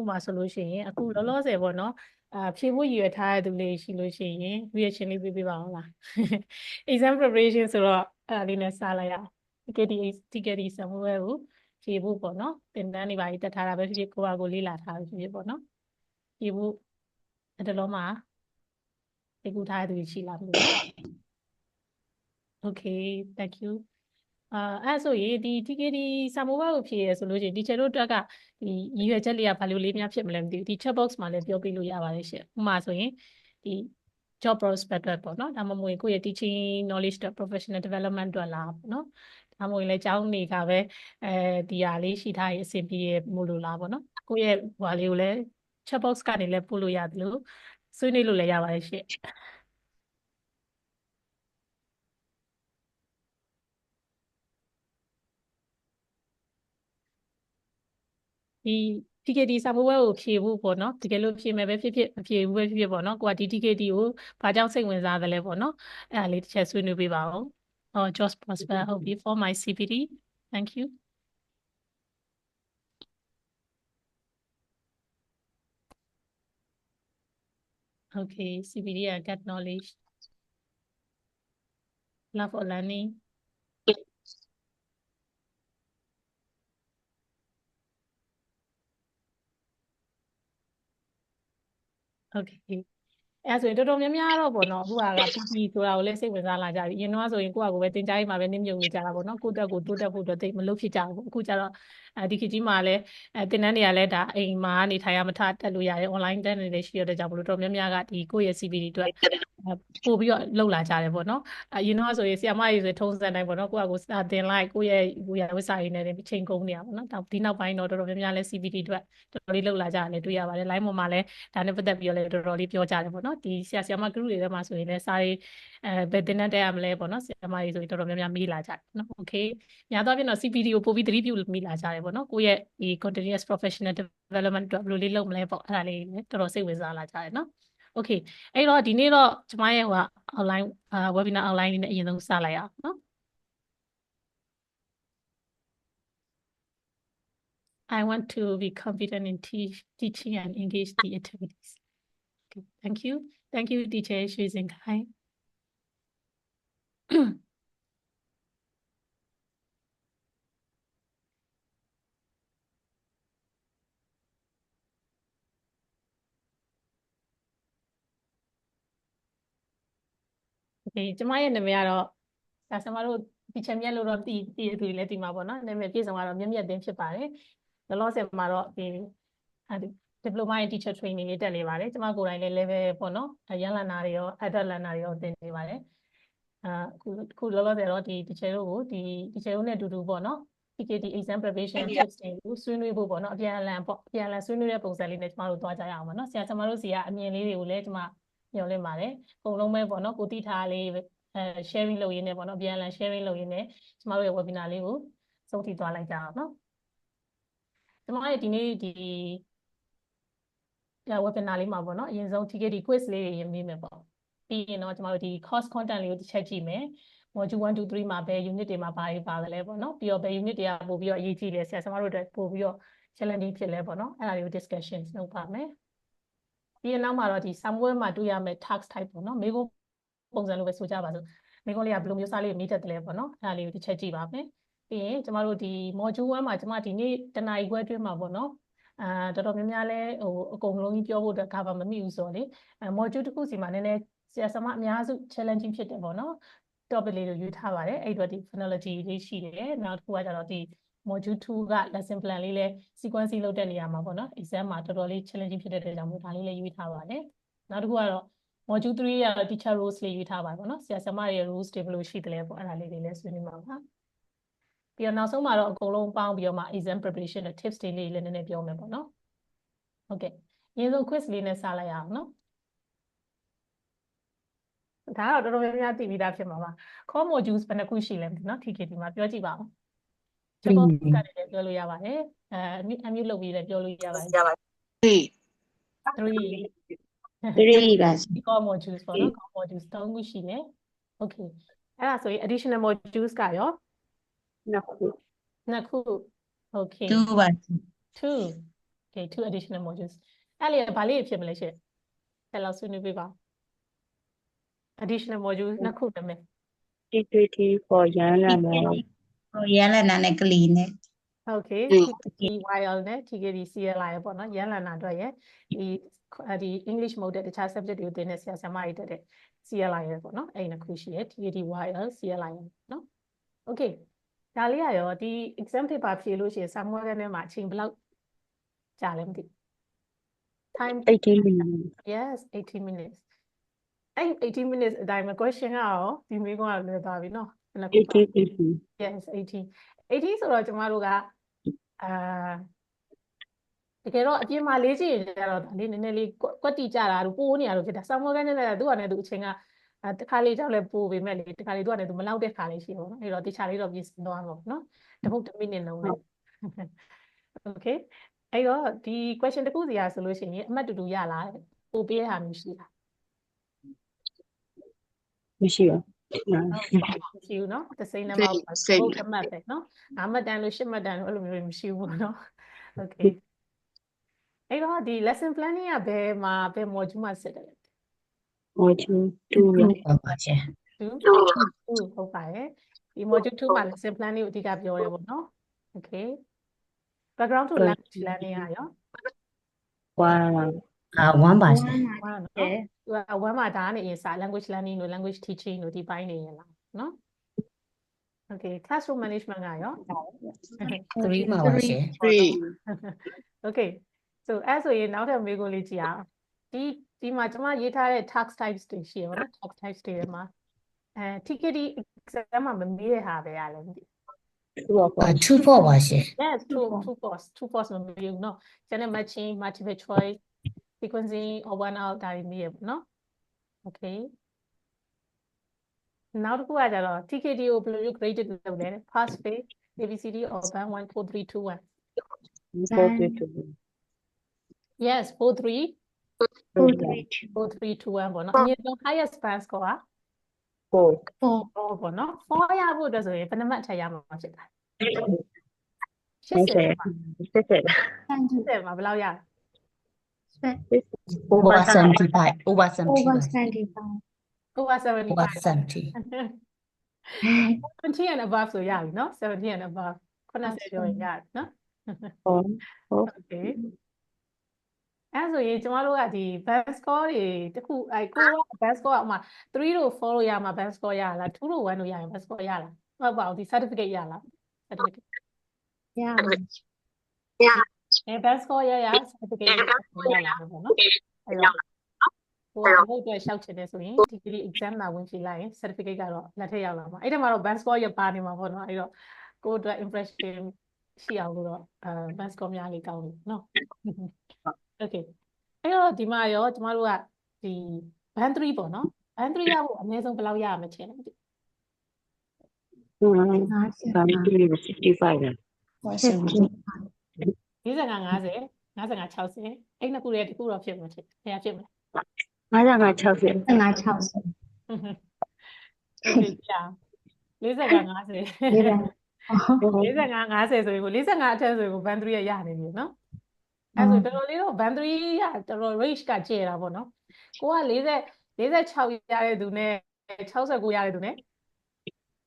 မှာဆိုလို့ရှိရင်အခုလောလောဆယ်ပေါ့နော်ဖြေဖို့ရည်ရွယ်ထားတဲ့သူလေးရှိလို့ရှိရင် reaction လေးပေးပါအောင်လား exam preparation ဆိုတော့အဲ့ဒါလေးနဲ့စလိုက်ရအောင် TKD ဆံမွေးကိုဖြေဖို့ပေါ့နော်သင်တန်းတွေပါတက်ထားတာပဲဖြစ်ဖြစ်ကိုယ့်ဘာကိုလေ့လာထားပဲဖြစ်ဖြစ်ပေါ့နော်ဖြေဖို့အဲ့ဒါလုံးမှာသိကူထားတဲ့သူရှိလားမသိဘူး Okay thank you အဲ့ဆိုရင်ဒီ TKD စာမိုးဘကိုဖြည့်ရဆိုလို့ရှိရင် teacher တို့အတွက်ကဒီရည်ရွယ်ချက်လေးကဘာလို့လေးများဖြစ်မလဲမသိဘူးဒီ chat box မှာလည်းပြောပြလို့ရပါတယ်ရှင့်ဥပမာဆိုရင်ဒီ job prospect ပေါ့နော်ဒါမှမဟုတ်ကိုယ့်ရဲ့ teaching knowledge အတွက် professional development အတွက်လားပေါ့နော်ဒါမှမဟုတ်လည်းကျောင်းနေကပဲဒီဟာလေးရှိထားရင်အဆင်ပြေရမို့လို့လားပေါ့နော်ကိုယ့်ရဲ့ဟွာလေးကိုလည်း chat box ကနေလည်းပို့လို့ရတယ်လို့ဆွေးနွေးလို့လည်းရပါတယ်ရှင့်ဒီ TKD စာမိုးဘွဲကိုဖြေဖို့ပေါ့နော်တကယ်လို့ဖြေမယ်ပဲဖြစ်ဖြစ်မဖြေဘူးပဲဖြစ်ဖြစ်ပေါ့နော်ကိုကဒီ TKD ကိုဘာကြောင့်စိတ်ဝင်စားသလဲပေါ့နော်အဲ့ဒါလေးတစ်ချက်ဆွေးနွေးပေးပါဦး George Prosper ဟုတ်ပြီ for my CPD thank you okay CPD get knowledge love for learning okay အဲ့ဆိုရင်တော်တော်များများတော့ပေါ့နော်အခုက PT ဆိုတာကိုလည်းစိတ်ဝင်စားလာကြပြီအရင်တော့ဆိုရင်ကိုယ့်အကိုပဲတင်ကြားရေးမှာပဲနင်းမြုပ်နေကြတာပေါ့နော်ကိုယ့်တက်ကိုတိုးတက်ဖို့အတွက်တိတ်မလုပ်ဖြစ်ကြဘူးအခုကျတော့ဒီခေတ်ကြီးမှာလည်းတင်တန်းတွေကလည်းဒါအိမ်မှာနေထိုင်ရမထတက်လို့ရတယ် online တက်နေလည်းရှိရတဲ့ကြောင့်ဘလို့တော်များများကဒီကိုယ့်ရဲ့ CPD အတွက်ပို့ပြီးတော့လှုပ်လာကြတယ်ပေါ့နော်အရင်တော့ဆိုရင်ဆရာမကြီးဆိုထုံးစံတိုင်းပေါ့နော်ကိုယ့်အကိုစာတင်လိုက်ကိုယ့်ရဲ့ဝိစာရင်းနဲ့ချိန်ကုန်နေတာပေါ့နော်ဒီနောက်ပိုင်းတော့တော်တော်များများလည်း CPD အတွက်တော်တော်လေးလှုပ်လာကြတယ်တွေ့ရပါတယ် line ပေါ်မှာလည်းဒါနဲ့ပတ်သက်ပြီးတော့လည်းတော်တော်လေးပြောကြတယ်ပေါ့နော်ဒီဆရာမ group တွေထဲမှာဆိုရင်လည်းစာရေးဘယ်တင်တန်းတက်ရမလဲပေါ့နော်ဆရာမကြီးဆိုရင်တော်တော်များများမေးလာကြတယ်နော် okay များသောအားဖြင့်တော့ CPD ကိုပို့ပြီးသတိပြုမိလာကြတယ်ပေါ့နော်ကိုယ့်ရဲ့ဒီ continuous professional development အတွက်ဘယ်လိုလေးလုပ်မလဲပေါ့အဲ့ဒါလေးလည်းတော်တော်စိတ်ဝင်စားလာကြတယ်နော် okay အဲ့တော့ဒီနေ့တော့ကျမရဲ့ဟို online webinar online လေးနဲ့အရင်ဆုံးစလိုက်အောင်နော် I want to be confident in teaching and engage the activities okay thank you teacher ရွှေစင်ခိုင် okay ကျမရဲ့နာမည်ကတော့ဆရာမတို့ဒီချက်မြက်လို့တော့တည်သူတွေလည်းဒီမှာပေါ့နော်နာမည်ပြည့်စုံကတော့မြက်သိန်းဖြစ်ပါတယ်လောလောဆယ်မှာတော့ဒီ diploma in teacher training လေးတက်နေပါတယ်ကျမကိုယ်တိုင်လည်း level ပေါ့နော်young learner တွေရော adult learner တွေရောသင်နေပါတယ်အခုလောလောဆယ်တော့ဒီ teacher တို့ကိုဒီ teacher တို့နဲ့အတူတူပေါ့နော် TKD exam preparation tips တွေကိုဆွေးနွေးဖို့ပေါ့နော်အပြန်အလှန်ဆွေးနွေးတဲ့ပုံစံလေးနဲ့ကျမတို့သွားကြရအောင်ပေါ့နော်ဆရာကျမတို့စီကအမြင်လေးတွေကိုလည်းကျမညွှန်လင့်ပါတယ်အကုန်လုံးပဲပေါ့နော်ကိုတိထားလေးsharing လုပ်ရင်းနဲ့ပေါ့နော်အပြန်အလှန် sharing လုပ်ရင်းနဲ့ကျမတို့ရဲ့ webinar လေးကိုစုပ်ထိသွားလိုက်ကြအောင်နော်ကျမရဲ့ဒီနေ့ဒီwebinar လေးမှာပေါ့နော်အရင်ဆုံး TKD quiz လေးတွေရေးမေးမယ်ပေါ့ပြီးရင်တော့ကျမတို့ဒီ course content လေးကိုတစ်ချက်ကြည့်မယ် module 1 2 3မှာဘယ် unit တွေမှာဘာတွေပါလဲပေါ့နော်ပြီးတော့ဘယ် unit တွေကပို့ပြီးတော့အရေးကြီးလဲဆရာကျမတို့အတွက်ပို့ပြီးတော့ challenging ဖြစ်လဲပေါ့နော်အဲ့ဒါလေးကို discussion လုပ်ပါမယ်ပြီးရင်နောက်မှာတော့ဒီ somewhere မှာတွေ့ရမယ့် task type ပေါ့နော်မေးခွန်းပုံစံလိုပဲဆိုကြပါစို့မေးခွန်းလေးကဘယ်လိုမျိုးစားလေးကိုမေးတတ်တယ်လဲပေါ့နော်အဲ့ဒါလေးကိုတစ်ချက်ကြည့်ပါမယ်ပြီးရင်ကျမတို့ဒီ module 1မှာကျမဒီနေ့တနာရီခွဲအတွင်းမှာပေါ့နော်တော်တော်များများလဲဟိုအကုန်လုံးကြီးပြောဖို့အတွက် cover မမိဘူးဆိုတော့လေ module တစ်ခုစီမှာနည်းနည်းဆရာဆရာမအများစု challenging ဖြစ်တယ်ပေါ့နော် topic လေးကိုရွေးထားပါတယ်အဲ့တော့ဒီ phonology လေးရှိတယ်နောက်တစ်ခုကကျတော့ဒီ module 2က lesson plan လေးလဲ sequence လုပ်တဲ့နေရာမှာပေါ့နော် exam မှာတော်တော်လေး challenging ဖြစ်တဲ့အတွက်ကြောင့်မို့ဒါလေးလဲရွေးထားပါတယ်နောက်တစ်ခုကတော့ module 3ရတော့ teacher roles လေးရွေးထားပါတယ်ပေါ့နော်ဆရာဆရာမတွေရဲ့ roles တွေဘယ်လိုရှိသလဲပေါ့အဲ့ဒါလေးတွေလဲဆွေးနွေးမှာပါပြီးတော့နောက်ဆုံးမှာတော့အကုန်လုံးပေါင်းပြီးတော့မှ exam preparation နဲ့ tips တွေလေးလည်းနည်းနည်းပြောမယ်ပေါ့နော်ဟုတ်ကဲ့အရင်ဆုံး quiz လေးနဲ့စလိုက်ရအောင်နော်ဒါတော့တော်တော်များများသိပြီးသားဖြစ်မှာပါ core modules ဘယ်နှခုရှိလဲမသိနော် TKD မှာပြောကြည့်ပါဦးချက်ပေါင်းကလည်းပြောလို့ရပါတယ်unmute လုပ်ပြီးလည်းပြောလို့ရပါတယ်3ပါ core modules ပေါ့နော် core modules 3ခုရှိတယ် okay အဲ့ဒါဆိုရင် additional modules ကရော2ခု okay 2ပါ2 Okay 2 additional modules အဲ့လေဘာလေးဖြစ်မလဲရှင့်ဆက်လောက်ဆွေးနွေးပေးပါ additional modules နှစ်ခုတည်းမယ် TKT for ရန်လာမယ် ရန်လာနာနဲ့ကလီနဲ့ Okay TKD-YL နဲ့ TKD-CLI ပေါ့နော်ရန်လာနာအတွက်ရဒီ English mode တဲ့တခြား subject တွေကိုသင်တဲ့ဆရာဆရာမတွေတက်တဲ့ CLI ရပေါ့နော်အဲ့ဒီနှစ်ခုရှိရ TKD-YL CLI နော် Okay ဒါလေးရောဒီ exam paper ဖြေလို့ရှိရင် Samuel ထဲမှာအချိန်ဘယ်လောက်ကြာလဲမသိ time 18 minutes yes 18 minutes အဲ့18 minutes အတိုင်းမှာ question ကရောဒီမေးခွန်းကလွယ်သွားပြီနော်ဘယ်နှခုပါ yes 18ဆိုတော့ကျမတို့ကတကယ်တော့အပြင်မှာလေးကြည့်ရင်ကျတော့ဒါလေးနည်းနည်းလေးကွက်တီကြတာတို့ပိုးနေရလို့ဖြစ်တာဆောင်းမောကန်းနဲ့သူ့ဟာနဲ့သူအချိန်ကတစ်ခါလေးကြောက်လဲပိုးပေမဲ့လေတစ်ခါလေးသူ့ဟာနဲ့သူမလောက်တဲ့ခါလေးရှိပေါ့နော်အဲ့တော့တခြားလေးတော့ပြင်ဆင်သွားမှာပေါ့နော်တစ်ပုတ်တစ်မိနစ်လုံးနဲ့ okay အဲ့တော့ဒီ question တစ်ခုစီရဆိုလို့ရှိရင်အမှတ်တူတူရလားပို့ပေးတဲ့ဟာမျိုးရှိလား မရှိဘူး မရှိဘူးเนาะ the same number ဘုတ်အမှတ်ပဲเนาะ5မှတ်တန်းလို့10မှတ်တန်းလို့အဲ့လိုမျိုးမရှိဘူးပေါ့เนาะ okay အဲ့တော့ဒီ lesson planning ကဘယ် module မှာစစ်တယ်လဲ module 2 ပါရှင် 2ဟုတ်ပါတယ်ဒီ module 2မှာ lesson planning ကိုအဓိကပြောရဲပေါ့เนาะ okay background to language learning ရော 1ပါရှင် 1เนาะသူက1မှာဒါကနေအရင်စ language learning တို့ language teaching တို့ဒီပိုင်းနေရလားเนาะ okay classroom management ကရော 3ပါပါရှင် okay so အဲ့ဆိုရင်နောက်ထပ်မေးခွန်းလေးကြည့်အောင်ဒီမှာကျွန်မရေးထားတဲ့ task types တွေရှိရပါတော့ task types တွေမှာTKD exam မှာမမေးတဲ့ဟာပဲရလဲမသိ 2ပါရှင် yes two force မမေးဘူးเนาะကျန်တဲ့ matching multiple choice sequencing or one out ဒါတွေမေးရပေါ့เนาะ okay နောက်တစ်ခုကကြတော့ TKD ကိုဘယ်လိုမျိုး graded လုပ်လဲ pass fail ABCD or band 1 4 3 2 1 yes 4 3 2 1ပေါ့နော်အမြင့်ဆုံး highest band score က 4ပေါ့နော်4ရဖို့အတွက်ဆိုရင်ဘယ်နှမှတ်ထပ်ရမှာဖြစ်တာ80ပါ80မှာဘယ်လောက်ရ over 75 over 70 over 70 70 70 and above ဆိုရပြီနော်70 and above 90ကျော်ရင်ရတယ်နော် okay အဲ့ဆိုရင်ကျမတို့ကဒီ band score တွေတခုကိုက band score အမှ3လို့4လို့ရမှာ band score ရလား2လို့1လို့ရရင် band score ရလားဟုတ်ပါဘူးဒီ certificate ရလား certificate band score ရ certificate ရလားပေါ့နော်အဲ့တော့ကိုယ်ကတော့အတွက်ရှောက်ချင်တယ်ဆိုရင်ဒီ exam မှာဝင်ဖြေလိုက်ရင် certificate ကတော့လက်ထက်ရောက်လာမှာအဲ့ဒါမှတော့ band score ရပါနေမှာပေါ့နော်အဲ့တော့ကိုယ်အတွက် impression ရှိအောင်လို့တော့band score များလေးကောင်းလို့နော် okay အဲ့တော့ဒီမှာရောကျမတို့ကဒီ band 3ပေါ့နော် band 3ရဖို့အနည်းဆုံးဘယ်လောက်ရရမချင်လဲ55 50 60အဲ့နှစ်ခုတည်းတစ်ခုတော့ဖြစ်မှာဖြစ်တယ်ဖြစ်မလား 55 60 okay ကြာ55 50 55 50ဆိုရင်ကို45အထက်ဆိုရင်ကို band 3ရနေပြီနော်အဲ့ဆိုတော်တော်လေးတော့ band 3ရတော်တော် range ကကျဲတာပေါ့နော်ကိုက46ရတဲ့သူနဲ့69ရတဲ့သူနဲ့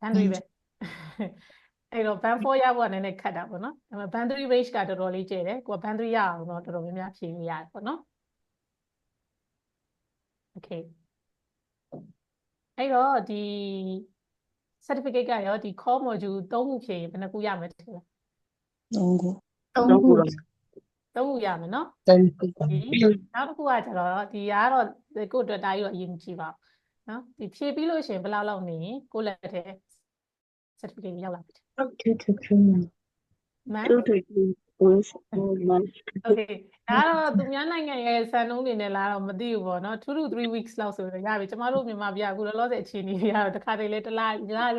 band 3ပဲအဲ့တော့ band 4ရဖို့ကနည်းနည်းခက်တာပေါ့နော်ဒါပေမဲ့ band 3 range ကတော်တော်လေးကျဲတယ်ကိုက band 3ရအောင်တော့တော်တော်များများဖြေလို့ရတယ်ပေါ့နော် okay အဲ့တော့ဒီ certificate ကရောဒီ core module 3ခုဖြေရင်ဘယ်နှခုရမယ်ထင်လဲ3ခုရမယ်နော် နောက်တစ်ခုကကျတော့ဒီကတော့ကိုယ့်အတွက်တားပြီးတော့အရင်မကြည့်ပါဘူးနော်ဒီဖြေပြီးလို့ရှိရင်ဘယ်လောက်လောက်နေရင်ကိုယ့်လက်ထဲ certificate ရောက်လာပြီ man okay ဒါတော့သူများနိုင်ငံရဲ့စံနှုန်းတွေနဲ့လားတော့မသိဘူးပေါ့နော်2 to 3 weeks လောက်ဆိုတော့ရပြီကျမတို့မြန်မာပြည်အခုလောလောဆယ်အခြေအနေတွေကတော့တစ်ခါတည်းလေတစ်လ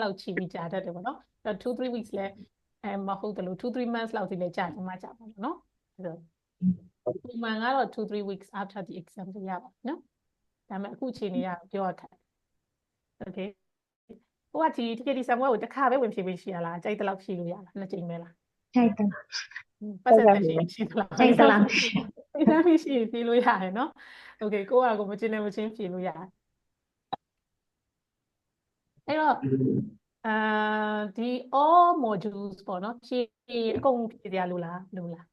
လောက်ချီပြီးကြာတတ်တယ်ပေါ့နော်2 3 weeks လဲမဟုတ်တယ်လို့2 3 months လောက်ဒီလဲကြာချင်မှကြာပါမယ်နော်အဲ့တော့ပုံမှန်ကတော့2 3 weeks after the exam ဆိုရပါနော်ဒါပေမဲ့အခုအခြေအနေကပြောရခက် okay ဟိုကဒီ TKD ဆမ်ဘွဲကိုတစ်ခါပဲဝင်ဖြေပေးရှိရလားကြိုက်တဲ့လောက်ဖြေလို့ရလားနှစ်ကြိမ်ပဲလား ပတ်စံတက်ရှိသလား စိတ်ကလား ဒီနားရှိဖြေလို့ရတယ်နော်โอเคကိုကကိုမချင်းနဲ့မချင်းဖြေလို့ရတယ်အဲ့တော့ဒီ all modules ပေါ့နော်ဖြေအကုန်ဖြေကြလို့လားလို့လား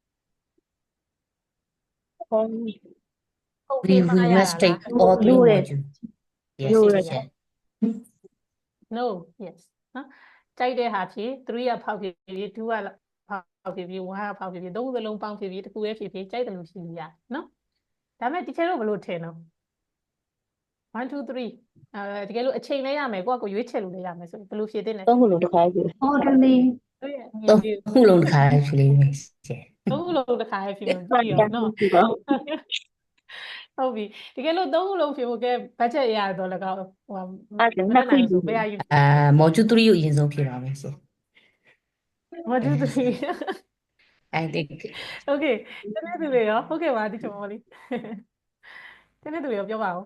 We must take all three modules. Yes, teacher. No yes နော်ကြိုက်တဲ့ဟာဖြေ3ကဖောက်ဖြေ2ကဖောက်ဖြေ1ကဖောက်ဖြေ3စလုံးပေါင်းဖြေတစ်ခုရဲ့ဖြေကြိုက်တယ်လို့ရှိလို့ရနော်ဒါပေမဲ့ teacher တို့ဘယ်လိုထင်တော့1 2 3တကယ်လို့အချိန်လဲရမယ်ကိုကရွေးချယ်လို့လဲရမယ်ဆိုဘယ်လိုဖြေတဲ့လဲ သုံးခုလုံးတစ်ခါကြည့် Orderly. ခုလုံးတစ်ခါဖြေလေးမယ် teacher. 3ခုလုံးတစ်ခါဖြေမယ်ပြီးရောနော်ဟုတ်ပြီတကယ်လို့3ခုလုံးဖြေဖို့ကဲ budget ရတော့လည်းကောင်းဟိုနှစ်ခုဆိုဘယ်အယူ module 3ကိုအရင်ဆုံးဖြေပါမယ်ရှင် module 3 I think okay တနေ့သူတွေရောဟုတ်ကဲ့ပါဒီချုံမလေးတနေ့သူတွေရောပြောပါဦး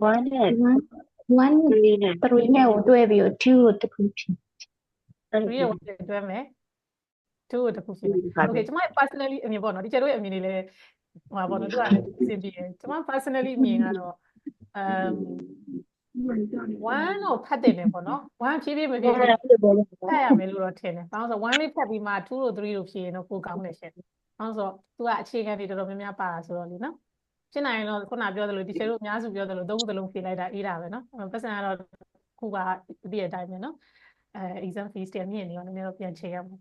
one နဲ့ one three နဲ့ 3နဲ့ကိုတွဲပြီးတော့2ကိုတစ်ခုဖြစ် 3ရောတွဲမယ်2ကိုတစ်ခုဖြစ်မယ် okay ကျွန်မ personally အမြင်ပေါ့နော်ဒီကျတို့ရဲ့အမြင်တွေလည်းဟိုပါပေါ့နော်သူကလည်းအဆင်ပြေတယ်ကျွန်မ personally အမြင်ကတော့1တော့ဖတ်တယ်မယ်ပေါ့နော်1ဖြည်းဖြည်းမဖြည်းဖြည်းဖတ်ရမယ်လို့တော့ထင်တယ်ဘာလို့ဆို1လေးဖတ်ပြီးမှ2တို့3တို့ဖြည့်ရင်တော့ပိုကောင်းတယ်ရှင်ဘာလို့ဆိုသူကအခြေခံတွေတော်တော်များများပါတာဆိုတော့လေနော်ရှင်းနိုင်ရင်တော့ခုနပြောသလိုဒီကျတို့အများစုပြောသလို3ခုသလုံးဖြည့်လိုက်တာအေးတာပဲနော်ပတ်စံကတော့ခုကဒီအတိုင်းပဲနော်exam fees တွေမြင့်နေတော့နည်းနည်းတော့ပြန်ချိန်ရမှာ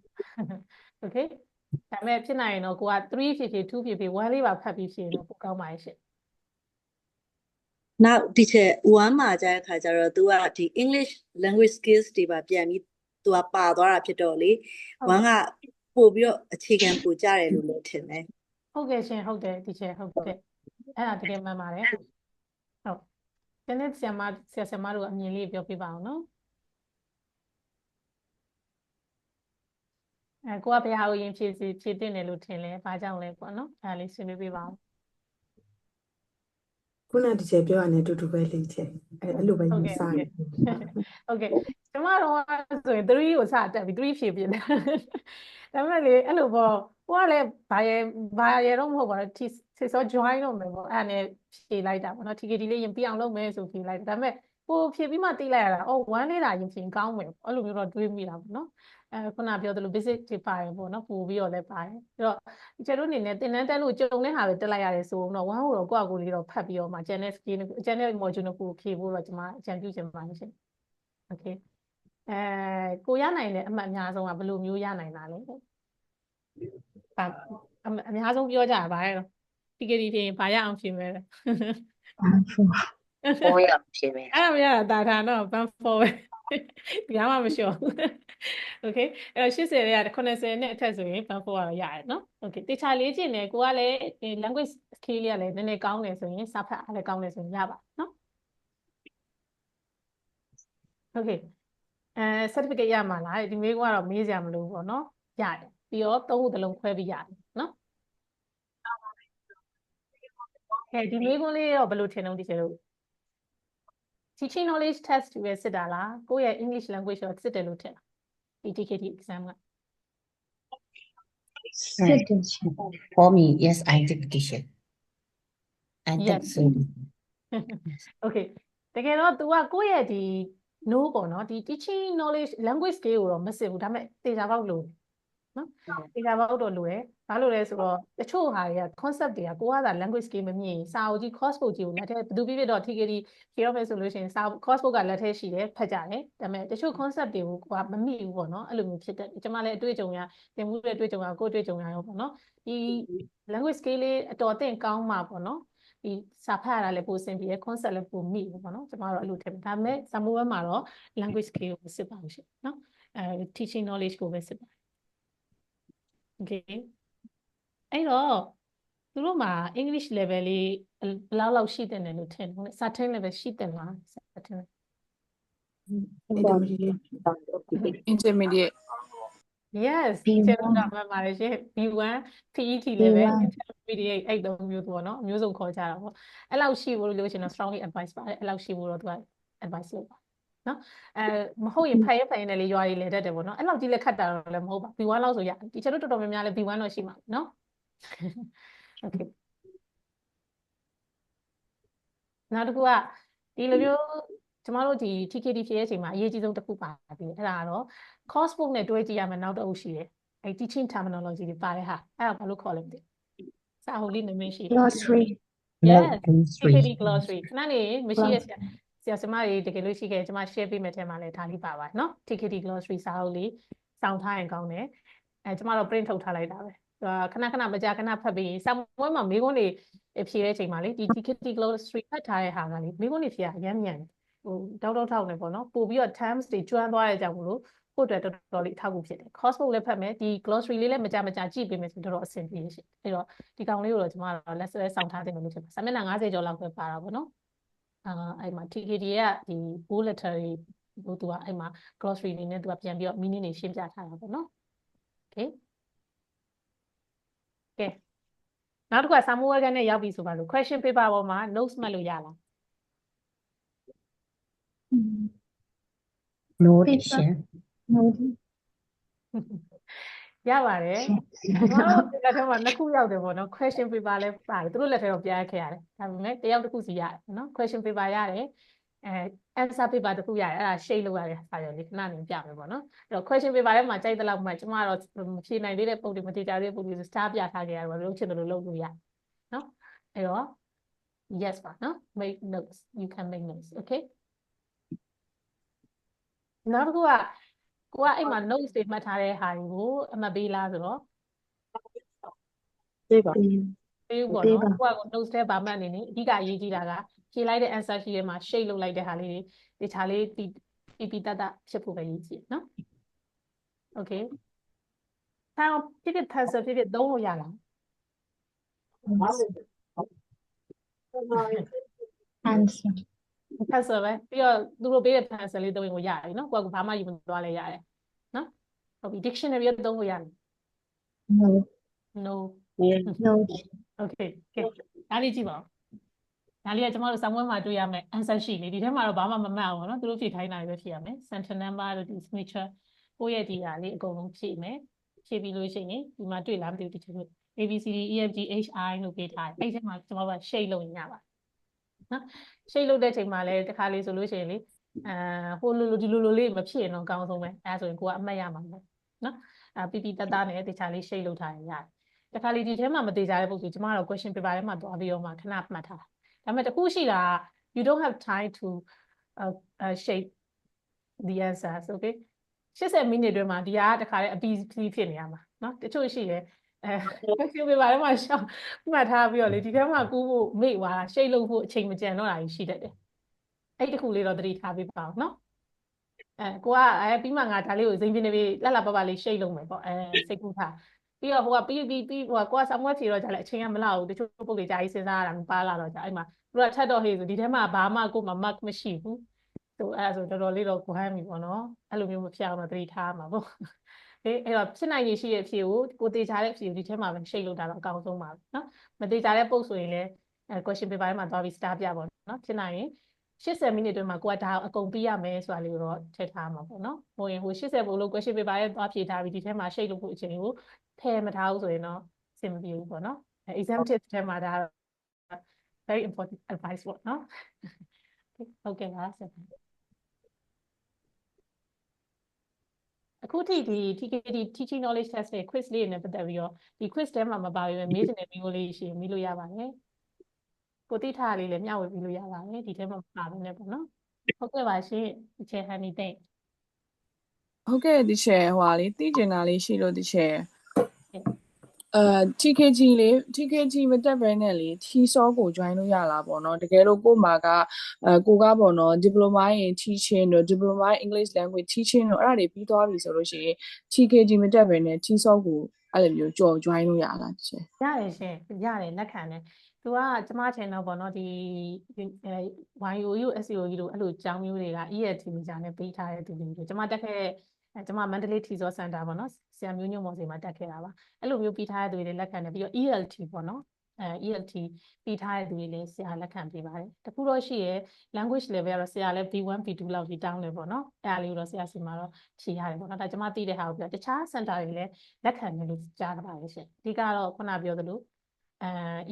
okay ဒါပေမဲ့ဖြစ်နိုင်ရင်တော့ကိုက3ဖြည့်ဖြည့်2ဖြည့်ဖြည့်1လေးပါဖတ်ပြီးဖြည့်ရင်တော့ပိုကောင်းပါရဲ့ရှင်နောက်ဒီချက်1မှာကြာတဲ့ခါကျတော့ तू ကဒီ English language skills တွေပါပြန်ပြီး तू ကပါသွားတာဖြစ်တော့လေ1ကပို့ပြီးတော့အခြေခံပို့ကြတယ်လို့လည်းထင်တယ် ဟုတ်ကဲ့ရှင်ဟုတ်တယ်ဒီချက်ဟုတ်ကဲ့အဲ့ဒါတကယ်မှန်ပါတယ်ဟုတ်ဒီနေ့ဆရာမတို့အမြင်လေးပြောပြပါအောင်နော်ကိုကဘယ်ဟာကိုရင်ဖြည့်တင်တယ်လို့ထင်လဲဘာကြောင့်လဲပေါ့နော်အဲ့ဒါလေးဆွေးနွေးပြပါအောင် ခုနဒီချက်ပြောရတဲ့အတူတူပဲလေချက်အဲ့လိုပဲယူဆတယ် ဟုတ်ကဲ့ကျမတို့ဆိုရင်3ကိုစတက်ပြီး3ဖြည့်ပြတယ်ဒါပေမဲ့လေအဲ့လိုပေါ့ကိုကလည်းဘာရတော့မဟုတ်ပါဘူးဒီစော join တော့မယ်ပေါ့အဲ့ဒါနဲ့ဖြည့်လိုက်တာပေါ့နော် TKD လေးရင်ပြအောင်လုပ်မယ်ဆိုဖြည့်လိုက်ဒါပေမဲ့ကိုဖြည့်ပြီးမှတိလိုက်ရတာအော်1လေးတာရင်ဖြည့်ကောင်းမယ်အဲ့လိုမျိုးတော့တွေးမိတာပေါ့နော်ခုနပြောသလို basic တွေပါတယ်ပေါ့နော်ပို့ပြီးတော့လည်းပါတယ်အဲ့တော့ကျတို့အနေနဲ့သင်တန်းတက်လို့ကြုံတဲ့ဟာပဲတက်လိုက်ရတယ်ဆိုတော့1ကိုတော့ကိုယ့်အကိုလေးတော့ဖတ်ပြီးတော့မှ channel skill channel module ကိုဖြည့်ဖို့တော့ကျွန်မအကြံပြုချင်ပါတယ်ရှင် okay ကိုရနိုင်တဲ့အမှတ်အများဆုံးကဘယ်လိုမျိုးရနိုင်တာလဲအများဆုံးပြောကြတာဗါရဲ့ဒီကဒီဖြင့်ဘာရအောင်ဖြေမယ်လဲ 4ရဖြေမယ် အဲ့ဒါမရတာဒါထားတော့ဘန်4ပဲဘာမှမလျှော့ okay အဲ့တော့80ရဲ့80နဲ့အထက်ဆိုရင်ဘန်4ကတော့ရတယ်နော် okay တခြားလေးကျင်တယ်ကိုကလည်းဒီ language skill လေးကလည်းနည်းနည်းကောင်းတယ်ဆိုရင်စာဖတ်အားလည်းကောင်းတယ်ဆိုရင်ရပါနော် okay certificate ရမှာလားဒီမေးခွန်းကတော့မေးစရာမလိုဘူးပေါ့နော်ရတယ်ပြီးတော့3ခုသလုံးခွဲပြီးရတယ်နော်ဒီမေးခွန်းလေးတော့ဘယ်လိုထင်တော့ဒီကျတော့ teaching knowledge test ပဲစစ်တာလားကိုယ့်ရဲ့ English language ရောစစ်တယ်လို့ထင်လားဒီ TKT exam က စစ်တယ်ရှင် For me yes I think teacher I think so okay တကယ်တော့ तू ကကိုယ့်ရဲ့ဒီ no ပေါ့နော်ဒီ teaching knowledge language skill ကိုတော့မစစ်ဘူးဒါပေမဲ့တေချာပေါက်လို့နော်တေချာပေါက်တော့လို့ရဘာလို့လဲဆိုတော့တချို့ဟာတွေက concept တွေကကိုကသာ language skill မမြင်စာအုပ်ကြီး course book ကြီးကိုလက်ထဲဘယ်သူပြည့်တော့ TKD ဖြေရမယ်ဆိုလို့ရှိရင်စာ course book ကလက်ထဲရှိတယ်ဖတ်ကြတယ်ဒါပေမဲ့တချို့ concept တွေကိုကိုကမမိဘူးပေါ့နော်အဲ့လိုမျိုးဖြစ်တယ်ကျွန်မလည်းအတွေ့အကြုံရသင်မှုတဲ့အတွေ့အကြုံရကိုယ်အတွေ့အကြုံရရောပေါ့နော်ဒီ language skill လေးအတော်အသင့်ကောင်းမှာပေါ့နော်ဒီစာဖတ်ရတာလည်းပိုစင်ပြီးရ concept လည်းပိုမိဘူးပေါ့နော်ကျွန်မတို့အဲ့လိုထင်တယ်ဒါပေမဲ့စာမိုးဘက်မှာတော့ language skill ကိုစစ်ပါလို့ရှိနော် teaching knowledge ကိုပဲစစ်ပါ okay အဲ့တော့သူတို့မှာ English level လေးဘယ်လောက်ရှိတဲ့တယ်လို့ထင်တယ် certain level ရှိတယ်လား certain intermediate yes ကျေတော့မှန်ပါတယ်ရှင် B1 PET level intermediate အဲ့လိုမျိုးပေါ့နော်မျိုးစုံခေါ်ကြတာပေါ့အဲ့လောက်ရှိဖို့လို့ရှင်တော့ strongly advice ပါတယ်အဲ့လောက်ရှိဖို့တော့သူက advice လုပ်ပါ နော်မဟုတ်ရင်ဖတ်ရင်လည်းရွာတွေလေတတ်တယ်ပေါ့နော်အဲ့လောက်ကြီးလည်းခတ်တာတော့လည်းမဟုတ်ပါ B1 လောက်ဆိုရဒီချက်တို့တော်တော်များများလည်း B1 တော့ရှိမှာနော် okay နောက်တစ်ခုကဒီလိုမျိုးကျမတို့ဒီ TKD ဖြည့်တဲ့အချိန်မှာအရေးကြီးဆုံးတစ်ခုပါပြီအဲ့ဒါကတော့ course book နဲ့တွဲကြည့်ရမယ်နောက်တစ်အုပ်ရှိတယ်အဲ့ teaching terminology တွေပါတဲ့ဟာအဲ့ဒါဘာလို့ခေါ်လဲမသိစာအုပ်လေးနည်းနည်းရှိတယ် glossary yes TKD glossary ခဏလေးမရှိရဆရာမတွေတကယ်လို့ရှိခဲ့ကျမ share ပေးမယ်ထဲမှာလည်းဒါလေးပါပါနော် TKD glossary စာအုပ်လေးစောင့်ထားရင်ကောင်းတယ်ကျမတို့ print ထုတ်ထားလိုက်တာပဲခဏမကြာခဏဖတ်ပြီးစာမွေးမှာမိကုန်းတွေဖြေတဲ့အချိန်မှာလေဒီ TKD glossary ဖတ်ထားတဲ့ဟာကလေမိကုန်းတွေဖြေရအများမြန်ဟိုတောက်ထောက်နေပေါ့နော်ပို့ပြီးတော့ terms တွေကျွမ်းသွားတဲ့ကြောင့်မလို့ကိုယ့်အတွက်တော်တော်လေးအထောက်အကူဖြစ်တယ် course book လည်းဖတ်မယ်ဒီ glossary လေးလည်းမကြာကြည့်ပေးမယ်ဆိုတော့အဆင်ပြေရှင့်အဲ့တော့ဒီကောင်လေးကိုတော့ကျမတို့ lesson စောင့်ထားတယ်လို့ထင်ပါစာမျက်နှာ90ကျော်လောက်ပဲပါတာပေါ့နော်အဲ့မှာ TKD ကဒီ bullet တွေသူကအဲ့မှာ glossary နေနဲ့သူကပြန်ပြီးတော့ meaning တွေရှင်းပြထားတာပေါ့နော် okay ကဲနောက်တစ်ခါ Samuel ကနဲ့ရောက်ပြီဆိုပါလို့ question paper ပေါ်မှာ notes မှတ်လို့ရလား note ရှင် ရပါတယ်ကျွန်တော်တို့လက်ထဲမှာနှစ်ခုရောက်တယ်ပေါ့နော် question paper လည်းပါတယ်သူတို့လက်ထဲတော့ပြရခဲ့ရတယ်ဒါပေမဲ့တယောက်တစ်ခုစီရတယ်နော် question paper ရတယ်answer paper တစ်ခုရတယ်အဲ့ဒါ shade လုပ်ရတယ်စာရွက်လေးခဏနေပြမယ်ပေါ့နော်အဲ့တော့ question paper ထဲမှာကြိုက်တဲ့လောက်မှကျမတော့မဖြေနိုင်သေးတဲ့ပုံတွေမတည်ကြသေးတဲ့ပုံတွေ star ပြထားခဲ့ရတယ်ပေါ့လုပ်ချင်တယ်လို့လုပ်လို့ရနော်အဲ့တော့ yes ပါနော် make notes you can make notes okay နောက်တစ်ခုကကိုကအဲ့မှာ notes တွေမှတ်ထားတဲ့ဟာတွေကိုအမှတ်ပေးလားဆိုတော့ ပေးပါ ပေးပေါ့နော်ကိုက notes ထဲပါမှတ်နေနေအဓိကအရေးကြီးတာကဖြေလိုက်တဲ့ answer ရှိထဲမှာ shade လုပ်လိုက်တဲ့ဟာလေးတွေဒီခြားလေးပြတဖြစ်ဖို့ပဲရည်ကြည့်နော် okay ဆောင်းဖြစ် pencil ဖြစ်သုံးလို့ရလား answer pencil ပဲပြီးတော့သူတို့ပေးတဲ့ pencil လေးသုံးရင်ကိုရတယ်နော်ကိုကဘာမှယူမသွားလဲရတယ်နော်ဟုတ်ပြီ dictionary သုံးလို့ရတယ် no no no okay ကဲဒါလေးကြည့်ပါဦးဒါလေးကကျမတို့စာမွေးမှာတွေ့ရမယ် answer ရှိနေဒီထဲမှာတော့ဘာမှမမှတ်အောင်ပေါ့နော်သူတို့ဖြေခိုင်းတာတွေပဲဖြေရမယ် sentence number တို့ဒီ signature ကိုယ့်ရဲ့ဒီဟာလေးအကုန်လုံးဖြေမယ်ဖြေပြီးလို့ရှိရင်ဒီမှာတွေ့လားမသိဘူးဒီချက် ABCD EFG HI လို့ပေးထားတယ်အဲ့ဒီထဲမှာကျမတို့က shade လုပ်ရင်ရပါတယ်နော် shade လုပ်တဲ့ချိန်မှာလည်းတစ်ခါလေးဆိုလို့ရှိရင်လေဟိုလိုဒီလိုလေးမဖြစ်ရင်တော့အကောင်းဆုံးပဲအဲဆိုရင်ကိုကအမှတ်ရမှာပေါ့နော်ပြပြတသားနဲ့တခြားလေး shade လုပ်ထားရင်ရတယ်တစ်ခါလေးဒီထဲမှာမသေးကြတဲ့ပုံစံကျမတို့ question paper ထဲမှာသွားပြီးတော့မှခဏမှတ်ထားဒါပေမဲ့တခုရှိတာ you don't have time to shape the answers okay 80 မိနစ်အတွင်းမှာဒီဟာတခါလေးအပြီးဖြစ်နေရမှာเนาะတချို့ရှိတယ်question paper ထဲမှာရှောင်းမှတ်ထားပြီးတော့လေဒီထဲမှာကူးဖို့မေ့သွားတာ shape လုပ်ဖို့အချိန်မကျန်တော့တာရှိတတ်တယ်အဲ့တခုလေးတော့သတိထားပေးပါအောင်เนาะကိုကပြီးမှငါဒါလေးကိုဇိမ်ပြင်းနေပြီလှလှပပလေး shape လုပ်မယ်ပေါ့စိတ်ကူးထားပြီးတော့ဟိုကပြီးဟိုကကိုကစာမွေးဖြေတော့ကြာလဲအချိန်ကမလောက်ဘူးတချို့ပုတ်တွေကြာကြီးစဉ်းစားရတာမပါလာတော့ကြာအဲ့မှာသူကထပ်တော့ဟေးဆိုဒီထဲမှာဘာမှကိုမှ mark မရှိဘူးဆိုအဲ့ဆိုတော်တော်လေးတော့ကိုဟမ်းပြီပေါ့နော်အဲ့လိုမျိုးမဖြစ်အောင်တော့သတိထားမှာပေါ့အဲ့တော့ဖြစ်နိုင်ရရှိတဲ့အဖြေကိုတေချာတဲ့အဖြေကိုဒီထဲမှာပဲ shape လုပ်တာတော့အကောင်းဆုံးပါပဲနော်မတေချာတဲ့ပုတ်ဆိုရင်လည်းquestion paper ထဲမှာသွားပြီး star ပြပါနော်ဖြစ်နိုင်ရင်80 မိနစ်အတွင်းမှာကိုကဒါအကုန်ပြီးရမယ်ဆိုတာလေးကိုတော့ထည့်ထားမှာပေါ့နော်ဟိုရင်ဟို80ပုံလို့ question paper ရဲ့သွားဖြေထားပြီးဒီထဲမှာ shape လုပ်ဖို့အချိန်ကိုထည့်မထားဘူးဆိုရင်တော့အဆင်မပြေဘူးပေါ့နော်exam tips ထဲမှာဒါ very important advice ပေါ့နော်ဟုတ်ကဲ့ပါဆက်ပါအခုထိဒီ TKD teaching knowledge test နဲ့ quiz လေးနဲ့ပတ်သက်ပြီးတော့ဒီ quiz ထဲမှာမပါဘဲမေးချင်တဲ့မျိုးလေးရှိရင်မေးလို့ရပါတယ်ကိုတိထားလေးလည်းမျှဝေပြီးလို့ရပါတယ်ဒီထဲမှာပါဘဲနဲ့ပေါ့နော်ဟုတ်ကဲ့ပါရှင်ဒီချေဟန်နီသိဟုတ်ကဲ့ဒီချေဟိုဟာလေးသိကျင်တာလေးရှိလို့ဒီချေTKG လေး TKG မတက်ဘဲနဲ့လေထီဆောကို join လို့ရလားပေါ့နော်တကယ်လို့ကို့မှာကကိုကပေါ့နော် diploma in teaching တို့ diploma in English language teaching တို့အဲ့ဒါတွေပြီးသွားပြီဆိုလို့ရှိရင် TKG မတက်ဘဲနဲ့ထီဆောကိုအဲ့လိုမျိုးကြော် join လို့ရလားရှင်ရတယ်ရှင်ရတယ်လက်ခံတယ်သူကကျမထင်တော့ပေါ့နော်ဒီYOU SEO ကြီးတို့အဲ့လိုအကြောင်းမျိုးတွေက ELT မကြနဲ့ပေးထားတဲ့သူတွေကျမတက်ခဲ့ကျမမန္တလေးထီဆောစင်တာပေါ့နော်ဆရာမျိုးညွန့်မော်စီမှာတက်ခဲ့တာပါအဲ့လိုမျိုးပြီးထားတဲ့သူတွေလက်ခံတယ်ပြီးတော့ ELT ပေါ့နော် ELT ပြီးထားတဲ့သူတွေလည်းဆရာလက်ခံပေးပါတယ်တခုတော့ရှိရယ် language level ကတော့ဆရာလည်း B1 B2 လောက်ကြီးတောင်းတယ်ပေါ့နော်အဲ့ဒါလေးကိုတော့ဆရာစီမှာတော့ဖြေရတယ်ပေါ့နော်ဒါကျွန်မသိတဲ့ဟာကိုပြောတခြား center တွေလည်းလက်ခံတယ်လို့ကြားကြပါတယ်ရှင်အဓိကတော့ခုနပြောသလို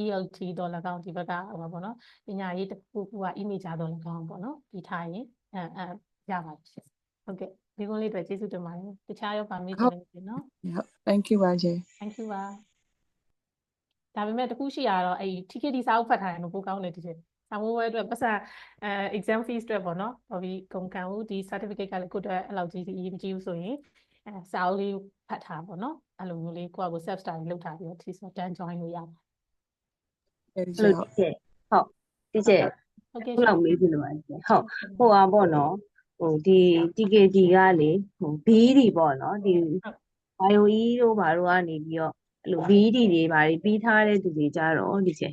ELT တော့၎င်းဒီဘက်ကဟိုပါပေါ့နော်ပညာရေးတစ်ခုခုက image တော့၎င်းပေါ့နော်ပြီးထားရင်ရပါတယ်ရှင်ဟုတ်ကဲ့ဒီကုန်းလေးအတွက်ကျေးဇူးတင်ပါတယ်တခြားရောပါမေးချင်တယ်ရှင်နော် ဟုတ် thank you ပါရှင် thank you ပါဒါပေမဲ့တခုရှိရတော့အဲ့ TKD စာအုပ်ဖတ်ထားတယ်လို့ပိုကောင်းတယ်ဒီချက်စာမိုးဝဲအတွက်ပတ်စံexam fees အတွက်ပေါ့နော်ဟောပြီးကုန်ခံဦးဒီ certificate ကလည်းကိုယ့်အတွက်အဲ့လောက်ကြီးအရေးမကြီးဘူးဆိုရင်စာအုပ်လေးဖတ်ထားပေါ့နော်အဲ့လိုမျိုးလေးကိုယ့်အကို self study လုပ်ထားပြီးတော့ TSO တန်း join လို့ရပါတယ် အဲ့လိုဟုတ်ဒီကျ ဟုတ်ကဲ့ ခုလောက်မေးပြလို့ပါတယ်ဟုတ်ဟိုပါပေါ့နော်ဟိုဒီ TKG ကလေဟို BD ပေါ့နော်ဒီ BioE တို့ဘာတို့ကနေပြီးတော့အဲ့လို BD တွေဘာတွေပြီးထားတဲ့သူတွေကြတော့ဒီကျ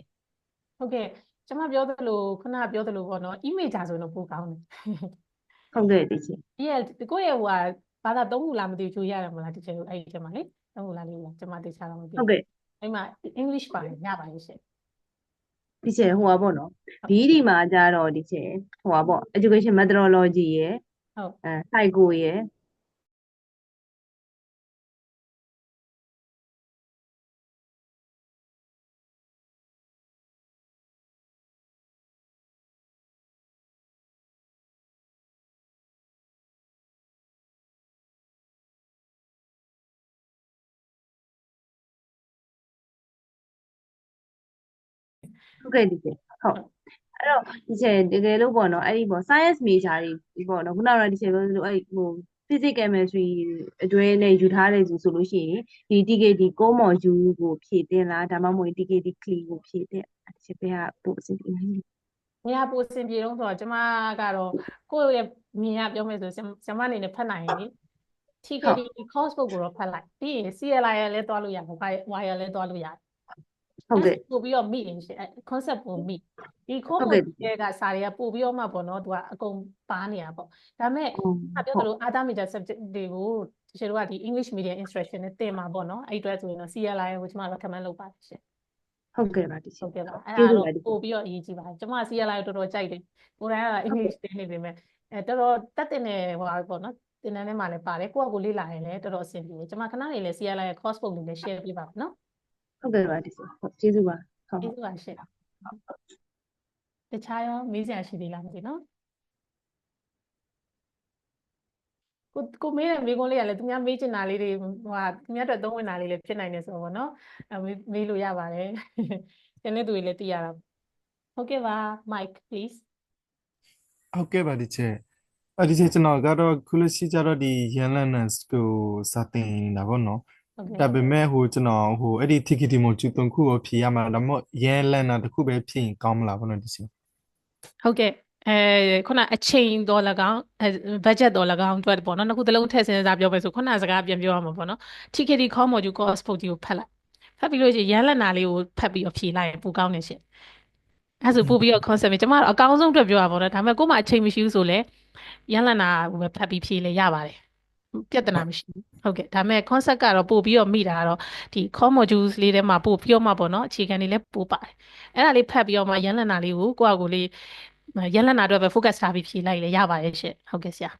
ဟုတ်ကဲ့ကျွန်မပြောသလိုခုနပြောသလိုပေါ့နော် image ဆိုရင်တော့ပိုကောင်းတယ် ဟုတ်ကဲ့ဒီကျ ဒီကိုယ့်ရဲ့ဟိုဟာဘာသာသုံးခုလားမသိဘူးချိုးရတယ်မလားဒီချက်အဲ့ဒီချက်မှာလေသုံးခုလားလေးလားကျွန်မသိချာတော့မသိ ဟုတ်ကဲ့ အဲ့မှာ English ပါတယ်ရပါရဲ့ရှင် ဒီကျဟိုပါပေါ့နော် BD မှာကြတော့ဒီကျဟိုပါပေါ့ education methodology ရယ် ဟုတ် psycho ရယ်ဟုတ်ကဲ့ဒီကျဟုတ်အဲ့တော့ဒီကျတကယ်လို့ပေါ့နော်အဲ့ဒီပေါ့ science major တွေပေါ့နော်ခုနကတော့ဒီကျပြောလို့အဲ့ဟို physics chemistry အတွဲနဲ့ယူထားတယ်ဆိုလို့ရှိရင်ဒီ TKD ကိုမော်ယူကိုဖြည့်တင်လားဒါမှမဟုတ် TKD clean ကိုဖြည့်တင်အဲ့ဒီဘက်ကပို့အစီအစဉ် ဘယ်ဟာပိုစင်ပြေတော့ဆိုတော့ကျွန်မကတော့ကိုယ့်ရဲ့မြင်ရပြောမယ်ဆိုဆရာမအနေနဲ့ဖတ်နိုင်ရင်လေ TKD course book ကိုတော့ဖတ်လိုက်ပြီးရင် CLI ရလည်းတွားလို့ရတယ် wire လည်းတွားလို့ရတယ် ဟုတ်ကဲ့ ပို့ပြီးတော့မိရင်ရှင် concept ကိုမိဒီ course ဟုတ်ကဲ့ book ကစာတွေကပို့ပြီးတော့မှပေါ့နော်သူကအကုန်ပါနေတာပေါ့ဒါပေမဲ့ ပြောသလို other major subject တွေကိုတချို့ကဒီ English medium instruction နဲ့သင်မှာပေါ့နော်အဲ့အတွက်ဆိုရင်တော့ CLI ကိုကျွန်မ recommend လုပ်ပါတယ်ရှင် ဟုတ်ကဲ့ပါဒီ ဟုတ်ကဲ့ပါအဲ့ ကျေး ဒါ ဇူး တော့ ပါဒီ ပို့ပြီးတော့အရေးကြီးပါတယ်ကျွန်မ CLI ကိုတော်တော်ကြိုက်တယ်ကိုယ်တိုင်က English သင်နေပေမဲ့တော်တော်တက်တဲ့နေဟိုပါပေါ့နော်သင်တန်းထဲမှာလည်းပါတယ်ကိုယ့်အကိုလေ့လာရင်လည်းတော်တော်အဆင်ပြေတယ်ကျွန်မခဏနေလည်း CLI ရဲ့ course book လေးလည်း share ပေးပါမယ်နော် ဟုတ်ကဲ့ပါဒီဟုတ်ကျေးဇူးပါဟုတ် ကျေးဇူးပါရှင်တခြားရောမေးစရာရှိသေးလားမသိနော်ကိုမေးတဲ့မေးခွန်းလေးကလည်းသူများမေးချင်တာလေးတွေဟိုဟာသူများအတွက်သုံးဝင်တာလေးလည်းဖြစ်နိုင်တယ်ဆိုတော့ဗောနော်မေးလို့ရပါတယ်ကျန်တဲ့သူတွေလည်းသိရတာဟုတ်ကဲ့ပါ Mike please ဟုတ်ကဲ့ပါဒီချက်ဒီချက်ကျွန်တော်ကတော့ခုလက်ရှိကြတော့ဒီ Yellanders ကိုစတင်နေတာပေါ့နော် ဟုတ်ကဲ့ ဒါပေမဲ့ဟိုကျွန်တော်ဟိုအဲ့ဒီ TKD module 3ခုကိုဖြေရမှာဒါမှမဟုတ် Yellanders တစ်ခုပဲဖြေရင်ကောင်းမလားပေါ့နော်ဒီချက် ဟုတ်ကဲ့ခုနအချိန်တော်၎င်းbudget တော်၎င်းအတွက်ပေါ့နော်နှစ်ခုသလုံးထည့်စဉ်းစားပြောမယ်ဆိုခုနစကားပြန်ပြောရမှာပေါ့နော် TKD core module course book ကိုဖတ်လိုက်ဖတ်ပြီးလို့ရှိရင်ရန်လက်နာလေးကိုဖတ်ပြီးတော့ဖြေလိုက်ရင်ပိုကောင်းနေရှင်အဲ့ဆိုပို့ပြီးတော့ concept ကျွန်မတို့အကောင်းဆုံးအတွက်ပြောရပါတော့ဒါပေမဲ့ကို့မှာအချိန်မရှိဘူးဆိုလဲရန်လက်နာကိုပဲဖတ်ပြီးဖြေလဲရပါတယ်ပြဿနာမရှိဘူးဟုတ်ကဲ့ဒါပေမဲ့ concept ကတော့ပို့ပြီးတော့မိတာကတော့ဒီ core modules လေးထဲမှာပို့ပြီးတော့မှပေါ့နော်အခြေခံတွေလည်းပို့ပါတယ်အဲ့ဒါလေးဖတ်ပြီးတော့မှရန်လက်နာလေးကိုကိုယ့်အကိုလေးရန်လက်နာအတွက်ပဲ focus ထားပြီးဖြေလိုက်လဲရပါရဲ့ရှင့်ဟုတ်ကဲ့ဆရာ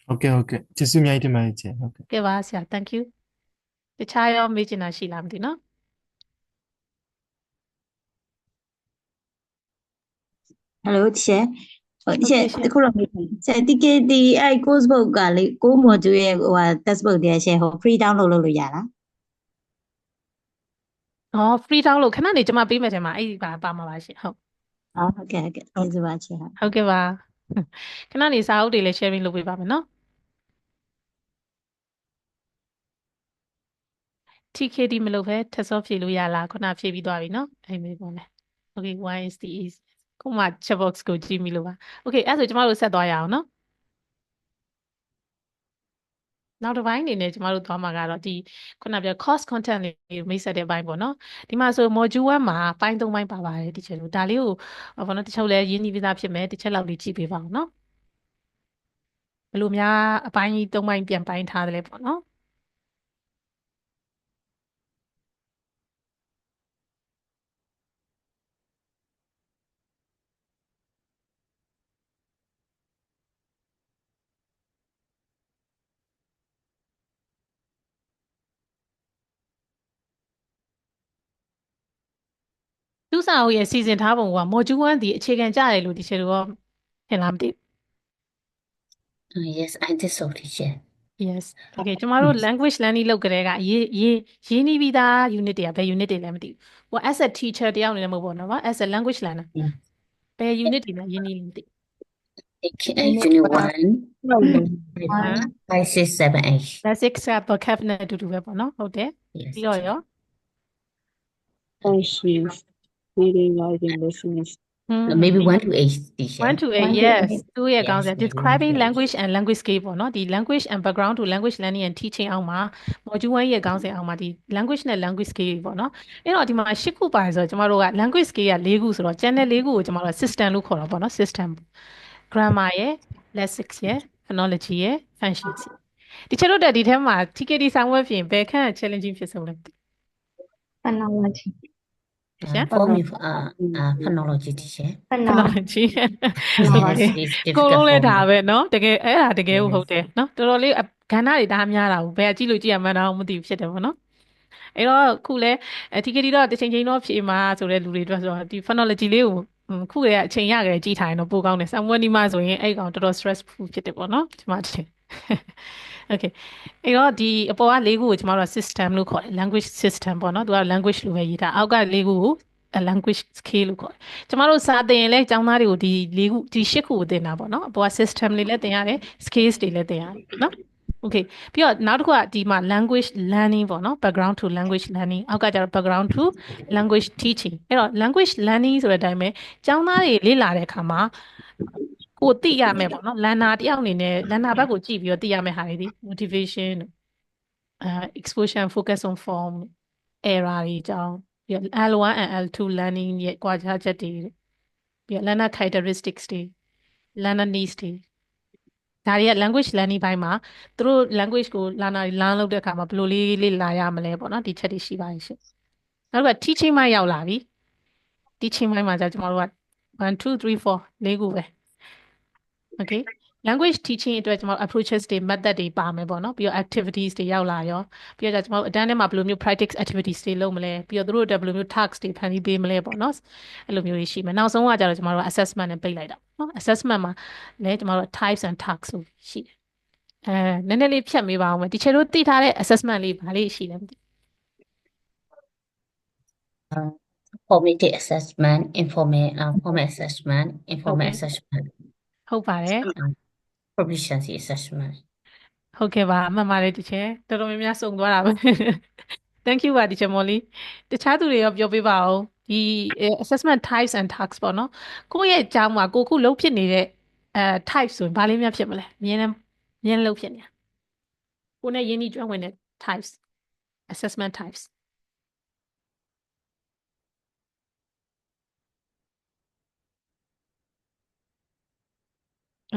ဟုတ်ကဲ့ကျေးဇူးအများကြီးတင်ပါတယ်ချက်ဟုတ်ကဲ့ ကဲပါဆရာ thank you တခြားရောမေးချင်တာရှိလားမသိနော် Hello တချေဟုတ်တချေတခုတော့မေးတယ်ဆရာ TKD အဲ့ course book ကလေကို module ရဲ့ဟိုဟာ test book တွေရှယ်ဟို free download လုပ်လို့ရလား free download ခဏနေကျွန်မပေးမယ်ထင်ပါအဲ့ဒီပါမှာပါရှင်ဟုတ် ဟုတ်ကဲ့ကျေးဇူးပါချေဟုတ် ဟုတ်ကဲ့ပါခဏနေစာအုပ်တွေလည်း sharing လုပ်ပေးပါမယ်နော် TKD မလုပ်ဘဲထပ်စောဖြေလို့ရလားခုနဖြေပြီးသွားပြီနော်အဲ့မေးပါမယ် okay why is the is ခုမှ chat box ကိုကြည့်မိလို့ပါ okay အဲ့ဆိုကျမတို့ဆက်သွားရအောင်နော်နောက်တစ်ပိုင်းအနေနဲ့ကျမတို့သွားမှာကတော့ဒီခုနပြော course content လေးမိတ်ဆက်တဲ့ဘိုင်းပေါ့နော်ဒီမှာဆို module 1မှာပိုင်း3ပိုင်းပါပါတယ်ဒီချက်လို့ဒါလေးကိုဘာလို့တချို့လဲရင်းနှီးပြီးသားဖြစ်မယ်တစ်ချက်လောက်လေးကြည့်ပေးပါအောင်နော်ဘယ်လိုများအပိုင်းကြီး3ပိုင်းပြန်ပိုင်းထားတယ်လဲပေါ့နော် သူစာအုပ်ရဲ့စီစဉ်ထားပုံက module 1ဒီအခြေခံကြတယ်လို့ teacher တို့ရောထင်လားမသိဘူး Yes, I did so, teacher. yes okay ကျမတို့ language learning လုပ်ကြတဲ့ကရေးနေပြီးသား unit တွေကဘယ် unit တွေလဲမသိဘူးဟို as a teacher တယောက်အနေနဲ့မဟုတ်ဘူးเนาะ as a language learner Mm. ဘယ် unit တွေလဲရေးနေလို့မသိဘူး Unit 1, ဟမ် 5, 6, 7, 8. basics က vocab နဲ့အတူတူပဲပေါ့နော်ဟုတ်တယ် Yes, ပြီးတော့ teacher. ရော Functions, reading, writing, listening. Maybe 1 to 8, teacher. 1 to 8 1 to yes 8. သူရဲ့ကောင်းစရာ Yes, maybe 1 to describing 8. language and language skill ပေါ့နော်ဒီ language and background to language learning and teaching အောင်မှာ module 1ရဲ့ကောင်းစရာအောင်မှာဒီ language နဲ့ language skill တွေပေါ့နော်အဲ့တော့ဒီမှာ၈ခုပါတယ်ဆိုတော့ကျမတို့က language skill က၄ခုဆိုတော့ channel ၄ခုကိုကျမတို့က system လို့ခေါ်တာပေါ့နော် system grammar ရဲ့ lexics ရဲ့ phonology ရဲ့ functions ဒီချက်တို့တဲ့ဒီထဲမှာ TKD ဆောင်းဝဲပြင်ဘယ်ခန့် challenging ဖြစ်ဆုံးလဲ Phonology. ရှင် For me, phonology, teacher. phonology Yes, okay it's ကို difficult လုံးလဲ for ဒါ me. ပဲเนาะတကယ်အဲ့ဒါတကယ်ကို Yes. ဟုတ်တယ်เนาะတော်တော်လေးကဏ္ဍတွေဒါများတာဘူးဘယ်ကြည့်လို့ကြည့်ရမှန်းတော့မသိဘူးဖြစ်တယ်ပေါ့နော်အဲ့တော့ခုလဲTKD တော့တစ်ချိန်ချိန်တော့ဖြေမှာဆိုတဲ့လူတွေအတွက်ဆိုတော့ဒီ phonology လေးကိုခုတည်းကအချိန်ရကြတယ်ကြည်ထိုင်တော့ပိုကောင်းတယ် someone ဒီမှာဆိုရင်အဲ့ကောင်တော်တော် stressful ဖြစ်တယ်ပေါ့နော်ဒီမှာတင် okay အဲ့တော့ဒီအပေါ်က၄ခုကိုကျမတို့က system လို့ခေါ်တယ် language system ပေါ့နော်သူက language လို့ပဲရေးတာအောက်က၄ခုကို language scale လို့ခေါ်တယ်ကျမတို့စာသင်ရင်လည်းကျောင်းသားတွေကိုဒီ၄ခုဒီ၈ခုကိုသင်တာပေါ့နော်အပေါ်က system တွေလည်းသင်ရတယ် scales တွေလည်းသင်ရတယ်နော် okay ပြီးတော့နောက်တစ်ခုကဒီမှာ language learning ပေါ့နော် background to language learning အောက်ကကျတော့ background to language teaching အဲ့တော့ language learning ဆိုတဲ့အတိုင်းပဲကျောင်းသားတွေလေ့လာတဲ့အခါမှာကိုသိရမယ်ပေါ့နော် learner တယောက်အနေနဲ့ learner ဘက်ကိုကြည့်ပြီးတော့သိရမယ်ဟာတွေဒီ motivation exposure and focus on form error တွေအကြောင်းပြီးတော့ L1 and L2 learning ရဲ့ကွာခြားချက်တွေပြီးတော့ learner characteristics တွေ learner needs တွေဒါတွေက language learning ဘိုင်းမှာသူတို့ language ကို learner တွေ learn လုပ်တဲ့အခါမှာဘယ်လိုလေးလေ့လာရမလဲပေါ့နော်ဒီချက်တွေရှိပါရဲ့ရှင်နောက်တစ်ခုက teaching ဘိုင်းရောက်လာပြီ teaching ဘိုင်းမှာကျကျွန်တော်တို့က1 2 3 4 ၄ခုပဲ okay language teaching အတွက်ကျွန်တော် approaches တွေ method တွေပါမယ်ပေါ့နော်ပြီးတော့ activities တွေရောက်လာရောပြီးတော့ကျွန်တော်အတန်းထဲမှာဘယ်လိုမျိုး practice activities တွေလုပ်မလဲပြီးတော့သူတို့အတွက်ဘယ်လိုမျိုး tasks တွေဖန်တီးပေးမလဲပေါ့နော်အဲ့လိုမျိုးတွေရှိမယ်နောက်ဆုံးကကျတော့ကျွန်တော်တို့ assessment နဲ့ပိတ်လိုက်တာနော် assessment မှာလည်းကျွန်တော်တို့ types and tasks ဆိုရှိတယ်နည်းနည်းလေးဖြတ်မေးပါအောင်မယ်ဒီချက်တို့သိထားတဲ့ assessment လေးဘာလေးရှိလဲမသိ Formative assessment, formal assessment, informal Okay. assessment, ဟုတ်ပါတယ် proficiency assessment. ဟုတ်ကဲ့ပါအမှန်ပါတယ်တချေတော်တော်များများစုံသွားတာပဲ thank you ပါတချေမော်လီတခြားသူတွေရောပြောပြပါဦးဒီ assessment types and tasks ပေါ့နော်ကိုယ့်ရဲ့အကြောင်းမှာကိုခုလုံးဖြစ်နေတဲ့type ဆိုရင်ဘာလေးများဖြစ်မလဲအမြဲတမ်းလုံးဖြစ်နေတာကိုနဲ့ရင်းနှီးကျွမ်းဝင်တဲ့ types assessment types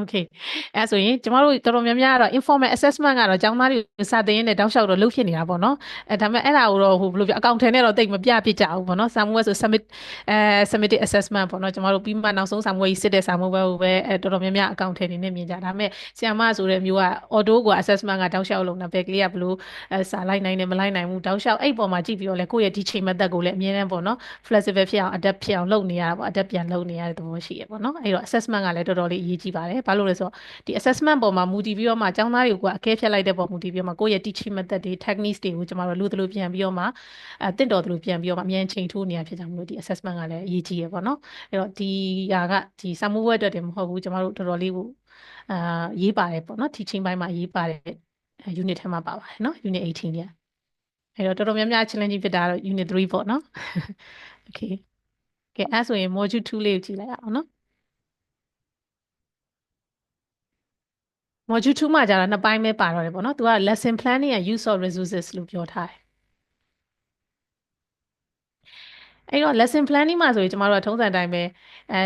okay အဲဆိုရင်ကျမတို့တော်တော်များများကတော့ informal assessment ကတော့ကျောင်းသားတွေစာသင်ရင်းနဲ့တောက်လျှောက်တော့လုပ်ဖြစ်နေတာပေါ့နော်ဒါပေမဲ့အဲ့ဒါကိုတော့ဘယ်လိုပြောအကောင့်ထဲနဲ့တော့တိတ်မပြဖြစ်ကြဘူးပေါ့နော် Samuel ဆို summative assessment ပေါ့နော်ကျမတို့ပြီးမှနောက်ဆုံး Samuel ကြီးစစ်တဲ့ Samuel ကိုပဲတော်တော်များများအကောင့်ထဲနေနဲ့မြင်ကြဒါပေမဲ့ဆီယမဆိုတဲ့မျိုးက auto ကို assessment ကတောက်လျှောက်လုံးတာပဲကလေးကဘယ်လိုစာလိုက်နိုင်တယ်မလိုက်နိုင်ဘူးတောက်လျှောက်အဲ့ပေါ်မှာကြည့်ပြီးတော့လေကိုယ့်ရဲ့ teaching method ကိုလည်းအမြဲတမ်းပေါ့နော် flexible ဖြစ်အောင် adapt ဖြစ်အောင်လုပ်နေရတာပေါ့ adapt ပြန်လုပ်နေရတဲ့သဘောရှိရပေါ့နော်အဲ့တော့ assessment ကလည်းတော်တော်လေးအရေးကြီးပါတယ်ဘာလို့လဲဆိုတော့ဒီ assessment ပေါ်မှာမူတည်ပြီးတော့မှကျောင်းသားတွေကိုအကဲဖြတ်လိုက်တဲ့ပေါ်မူတည်ပြီးတော့မှကိုယ့်ရဲ့ teaching method တွေ techniques တွေကိုကျမတို့လို့သလိုပြန်ပြီးတော့မှတင့်တော်သလိုပြန်ပြီးတော့မှအမြန်ချိန်ထိုးနေရဖြစ်ကြမလို့ဒီ assessment ကလည်းအရေးကြီးရပေါ့နော်အဲ့တော့ဒီဟာကဒီစာမှုဘွဲအတွက်တည်းမဟုတ်ဘူးကျမတို့တော်တော်လေးကိုရေးပါတယ်ပေါ့နော် teaching ဘိုင်းမှာရေးပါတယ် unit ထဲမှာပါပါတယ်နော် unit 18เนี่ยအဲ့တော့တော်တော်များများ challenging ဖြစ်တာတော့ unit 3ပေါ့နော် okay ကဲအဲ့ဆိုရင် module 2လေးကိုကြည့်လိုက်အောင်နော် module 2မှာကျတော့နှစ်ပိုင်းပဲပါတော့တယ်ပေါ့နော်သူက lesson planning and use of resources လို့ပြောထားတယ်အဲ့တော့ lesson planning မှာဆိုရင်ကျမတို့ကထုံးစံတိုင်းပဲ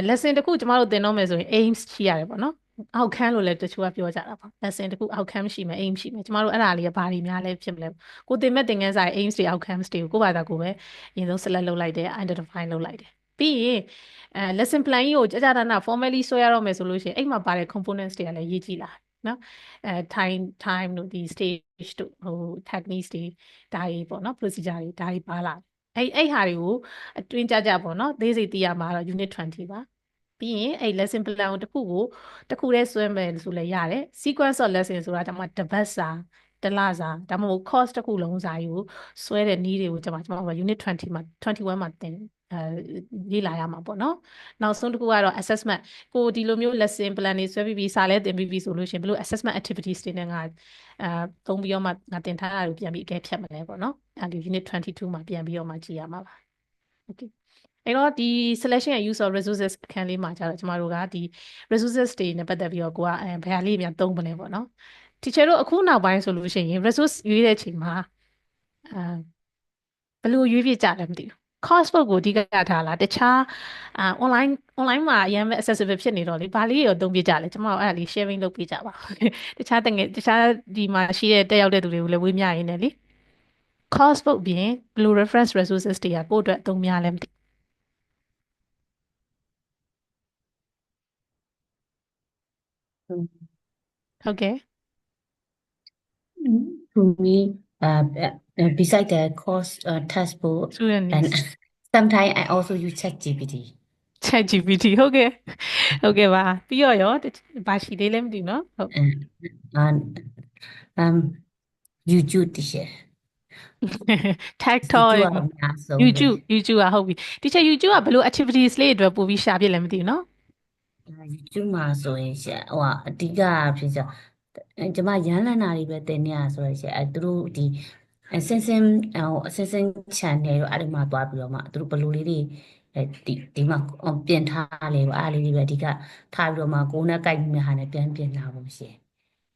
lesson တစ်ခုကျမတို့သင်တော့မယ်ဆိုရင် aims ရှိရတယ်ပေါ့နော် outcome လို့လည်းတချို့ကပြောကြတာပေါ့ lesson တစ်ခု outcome ရှိမယ် aim ရှိမယ်ကျမတို့အဲ့ဒါလေးကဘာတွေများလဲဖြစ်မလဲကိုသင်မဲ့သင်ခန်းစာ aims တွေ outcomes တွေကိုကိုယ့်ဘာသာကိုပဲအရင်ဆုံး select လုပ်လိုက်တယ် identify လုပ်လိုက်တယ်ပြီးရင်lesson plan ကြီးကိုကြာကြာနာ formally ဆွဲရတော့မယ်ဆိုလို့ရှိရင်အဲ့မှာပါတဲ့ components တွေကလည်းရေးကြည့်လာနော်time တို့ဒီ stage တို့ဟို techniques တွေဒါတွေပေါ့နော် procedure တွေဒါတွေပါလာ အဲ့ဟာတွေကိုအတွင်းကြကြပေါ့နော်သေးစိတ်သိရမှာတော့ unit 20ပါပြီးရင်အဲ့ lesson plan ကိုတစ်ခုတည်းဆွဲမယ်ဆိုလည်းရတယ် sequence of lesson ဆိုတာကျွန်မတစ်ပတ်စာတစ်လစာဒါမှမဟုတ် course တစ်ခုလုံးစာယူဆွဲတဲ့နည်းတွေကိုကျွန်မ unit 20မှာ21မှာသင်လေ့လာရမှာပေါ့နော်နောက်ဆုံးတစ်ခုကတော့ assessment ကိုဒီလိုမျိုး lesson plan တွေဆွဲပြီးစာလဲသင်ပြီးဆိုလို့ရှိရင်ဘယ်လို assessment activities တွေနဲ့ငါသုံးပြီးတော့မှငါသင်ထားတာကိုပြန်ပြီးအကဲဖြတ်မလဲပေါ့နော်အဲ့ဒီ unit 22မှာပြန်ပြီးတော့မှကြည့်ရမှာပါ okay အဲ့တော့ဒီ selection and use of resources အခန်းလေးမှာကျတော့ကျမတို့ကဒီ resources တွေနဲ့ပတ်သက်ပြီးတော့ကိုကဘယ်ဟာလေးပြန်သုံးမလဲပေါ့နော် teacher တို့အခုနောက်ပိုင်းဆိုလို့ရှိရင် resource ရွေးတဲ့အချိန်မှာဘယ်လိုရွေးပြကြလဲမသိဘူး course book ကိုအဓိကထားလားတခြားonline မှာအရင်ပဲ accessible ဖြစ်နေတော့လေဘာလေးရောသုံးပြကြလဲကျမတို့အဲ့ဒါလေး sharing လုပ်ပြကြပါတခြားဒီမှာရှိတဲ့တက်ရောက်တဲ့သူတွေကိုလည်းဝေးမြရင်းနဲ့လေ course book ပြင်ဘယ်လို reference resources တွေကကိုယ့်အတွက်အသုံးများလဲမသိ ဟုတ်ကဲ့ To me, beside the course textbook, student and needs sometimes I also use ChatGPT. ChatGPT ဟုတ်ကဲ့ပါပြီးတော့ရောဘာရှိသေးလဲမသိဘူးเนาะဟုတ် And YouTube တည်း TikTok YouTube အများဆုံးပဲ YouTube อ่ะဟုတ်ပြီ teacher YouTube ကဘယ်လို activities လေးတွေအတွက်ပို့ပြီးရှာပြလဲမသိဘူးเนาะ YouTube မှာဆိုရင်ရှင့်ဟိုအဓိကဖြစ်ကြကျွန်မရန်လန်နာတွေပဲတင်နေရဆိုတော့ရှင့်သူတို့ဒီစင်စင်channel တော့အဲ့ဒီမှာသွားပြီးတော့မှသူတို့ဘယ်လိုလေးတွေဒီမှာပြင်ထားလေပေါ့အဲ့လေးတွေပဲအဓိကထားပြီးတော့မှကိုယ်နဲ့ကြိုက်နေတဲ့ဟာနဲ့ပြန်ပြင်လာဖို့ရှင့်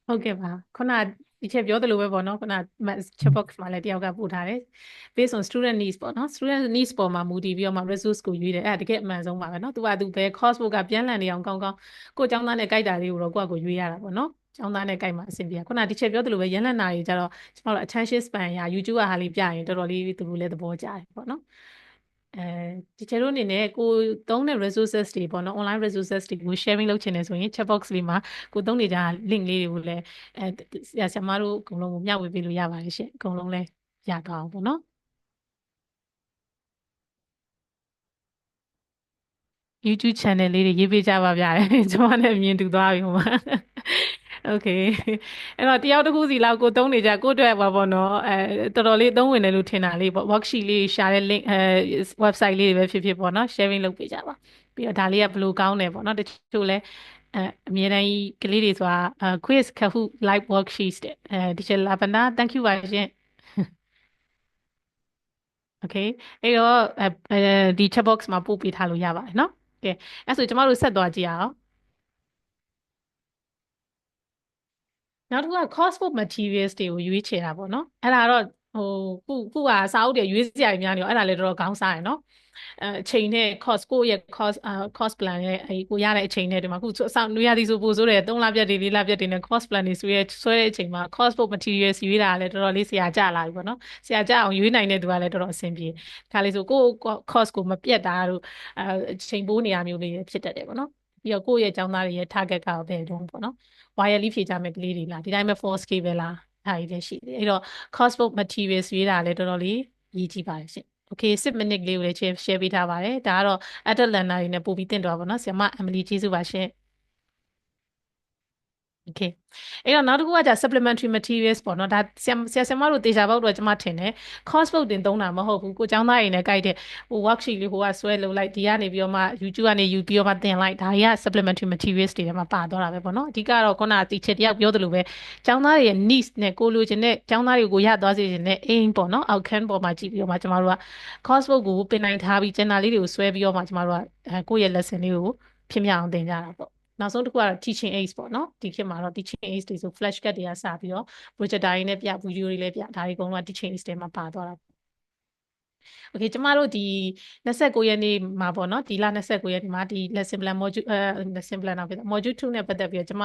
ဟုတ်ကဲ့ပါခုနဒီချက်ပြောသလိုပဲပေါ့နော်ခုန chat box မှာလည်းတယောက်ကပို့ထားတယ် based on student needs ပေါ့နော် student needs ပေါ်မှာမူတည်ပြီးတော့မှ resource ကိုရွေးတယ်အဲ့ဒါတကယ်အမှန်ဆုံးပါပဲနော်သူကသူပဲ course book ကပြန်လည်နေအောင်ကောင်းကောင်းကိုယ်ကျောင်းသားနဲ့ကြိုက်တာလေးကိုတော့ကိုယ့်အကိုရွေးရတာပေါ့နော်ကျောင်းသားနဲ့ကြိုက်မှာအဆင်ပြေခုနဒီချက်ပြောသလိုပဲရန်လက်နာတွေကြတော့ကျွန်တော်တို့ attention span ရ YouTube ကဟာလေးပြရင်တော်တော်လေးသူတို့လည်းသဘောကျတယ်ပေါ့နော်ဒီချက်တို့အနေနဲ့ကိုသုံးတဲ့ resources တွေပေါ့နော် online resources တွေကို sharing လုပ်ချင်တယ်ဆိုရင် chat box လေးမှာကိုသုံးနေကြ link လေးတွေကိုလည်းဆရာမတို့အကုန်လုံးကိုမျှဝေပေးလို့ရပါတယ်ရှင်အကုန်လုံးလည်းရသွားအောင်ပေါ့နော် YouTube channel လေးတွေရေးပေးကြပါဗျာကျွန်မလည်းမြင်တူသွားပြီဟိုမှာ Okay အဲ့တော့တယောက်တစ်ခုစီလောက်ကိုသုံးနေကြကိုအတွက်ပါပေါ့နော်တော်တော်လေးသုံးဝင်တယ်လို့ထင်တာလေးပေါ့ worksheet လေးရှာတဲ့ link website လေးတွေပဲဖြစ်ဖြစ်ပေါ့နော် sharing လုပ်ပေးကြပါပြီးတော့ဒါလေးကဘယ်လိုကောင်းတယ်ပေါ့နော်တချို့လဲအမြဲတမ်းကလေးတွေဆိုတာquiz Kahoot live worksheets တဲ့teacher Lavanda thank you ပါရှင် Okay အဲ့တော့ဒီ chat box မှာပို့ပေးထားလို့ရပါတယ်နော်ကဲအဲ့ဆိုကျမတို့ဆက်သွားကြည့်အောင်နောက်တစ်ခုက course book materials တွေကိုရွေးချယ်တာပေါ့နော်အဲ့ဒါတော့ခုကစာအုပ်တွေရွေးစရာတွေများနေတော့အဲ့ဒါလည်းတော်တော်ခေါင်းစားရယ်နော်အချိန်နဲ့ course ကိုယ့်ရဲ့ course plan နဲ့ကိုရတဲ့အချိန်နဲ့ဒီမှာခုနွေရသည်ဆိုပို့ဆိုတယ်3လပြည့်တွေ4လပြည့်တွေနဲ့ course plan တွေဆွဲတဲ့အချိန်မှာ course book materials ရွေးတာလည်းတော်တော်လေးဆရာကြလာပြီပေါ့နော်ဆရာကြအောင်ရွေးနိုင်တဲ့သူကလည်းတော်တော်အဆင်ပြေဒါလေးဆိုကိုယ့် course ကိုမပြတ်တာတို့အချိန်ပိုးနေရမျိုးလေးဖြစ်တတ်တယ်ပေါ့နော်ပြီးတော့ကိုယ့်ရဲ့ကျောင်းသားတွေရဲ့ target ကဘယ်တုန်းပေါ့နော် wirely ဖြေကြမယ့်ကလေးတွေလားဒီတိုင်းပဲ 4K ပဲလားအဲ့ဒါကြီးလည်းရှိတယ်အဲ့တော့ course book materials ရွေးတာလည်းတော်တော်လေးရည်ကြီးပါတယ်ရှင် Okay 10 minute လေးကိုလည်း share ပေးထားပါတယ်ဒါကတော့ adult learner တွေနဲ့ပို့ပြီးသင်တော့ပါတော့ဆရာမ Emily ကျေးဇူးပါရှင် Okay အဲ့တော့နောက်တစ်ခုကじゃ supplementary materials ပေါ့နော်ဒါဆရာမတို့တေချာပေါက်တော့ကျွန်မထင်တယ် course book တင်သုံးတာမဟုတ်ဘူးကိုကျောင်းသားတွေနဲ့ကြိုက်တဲ့worksheet လေးဟိုကဆွဲလုပ်လိုက်ဒီကနေပြီးတော့မှ YouTube ကနေယူပြီးတော့မှသင်လိုက်ဒါတွေက supplementary materials တွေထဲမှာပါသွားတာပဲပေါ့နော်အဓိကတော့ခုနကတီချေတယောက်ပြောသလိုပဲကျောင်းသားတွေရဲ့ needs နဲ့ကိုလိုချင်တဲ့ကျောင်းသားတွေကိုရသွားစေချင်တဲ့ aim ပေါ့နော် outcome ပေါ်မှာကြည့်ပြီးတော့မှကျွန်တော်တို့က course book ကိုပင်နိုင်ထားပြီးကျန်တာလေးတွေကိုဆွဲပြီးတော့မှကျွန်တော်တို့ကကိုယ့်ရဲ့ lesson လေးကိုဖြစ်မြောက်အောင်သင်ကြတာပေါ့နောက်ဆုံးတစ်ခုကတော့ teaching aids ပေါ့နော်ဒီခေတ်မှာတော့ teaching aids တွေဆို flash card တွေကစပြီးတော့ projector တွေနဲ့ပြ video တွေလည်းပြဒါတွေအကုန်လုံးက teaching aids တွေမှာပါသွားတာ Okay ကျမတို့ဒီ29ရက်နေ့မှာပေါ့နော်ဒီလ29ရက်နေ့မှာဒီ lesson plan module lesson plan တော့ module 2နဲ့ပတ်သက်ပြီးတော့ကျမ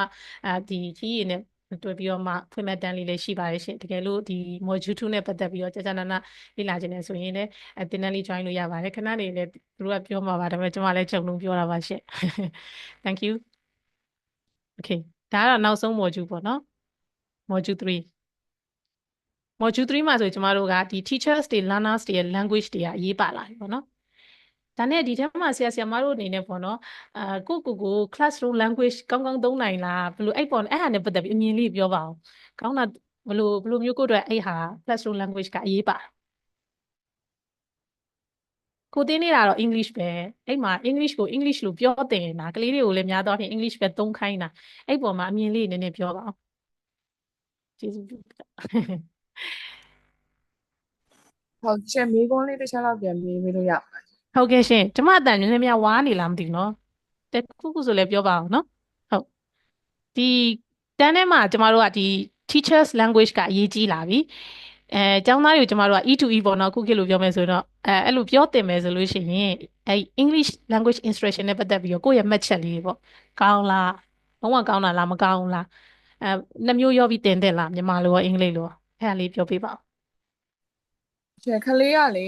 ဒီကြီးရည်နဲ့တွေ့ပြီးတော့မှဖွင့်မဲ့တန်းလေးလည်းရှိပါတယ်ရှင်တကယ်လို့ဒီ module 2နဲ့ပတ်သက်ပြီးတော့ကြာနာနာလေ့လာခြင်းနဲ့ဆိုရင်လည်းသင်တန်းလေး join လို့ရပါတယ်ခဏနေလည်းသူတို့ကပြောမှာပါဒါပေမဲ့ကျမလည်းချုပ်လုံးပြောတာပါရှင် Thank you Okay ဒါကတော့နောက်ဆုံး module ပေါ့နော် module 3 module 3မှာဆိုကျမတို့ကဒီ teachers တွေ learners တွေရဲ့ language တွေကအရေးပါလာပြီပေါ့နော်ဒါနဲ့ဒီထဲမှာဆရာမတို့အနေနဲ့ပေါ့နော်ကို classroom language ကောင်းသုံးနိုင်လားဘယ်လိုအဲ့ဟာနဲ့ပတ်သက်ပြီးအမြင်လေးပြောပါအောင်ကောင်းတာဘယ်လိုမျိုးကိုအတွက်အဲ့ဟာ classroom language ကအရေးပါကိုသိနေတာတော့ English ပဲအဲ့မှာ English ကို English လို့ပြောတင်တာကလေးတွေကိုလည်းများသောအားဖြင့် English ပဲသုံးခိုင်းတာအဲ့ပေါ်မှာအမြင်လေးနည်းနည်းပြောပါအောင်ကျေးဇူးပြုဟုတ်ချင်မေးခွန်းလေးတစ်ချက်လောက်ပြန်မေးလို့ရပါဟုတ်ကဲ့ရှင်ကျမအတန်နည်းနည်းများဝါနေလားမသိဘူးနော်တခုဆိုလည်းပြောပါအောင်နော်ဟုတ်ဒီတန်းထဲမှာကျမတို့ကဒီ teachers language ကအရေးကြီးလာပြီကျောင်းသားတွေကိုကျမတို့က E2E ပေါ့နော်ခုခေတ်လိုပြောမယ်ဆိုတော့အဲ့လိုပြောတင်မယ်ဆိုလို့ရှိရင်English language instruction နဲ့ပတ်သက်ပြီးတော့ကိုယ့်ရဲ့မှတ်ချက်လေးပေါ့ကောင်းလားလုံးဝကောင်းတာလားမကောင်းလားနှစ်မျိုးရောပြီးတင်တယ်လားမြန်မာလိုရောအင်္ဂလိပ်လိုအဲ့ဒါလေးပြောပြပါဦးခလေးကလေ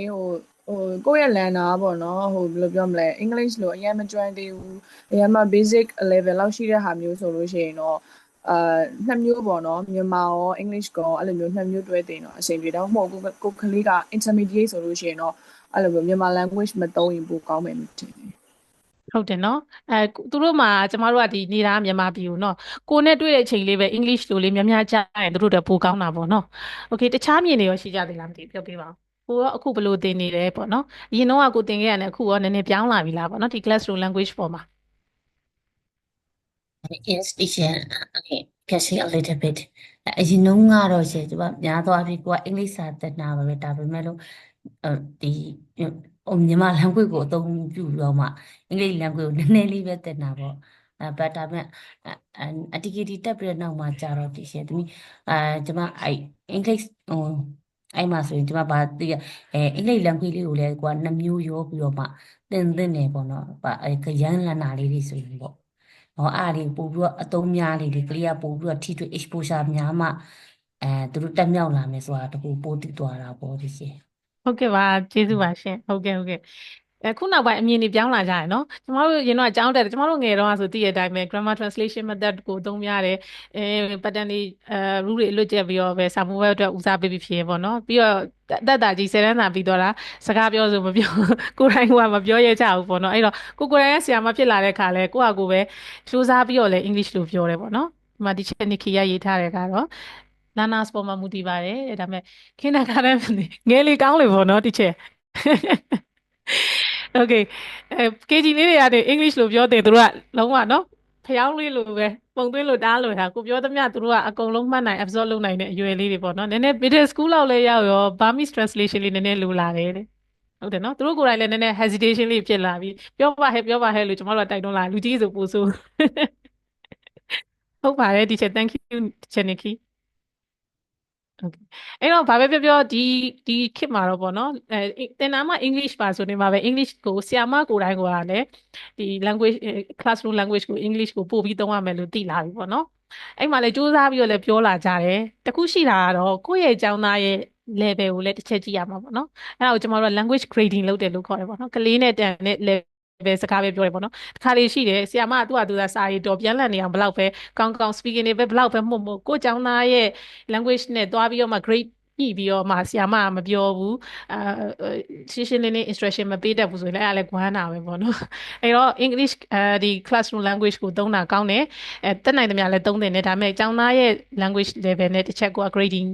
ကိုယ့်ရဲ့ learner ပေါ့နော်ဘယ်လိုပြောမလဲ English လို့အရင်မကျွမ်းသေးဘူးအရင်မှ basic level လောက်ရှိတဲ့ဟာမျိုးဆိုလို့ရှိရင်တော့နှစ်မျိုးပေါ့နော်မြန်မာရော English ကောအဲ့လိုမျိုးနှစ်မျိုးတွဲတင်တော့အဆင်ပြေတော့မဟုတ်ကိုခလေးက intermediate ဆိုလို့ရှိရင်တော့အဲ့လိုမျိုးမြန်မာ language မသုံးရင်ပိုကောင်းမယ်မထင်ဘူးဟုတ်တယ်နော်သူတို့မှာကျမတို့ကဒီနေတာမြန်မာပြည်ကိုနော်ကိုနဲ့တွေ့တဲ့အချိန်လေးပဲ English လိုလေးများကြားရင်သူတို့တော့ပိုကောင်းတာပေါ့နော်โอเคတခြားမြင်တွေရောရှိကြသေးလားမသိပြောပြပါဦးကိုရောအခုဘယ်လိုသင်နေလဲပေါ့နော်အရင်တော့ကိုသင်ခဲ့ရတယ်အခုရောနည်းနည်းပြောင်းလာပြီလားပေါ့နော်ဒီ classroom language ပေါ်မှာ Yes, teacher. Okay, catching a little bit. အရင်တုန်းကတော့ရှင်ဒီများသောအားဖြင့်ကိုကအင်္ဂလိပ်စာသင်တာပဲဒါပေမဲ့လို့ဒီမြန်မာ language ကိုအသုံးပြုပြီးတော့မှအင်္ဂလိပ် language ကိုနည်းနည်းလေးပဲသင်တာပေါ့but ဒါပေမဲ့အတီကီတီတက်ပြီးတဲ့နောက်မှာကြာတော့ဒီရှင်ဒီကျွန်မအင်္ဂလိပ်အဲ့မှာဆိုရင်ကျွန်မဘာသိအင်္ဂလိပ် language လေးကိုလည်းကိုကနှစ်မျိုးရောပြီးတော့မှသင်နေပေါ့နော်ရန်လန်နာလေးတွေဆိုရင်ပေါ့အားလေးပို့ပြီးတော့အသုံးများလေးတွေကလေးကပို့ပြီးတော့ထိတွေ့ exposure များမှသူတို့တက်မြောက်လာမယ်ဆိုတာတကူပို့တည်သွားတာပေါ့ဒီရှင်ဟုတ်ကဲ့ပါကျေးဇူးပါရှင်ဟုတ်ကဲ့ခုနောက်ပိုင်းအမြင်တွေပြောင်းလာကြရနော်ကျမတို့ရင်တော့အကြောင်းတက်တယ်ကျမတို့ငယ်တော့ဆိုသိတဲ့အတိုင်းပဲ grammar translation method ကိုသုံးရတယ်pattern တွေrule တွေအလွတ်ကျက်ပြီးတော့ပဲစာမိုးဘက်အတွက်ဦးစားပေးပြီးဖြစ်ရပေါ့နော်ပြီးတော့အသက်တာကြီး10တန်းသာပြီးတော့လားစကားပြောဆိုမပြောကိုယ်တိုင်ကမပြောရကြဘူးပေါ့နော်အဲ့တော့ကိုယ်တိုင်ရဲ့ဆရာမဖြစ်လာတဲ့ခါလဲကိုယ့်ဟာကိုယ်ပဲစူးစမ်းပြီးတော့လဲ English လို့ပြောတယ်ပေါ့နော်ဒီမှာ teacher Nikki ရရေးထားတဲ့ကတော့Learners ပေါ်မှာမူတည်ပါတယ်ဒါပေမဲ့kindergarten ငယ်လေးကောင်းလေပေါ့နော် teacher Okay KG လေးတွေကနေ English လို့ပြောတယ်သူတို့ကလုံးဝနော်ဖျောင်းလေးလိုပဲပုံသွင်းလို့တားလို့ဟာကိုပြောသမျှသူတို့ကအကုန်လုံးမှတ်နိုင် absorb လုပ်နိုင်တဲ့အရွယ်လေးတွေပေါ့နော်နည်းနည်း middle school လောက်လဲရောက်ရော Burmese translation လေးနည်းနည်းလိုလာတယ်တဲ့ဟုတ်တယ်နော်သူတို့ကိုယ်တိုင်လည်းနည်းနည်း hesitation လေးဖြစ်လာပြီးပြောပါဟဲ့လို့ကျွန်တော်တို့ကတိုက်တွန်းလာလူကြီးဆိုပို့ဆိုဟုတ်ပါတယ် teacher thank you teacher Nikki Okay အဲ့တော့ဘာပဲပြောပြောဒီခေတ်မှာတော့ပေါ့နော်သင်တန်းမှာ English ပါဆိုနေမှာပဲ English ကိုဆရာမကိုယ်တိုင်ကလည်းဒီ language classroom language ကို English ကိုပို့ပြီးသုံးရမယ်လို့သိလာပြီပေါ့နော်အဲ့မှာလည်းစူးစမ်းပြီးတော့လည်းပြောလာကြတယ်တခုရှိတာကတော့ကိုယ့်ရဲ့ကျောင်းသားရဲ့ level ကိုလည်းတစ်ချက်ကြည့်ရမှာပေါ့နော်အဲ့ဒါကိုကျွန်တော်တို့ language grading လုပ်တယ်လို့ခေါ်တယ်ပေါ့နော်ကလေးနဲ့တန်တဲ့ level စကားပဲပြောတယ်ပေါ့နော်တစ်ခါလေးရှိတယ်ဆရာမကသူကစာရီတော်ပြန်လည်နေအောင်ဘလောက်ပဲကောင်း speaking တွေပဲဘလောက်ပဲမှုတ်ကိုကျောင်းသားရဲ့ language နဲ့တွားပြီးတော့မှ grade ညှိပြီးတော့မှဆရာမကမပြောဘူးရှင်းလင်း instruction မပေးတတ်ဘူးဆိုရင်လည်းအဲ့ဒါလည်းကွမ်းတာပဲပေါ့နော်အဲ့တော့ English ဒီ classroom language ကိုသုံးတာကောင်းတယ်တက်နိုင်သမျှလည်းသုံးတယ်ဒါပေမဲ့ကျောင်းသားရဲ့ language level နဲ့တစ်ချက်ကို grading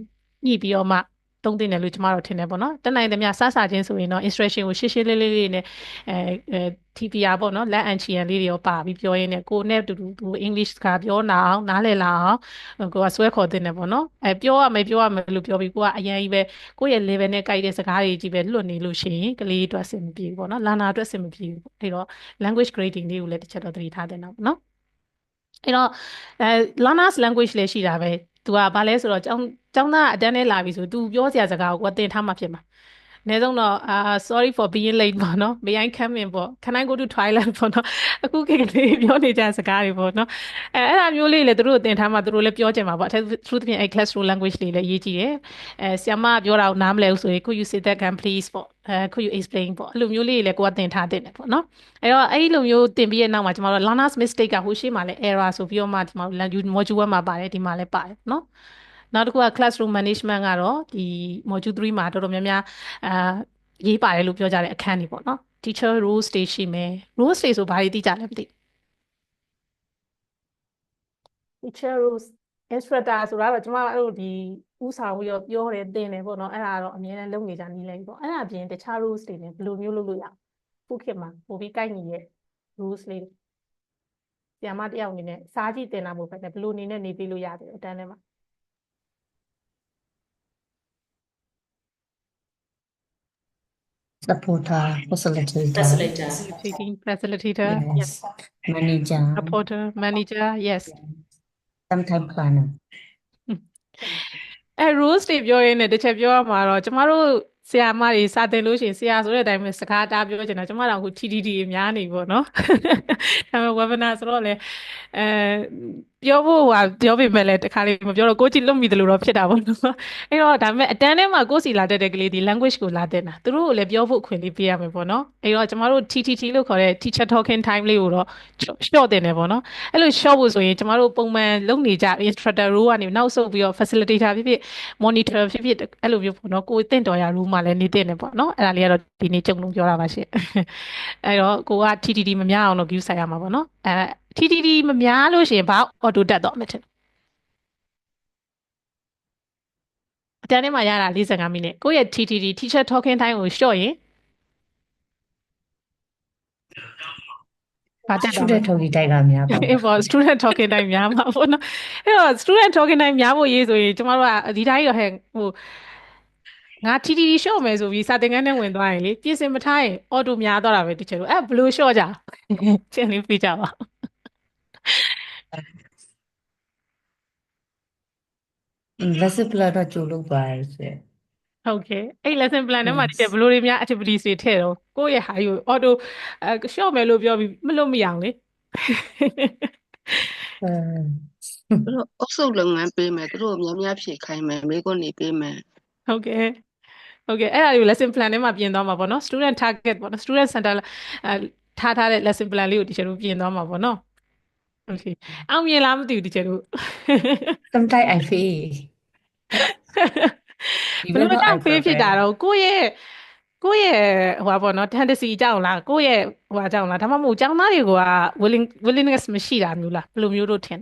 ညှိပြီးတော့မှသုံးတင်တယ်လို့ကျမတို့ထင်တယ်ပေါ့နော်တက်နိုင်သမျှစချင်းဆိုရင်တော့ instruction ကိုရှင်းလေးနဲ့TPR ပေါ့နော်လက်အန်ချီယန်လေးတွေရောပါပြီးပြောရင်းနဲ့ကိုနဲ့တူ English စကားပြောနားလည်လာအောင်ကိုကဆွဲခေါ်တင်တယ်ပေါ့နော်ပြောရမယ်လို့ပြောပြီးကိုကအရင်ကြီးပဲကိုရဲ့ level နဲ့ကိုက်တဲ့စကားတွေကြီးပဲလွတ်နေလို့ရှိရင်ကလေးအတွက်အဆင်မပြေဘူးပေါ့နော် learner အတွက်အဆင်မပြေဘူးအဲ့တော့ language grading လေးကိုလည်းတစ်ချက်တော့သတိထားတင်တာပေါ့နော်အဲ့တော့learners language လည်းရှိတာပဲသူကဘာလဲဆိုတော့ကျောင်းသားအတန်းနဲ့လာပြီဆိုသူပြောစရာစကားကိုသင်ထားမှဖြစ်မှာအနည်းဆုံးတော့sorry for being late ပေါ့နော် may I come in ပေါ့ can I go to toilet ပေါ့နော်အခုခေတ်ကလေးပြောနေကြစကားတွေပေါ့နော်အဲ့ဒါမျိုးလေးလေသူတို့သင်ထားမှသူတို့လည်းပြောချင်မှာပေါ့အထက်သူသဖြင့်အဲ့ classroom language လေးလည်းရေးကြည့်တယ်ဆရာမပြောတာကိုနားမလည်ဘူးဆိုရင် could you say that again please ပေါ့could you explain ပေါ့အဲ့လိုမျိုးလေးလည်းကိုကသင်ထားတဲ့ပေါ့နော်အဲ့တော့အဲ့လိုမျိုးသင်ပြီးတဲ့နောက်မှာကျွန်တော်တို့ learners mistake ကဟိုရှေ့မှာလည်း error ဆိုပြီးတော့မှကျွန်တော်တို့ module 1မှာပါတယ်ဒီမှာလည်းပါတယ်နော် နောက်တစ်ခုက classroom management ကတော့ဒီ module 3မှာတော်တော်များများရေးပါတယ်လို့ပြောကြတဲ့အခန်းတွေပေါ့နော် teacher roles တွေရှိမယ် roles တွေဆိုဘာတွေသိကြလဲမသိ teacher roles instructor ဆိုတာတော့ကျွန်မတို့ဒီဥဆောင်ပြီးတော့ပြောတယ်သင်တယ်ပေါ့နော်အဲ့ဒါတော့အများနဲ့လုပ်နေကြနေလိုက်ပေါ့အဲ့ဒါအပြင်တခြား roles တွေနဲ့ဘယ်လိုမျိုးလုပ်လို့ရအောင်ခုခေတ်မှာပိုပြီးကိုက်ညီရဲ့ rules လေးဆရာမတယောက်အနေနဲ့စားကြည့်တင်တာမဟုတ်ဘဲနဲ့ဘယ်လိုအနေနဲ့နေပြီးလို့ရတယ်အတန်းထဲမှာ supporter facilitator facilitator yes yes manager supporter manager yes sometime planner rules တွေပြောရင်းနဲ့တစ်ချက်ပြောရမှာတော့ကျမတို့ဆရာမတွေစာသင်လို့ရှိရင်ဆရာဆိုတဲ့အတိုင်းပဲစကားတားပြောချင်တာကျမတို့အခု TDD အများနေပေါ့နော်ဒါပေမဲ့ webinar ဆိုတော့လေပြောဖို့ပြောပေမဲ့လည်းတခါလေးမပြောတော့ကိုကြည့်လွတ်မိတယ်လို့တော့ဖြစ်တာပေါ့နော်အဲ့တော့ဒါပေမဲ့အတန်းထဲမှာကိုစီလာတတ်တဲ့ကလေးဒီ language ကိုလာတဲ့တာသူတို့ကိုလည်းပြောဖို့အခွင့်အရေးပေးရမယ်ပေါ့နော်အဲ့တော့ကျမတို့ TTT လို့ခေါ်တဲ့ teacher talking time လေးကိုတော့ short တင်တယ်ပေါ့နော်အဲ့လို short ဖို့ဆိုရင်ကျမတို့ပုံမှန်လုပ်နေကြ instructor role ကနေနောက်ဆုတ်ပြီးတော့ facilitator ဖြစ်ဖြစ် monitor ဖြစ်ဖြစ်အဲ့လိုမျိုးပေါ့နော်ကိုတင့်တော်ရ role မှာလည်းနေတင်တယ်ပေါ့နော်အဲ့ဒါလေးကတော့ဒီနေ့ကြုံလုံးပြောတာပါရှင့်အဲ့တော့ကိုက TTT မများအောင်လို့ view ဆိုင်ရမှာပေါ့နော်TTT မများလို့ရှိရင်ဘာ auto တက်တော့မှထင်အတန်းထဲမှာရတာ45မိနစ်ကိုယ့်ရဲ့ TTT teacher talking time ကို short ရင်ဘာတက်တော့ student talking time ကများပါ အေးပေါ့ student talking time များမှာပေါ့နော်အဲ့တော့ student talking time များဖို့ရေးဆိုရင်ကျမတို့ကဒီတိုင်းရောဟဲ့ဟိုငါ TTT short မယ်ဆိုပြီးစာသင်ခန်းထဲဝင်သွားရင်လေပြင်ဆင်မထားရင် auto များသွားတာပဲတချို့တို့ဘယ်လို short ကြရှင်းလေးပြကြပါlesson plan တော့ကြိုလုပ်ပါရဲ့ဆိုဟုတ်ကဲ့အဲ့ lesson plan ထဲမှာတကယ်ဘယ်လိုတွေများ activities တွေထည့်တော့ကိုယ့်ရဲ့ဟာယူ auto short မယ်လို့ပြောပြီးမလို့မရအောင်လေ သူတို့အုပ်စုလုပ်ငန်းပေးမယ်သူတို့များများဖြည့်ခိုင်းမယ်မိကုန်းနေပေးမယ်ဟုတ်ကဲ့အဲ့ဒါကို lesson plan ထဲမှာပြင်သွားမှာပေါ့နော် student target ပေါ့နော် student center ထားတဲ့ lesson plan လေးကိုတချို့တို့ပြင်သွားမှာပေါ့နော် okay အောင်မြင်လားမသိဘူးတချို့တို့ sometimes I fail ဘယ်လိုကြောင့် fail ဖြစ်တာတော့ကိုယ့်ရဲ့ဟိုပါပေါ့နော် tendency ကြောင့်လားကိုယ့်ရဲ့ဟိုပါကြောင့်လားဒါမှမဟုတ်ကျောင်းသားတွေက willingness မရှိတာမျိုးလားဘယ်လိုမျိုးတို့ထင်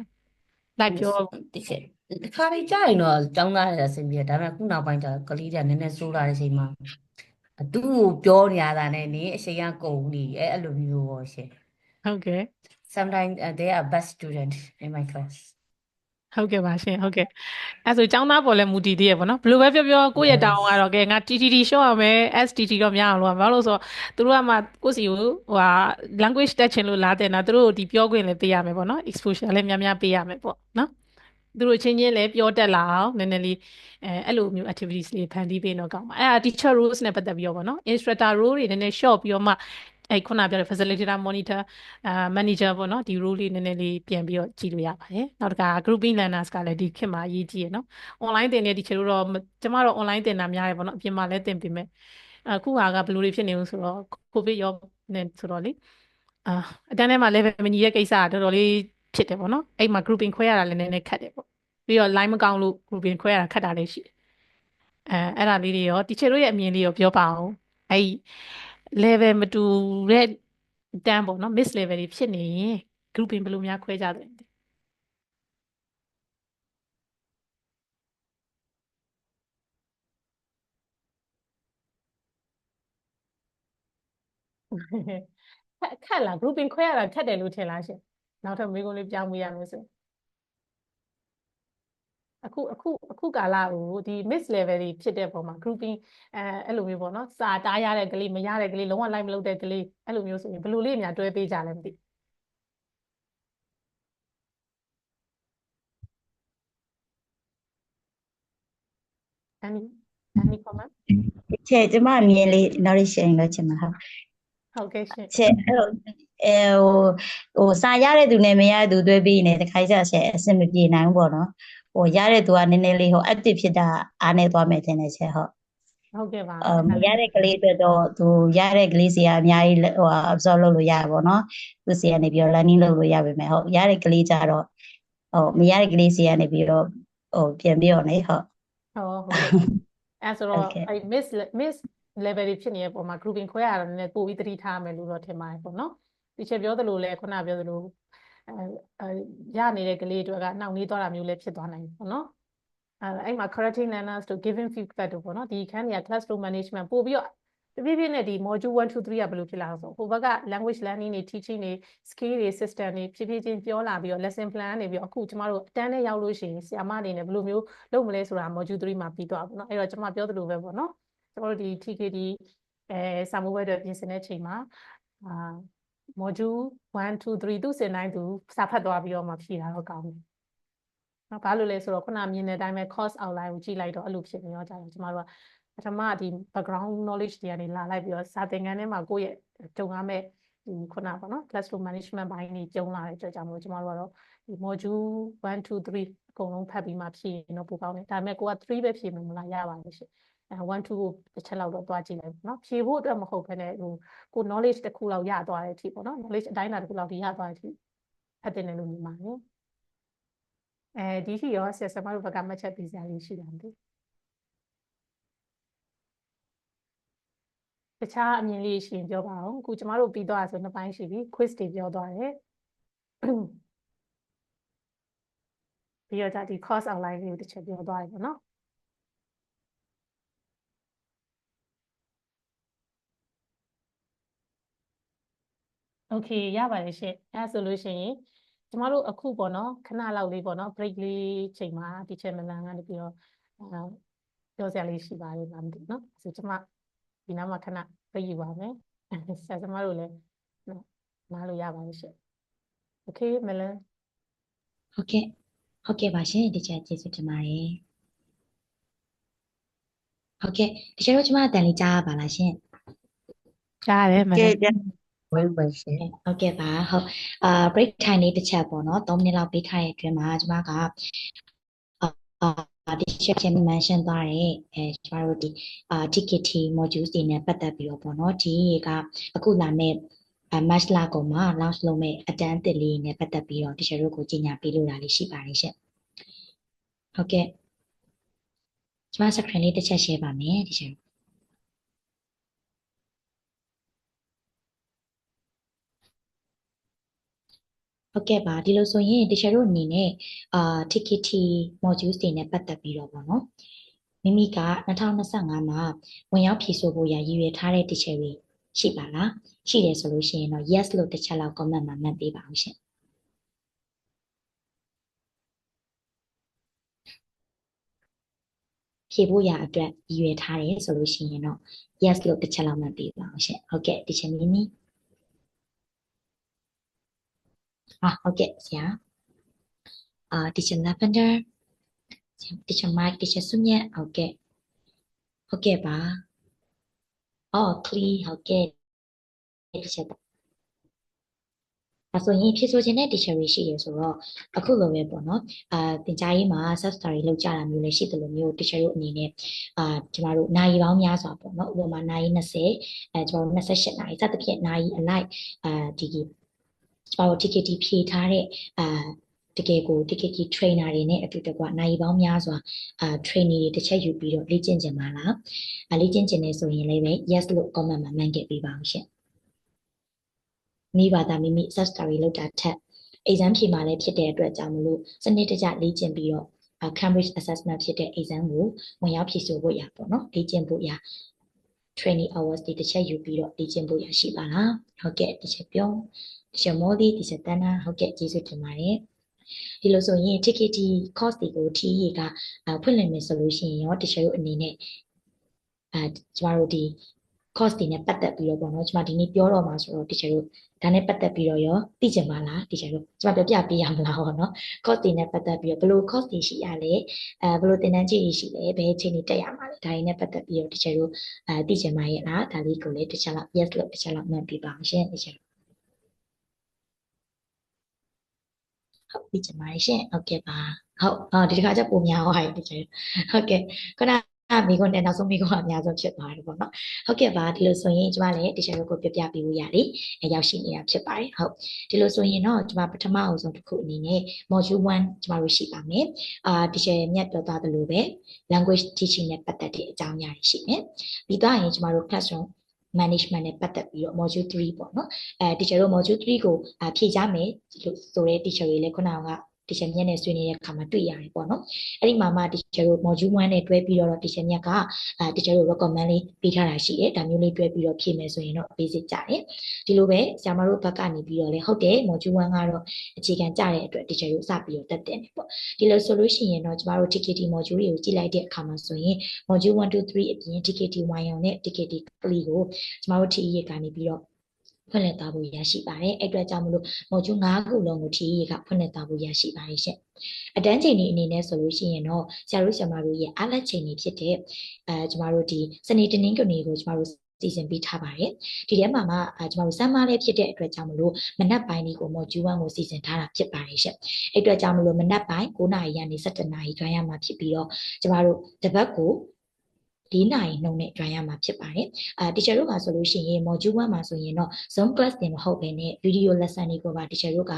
လိုက်ပြောဒီချက်တခါလေးကြာရင်တော့ကျောင်းသားတွေအဆင်ပြေဒါပေမဲ့ခုနောက်ပိုင်းကျတော့ကလေးတွေကနည်းနည်းစိုးလာတဲ့အချိန်မှာသူ့ကိုပြောနေရတာနဲ့နေအချိန်ကကုန်နေအဲ့လိုမျိုးပေါ့ရှင်ဟုတ်ကဲ့ sometimes they are best student in my class ဟုတ်ကဲ့ပါရှင်ဟုတ်ကဲ့အဲဆိုကျောင်းသားပေါ်လဲမူတည်သေးရပေါ့နော်ဘယ်လိုပဲပြောပြောကိုယ့်ရဲ့တောင်းကတော့ကဲငါ TTT ရှော့ရမယ် STT တော့မရအောင်လို့ဘာလို့ဆိုတော့သူတို့ကမှကိုယ့်စီကိုlanguage တက်ချင်လို့လာတဲ့နာသူတို့ဒီပြောခွင့်လည်းပေးရမယ်ပေါ့နော် exposure လည်းများများပေးရမယ်ပေါ့နော်သူတို့ချင်းချင်းလည်းပြောတတ်လာအောင်နည်းနည်းလေးအဲ့လိုမျိုး activities လေးဖန်တီးပေးတော့ကောင်းပါအဲ့ဒါ teacher roles နဲ့ပတ်သက်ပြီးတော့ပေါ့နော် instructor role တွေနည်းနည်း short ပြီးတော့မှအဲ့ခုနပြောတဲ့ facilitator monitor manager ပေါ့နော်ဒီ role လေးနည်းနည်းလေးပြန်ပြီးတော့ကြည့်လို့ရပါတယ်နောက်တစ်ခါ grouping learners ကလည်းဒီခေတ်မှာအရေးကြီးရယ်နော် online သင်တဲ့ဒီခေတ်တော့ကျမတို့ online သင်တာများရယ်ပေါ့နော်အပြင်မှာလည်းသင်ပေးမယ်အခုဟာကဘယ်လိုတွေဖြစ်နေလို့ဆိုတော့ covid ရောနေဆိုတော့လေအတန်းထဲမှာ level မညီရဲ့ကိစ္စကတော်တော်လေးဖြစ်တယ်ပေါ့နော်အဲ့မှာ grouping ခွဲရတာလည်းနည်းနည်းခက်တယ်ပေါ့ပြီးတော့ line မကောင်းလို့ grouping ခွဲရတာခက်တာလည်းရှိတယ်အဲ့ဒါလေးတွေရော teacher တို့ရဲ့အမြင်လေးရောပြောပါအောင်အဲ့ level မတူတဲ့တန်းပေါ့နော် miss level တွေဖြစ်နေရင် grouping ဘယ်လိုများခွဲကြတယ်ခက်လား grouping ခွဲရတာခက်တယ်လို့ထင်လားရှင်နောက်ထပ်မေးခွန်းလေးပြောင်းပေးရမယ်ဆိုအခုကာလကိုဒီ miss level တွေဖြစ်တဲ့ပုံမှာ grouping အဲ့လိုမျိုးပေါ့နော်စာတားရတဲ့ကလေးမရတဲ့ကလေးလုံးဝ like မလုပ်တဲ့ကလေးအဲ့လိုမျိုးဆိုရင်ဘယ်လိုလေးအများတွဲပေးကြလဲမသိany comment ချက်ကျမအမြင်လေးနောက်ရရှင်လို့ချင်မှာဟုတ်ကဲ့ရှင်ချက်ဟိုစာရတဲ့သူနဲ့မရတဲ့သူတွဲပြီးနေတခါကျချက်အဆင်မပြေနိုင်ဘူးပေါ့နော်ဟိုရတဲ့သူကနည်းနည်းလေးဟို active ဖြစ်တာအားနေသွားမယ်ထင်တယ်ချက်ဟုတ်ကဲ့ပါမရတဲ့ကလေးအတွက်တော့သူရတဲ့ကလေးစီကအများကြီးဟို absorb လုပ်လို့ရပါဘောနော်သူစီကနေပြီးတော့ learning လုပ်လို့ရပါမယ်ဟုတ်ရတဲ့ကလေးကြတော့ဟိုမရတဲ့ကလေးစီကနေပြီးတော့ ပြန်ပြီးတော့လေဟုတ် ဟုတ်ကဲ့အဲဆိုတော့အဲ miss level တွေဖြစ်နေတဲ့ပုံမှာ grouping ခွဲရတာနည်းနည်းပို့ပြီးသတိထားမယ်လို့တော့ထင်ပါတယ်ပေါ့နော်ဒီချက်ပြောသလိုလဲခုနပြောသလိုရနေတဲ့ကလေးတွေကနှောင့်နှေးသွားတာမျိုးလည်းဖြစ်သွားနိုင်ပေါ့နော်အဲ့မှာ correcting learners တို့ giving feedback တို့ပေါ့နော်ဒီခန်းတွေက classroom management ပို့ပြီးတော့တဖြည်းဖြည်းနဲ့ဒီ module 1 2 3ကဘယ်လိုဖြစ်လာအောင်ဆိုဟိုဘက်က language learning တွေ teaching တွေ skill တွေ system တွေဖြည်းဖြည်းချင်းပြောလာပြီးတော့ lesson plan နေပြီးတော့အခုကျမတို့အတန်းနဲ့ရောက်လို့ရှိရင်ဆရာမအနေနဲ့ဘယ်လိုမျိုးလုပ်မလဲဆိုတာ module 3မှာပြီးသွားပါတော့အဲ့တော့ကျမပြောသလိုပဲပေါ့နော်ကျမတို့ဒီ TKD စာမိုးဘက်အတွက်ပြင်ဆင်တဲ့ချိန်မှာmodule 1 2 3သူစင်တိုင်းသူစာဖတ်သွားပြီးတော့မှဖြေတာတော့ကောင်းတယ်နော်ဘာလို့လဲဆိုတော့ခုနမြင်တဲ့အတိုင်းပဲ course outline ကိုကြည့်လိုက်တော့အဲ့လိုဖြစ်နေတော့ကြတယ်ကျမတို့ကပထမဒီ background knowledge တွေကနေလာလိုက်ပြီးတော့စာသင်ခန်းထဲမှာကိုယ့်ရဲ့ကြုံရမယ့်ဒီခုနပေါ့နော် classroom management ဘိုင်းတွေကြုံလာတဲ့အတွက်ကြောင့်မို့ကျမတို့ကတော့ဒီ module 1 2 3အကုန်လုံးဖတ်ပြီးမှဖြေရင်တော့ပိုကောင်းတယ်ဒါပေမဲ့ကိုက3ပဲဖြေမယ်မလားရပါတယ်ရှင်1 2ကိုတစ်ချက်လောက်တော့တွားကြည့်လိုက်ပေါ့နော်ဖြေဖို့အတွက်မဟုတ်ဘဲနဲ့ဟိုကို knowledge တစ်ခုလောက်ရသွားတဲ့အထိပေါ့နော် knowledge အတိုင်းအတာတစ်ခုလောက်ဒီရသွားတဲ့အထိဖတ်တင်တယ်လို့မြင်ပါတယ်ဒီရှိရောဆရာဆရာမတို့ဘက်ကမှတ်ချက်ပေးစရာလေးရှိတာမသိတခြားအမြင်လေးရှိရင်ပြောပါအောင်အခုကျမတို့ပြီးသွားဆိုနှစ်ပိုင်းရှိပြီ quiz တွေပြောသွားတယ်ပြီးတော့ဒီ course outline လေးကိုတစ်ချက်ပြောသွားတယ်ပေါ့နော်โอเคရပါတယ်ရှင်အဲဆိုလို့ရှိရင်ကျမတို့အခုပေါ့နော်ခဏလောက်လေးပေါ့နော် break လေးချိန်မှာဒီချက်မလန်ကနေပြီးတော့ပြောစရာလေးရှိပါတယ်လားမသိဘူးနော်ဆိုကျမဒီနားမှာခဏပြေးယူပါမယ်ဆရာကျမတို့လည်းနားလို့ရပါတယ်ရှင်โอเคမလန်ဟုတ်ကဲ့ပါရှင်ဒီချက်ကျေးဇူးတင်ပါတယ်ဟုတ်ကဲ့ဒီချက်တော့ကျမအတန်လေးကြားပါလားရှင်ကြားရတယ်မလန်ဝင်ပါရှင်ဟုတ်ကဲ့ပါဟုတ်break time လေးတစ်ချက်ပေါ့နော်3မိနစ်လောက်ပေးထားတဲ့အတွင်းမှာကျမကဒီချက်ချင်း mention သွားတယ်ကျမတို့ဒီ TKT modules တွေနဲ့ပတ်သက်ပြီးတော့ပေါ့နော်ဒီကအခုလာမယ့်match လကုန်မှာ launch လုပ်မယ့်အတန်းအသစ်လေးနဲ့ပတ်သက်ပြီးတော့တချို့တို့ကိုကြီးညာပေးလို့လာလေးရှိပါတယ်ရှင်ဟုတ်ကဲ့ကျမ screen လေးတစ်ချက် share ပါမယ်တချို့ဟုတ်ကဲ့ပါဒီလိုဆိုရင်တချို့တို့အနေနဲ့TKT modules တွေနဲ့ပတ်သက်ပြီးတော့ပေါ့နော်မိမိက2025မှာဝင်ရောက်ဖြည့်ဆို့ဖို့ရည်ရွယ်ထားတဲ့တချို့တွေရှိပါလားရှိတယ်ဆိုလို့ရှိရင်တော့ yes လို့တစ်ချက်လောက် comment မှာမှတ်ပေးပါအောင်ရှင်ဖြည့်ဖို့ရအတွက်ရည်ရွယ်ထားတယ်ဆိုလို့ရှိရင်တော့ yes လို့တစ်ချက်လောက်မှတ်ပေးပါအောင်ရှင်ဟုတ်ကဲ့တချို့မိမိဟုတ်ကဲ့ဆရာteacher Lavender teacher Mike teacher ဆုမြတ်ဟုတ်ကဲ့ပါclean ဟုတ်ကဲ့ teacher ဒါဆိုရင်ဖြည့်ဆို့ခြင်းတဲ့ teacher တွေရှိရဆိုတော့အခုလိုပဲပေါ့နော်သင်ကြားရေးမှာ self study လုပ်ကြတာမျိုးလည်းရှိတယ်လို့မျိုး teacher တို့အနေနဲ့ကျမတို့နာရီပေါင်းများစွာပေါ့နော်ဥပမာနာရီ20ကျမတို့28နာရီစသဖြင့်နာရီအလိုက်ဒီကျမတို့ TKT ဖြည့်ထားတဲ့တကယ်ကို TKT trainer တွေနဲ့အတူတကွနိုင်ပေါင်းများစွာtraining တွေတစ်ချက်ယူပြီးတော့လေ့ကျင့်ကြပါလားလေ့ကျင့်ကြနေဆိုရင်လည်းပဲ yes လို့ comment မှာမှန်ခဲ့ပေးပါအောင်ရှင်မိဘသားမိမိ self study လုပ်တာထက် exam ဖြေမှာလည်းဖြစ်တဲ့အတွက်ကြောင့်မလို့စနစ်တကျလေ့ကျင့်ပြီးတော့ Cambridge assessment ဖြစ်တဲ့ exam ကိုဝင်ရောက်ဖြေဆိုဖို့ရပေါ့နော်လေ့ကျင့်ဖို့ရ training hours တွေတစ်ချက်ယူပြီးတော့လေ့ကျင့်ဖို့ရရှိပါလားဟုတ်ကဲ့တစ်ချက်ပြောတစ်ချက်မော်လီတစ်ချက်တန်းနာဟုတ်ကဲ့ကျေးဇူးတင်ပါတယ်ဒီလိုဆိုရင် TKT course တွေကို TE ကဖွင့်လှစ်မယ်ဆိုလို့ရှိရင်ရောတချို့တို့အနေနဲ့ကျမတို့ဒီ course တွေနဲ့ပတ်သက်ပြီးတော့ပေါ့နော်ကျမဒီနေ့ပြောတော့မှာဆိုတော့တချို့တို့ဒါနဲ့ပတ်သက်ပြီးတော့ရောသိချင်ပါလားတချို့တို့ကျမပြပေးရမလားပေါ့နော် course တွေနဲ့ပတ်သက်ပြီးတော့ဘယ်လို course တွေရှိရလဲဘယ်လိုသင်တန်းကြီးတွေရှိလဲဘယ်အချိန်တွေတက်ရမှာလဲဒါတွေနဲ့ပတ်သက်ပြီးတော့တချို့တို့သိချင်ပါရဲ့လားဒါလေးကိုလည်းတခြားလောက် yes လို့တခြားလောက်မှတ်ပြပါအောင်ရှင်တချို့ဟုတ်ပြီကျမရှင်ဟုတ်ကဲ့ပါဟုတ်ဒီတစ်ခါကျပုံများသွားပြီတကယ်ဟုတ်ကဲ့ခုန မိခွန်းနဲ့နောက်ဆုံးမိခွန်းအများဆုံးဖြစ်သွားတယ်ပေါ့နော်ဟုတ်ကဲ့ပါဒီလိုဆိုရင်ကျမလည်းတခြားတို့ကိုပြပြပေးလို့ရတယ်ရောက်ရှိနေတာဖြစ်ပါတယ်ဟုတ်ဒီလိုဆိုရင်တော့ကျမပထမအောင်ဆုံးတစ်ခုအနေနဲ့ module 1ကျမတို့ရှိပါမယ်တခြားမြတ်ပြောသွားသလိုပဲ language teaching နဲ့ပတ်သက်တဲ့အကြောင်းအရာတွေရှိမယ်ပြီးတော့ရင်ကျမတို့ classroom management နဲ့ပတ်သက်ပြီးတော့ module 3ပေါ့နော်teacher တို့ module 3ကိုဖြည့်ကြမယ်ဆိုတဲ့ teacher တွေလည်းခုနကteacher မြတ်နဲ့ဆွေးနွေးတဲ့အခါမှာတွေ့ရတယ်ပေါ့နော်အဲ့ဒီမှာမှ teacher တို့ module 1နဲ့တွဲပြီးတော့ teacher မြတ်ကteacher တို့ recommend လေးပေးထားတာရှိတယ်ဒါမျိုးလေးတွဲပြီးတော့ဖြည့်မယ်ဆိုရင်တော့ basic ကြတယ်ဒီလိုပဲဆရာမတို့ဘက်ကနေပြီးတော့လည်းဟုတ်တယ် module 1ကတော့အခြေခံကြတဲ့အတွက် teacher တို့စပြီးတော့တက်တယ်ပေါ့ဒီလိုဆိုလို့ရှိရင်တော့ကျမတို့ TKT module တွေကိုကြည့်လိုက်တဲ့အခါမှာဆိုရင် module 1 2 3အပြင် TKT 1 နဲ့ TKT 3ကိုကျမတို့ TE ကနေပြီးတော့ဖွင့်လှစ်သွားဖို့ရရှိပါတယ်အဲ့အတွက်ကြောင့်မလို့ module 5ခုလုံးကို TE ကဖွင့်လှစ်သွားဖို့ရရှိပါတယ်ရှင်အတန်းချိန်အနေနဲ့ဆိုလို့ရှိရင်တော့ဆရာတို့ဆရာမတို့ရဲ့အားလက်ချိန်တွေဖြစ်တဲ့ကျမတို့ဒီစနေတနင်္ဂနွေကိုကျမတို့စီစဉ်ပေးထားပါတယ်ဒီထဲမှာကျမတို့စမ်းမလေးဖြစ်တဲ့အတွက်ကြောင့်မလို့မနက်ပိုင်းလေးကို module 1ကိုစီစဉ်ထားတာဖြစ်ပါတယ်ရှင်အဲ့အတွက်ကြောင့်မလို့မနက်ပိုင်း9နာရီကနေ17နာရီတွင်ရမှာဖြစ်ပြီးတော့ကျမတို့တပတ်ကို4နာရီနှုန်းနဲ့တွင်ရမှာဖြစ်ပါတယ်teacher တို့ကဆိုလို့ရှိရင် module 1မှာဆိုရင်တော့ Zoom class တင်မဟုတ်ဘဲနဲ့ video lesson တွေကိုပါ teacher တို့က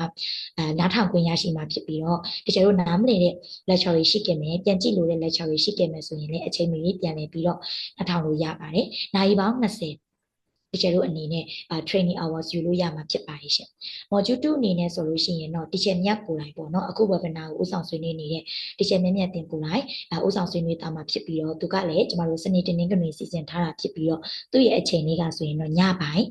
နားထောင်ခွင့်ရရှိမှာဖြစ်ပြီးတော့ teacher တို့နားမလည်တဲ့ lecture တွေရှိခဲ့မယ်ပြန်ကြည့်လို့တဲ့ lecture တွေရှိခဲ့မယ်ဆိုရင်လည်းအချိန်မီပြန်လည်ပြီးတော့နားထောင်လို့ရပါတယ်နိုင်ပေါင်း20teacher တို့အနေနဲ့training hours ယူလို့ရမှာဖြစ်ပါတယ်ရှင် module 2အနေနဲ့ဆိုလို့ရှိရင်တော့ teacher မြတ်ကိုယ်တိုင်ပေါ့နော်အခု webinar ကိုဥဆောင်ဆွေးနွေးနေတဲ့ teacher မြတ်တင်ကိုယ်တိုင်ဥဆောင်ဆွေးနွေးသားမှာဖြစ်ပြီးတော့သူကလည်းကျမတို့စနေတနင်္ဂနွေစီစဉ်ထားတာဖြစ်ပြီးတော့သူ့ရဲ့အချိန်လေးကဆိုရင်တော့ညပိုင်း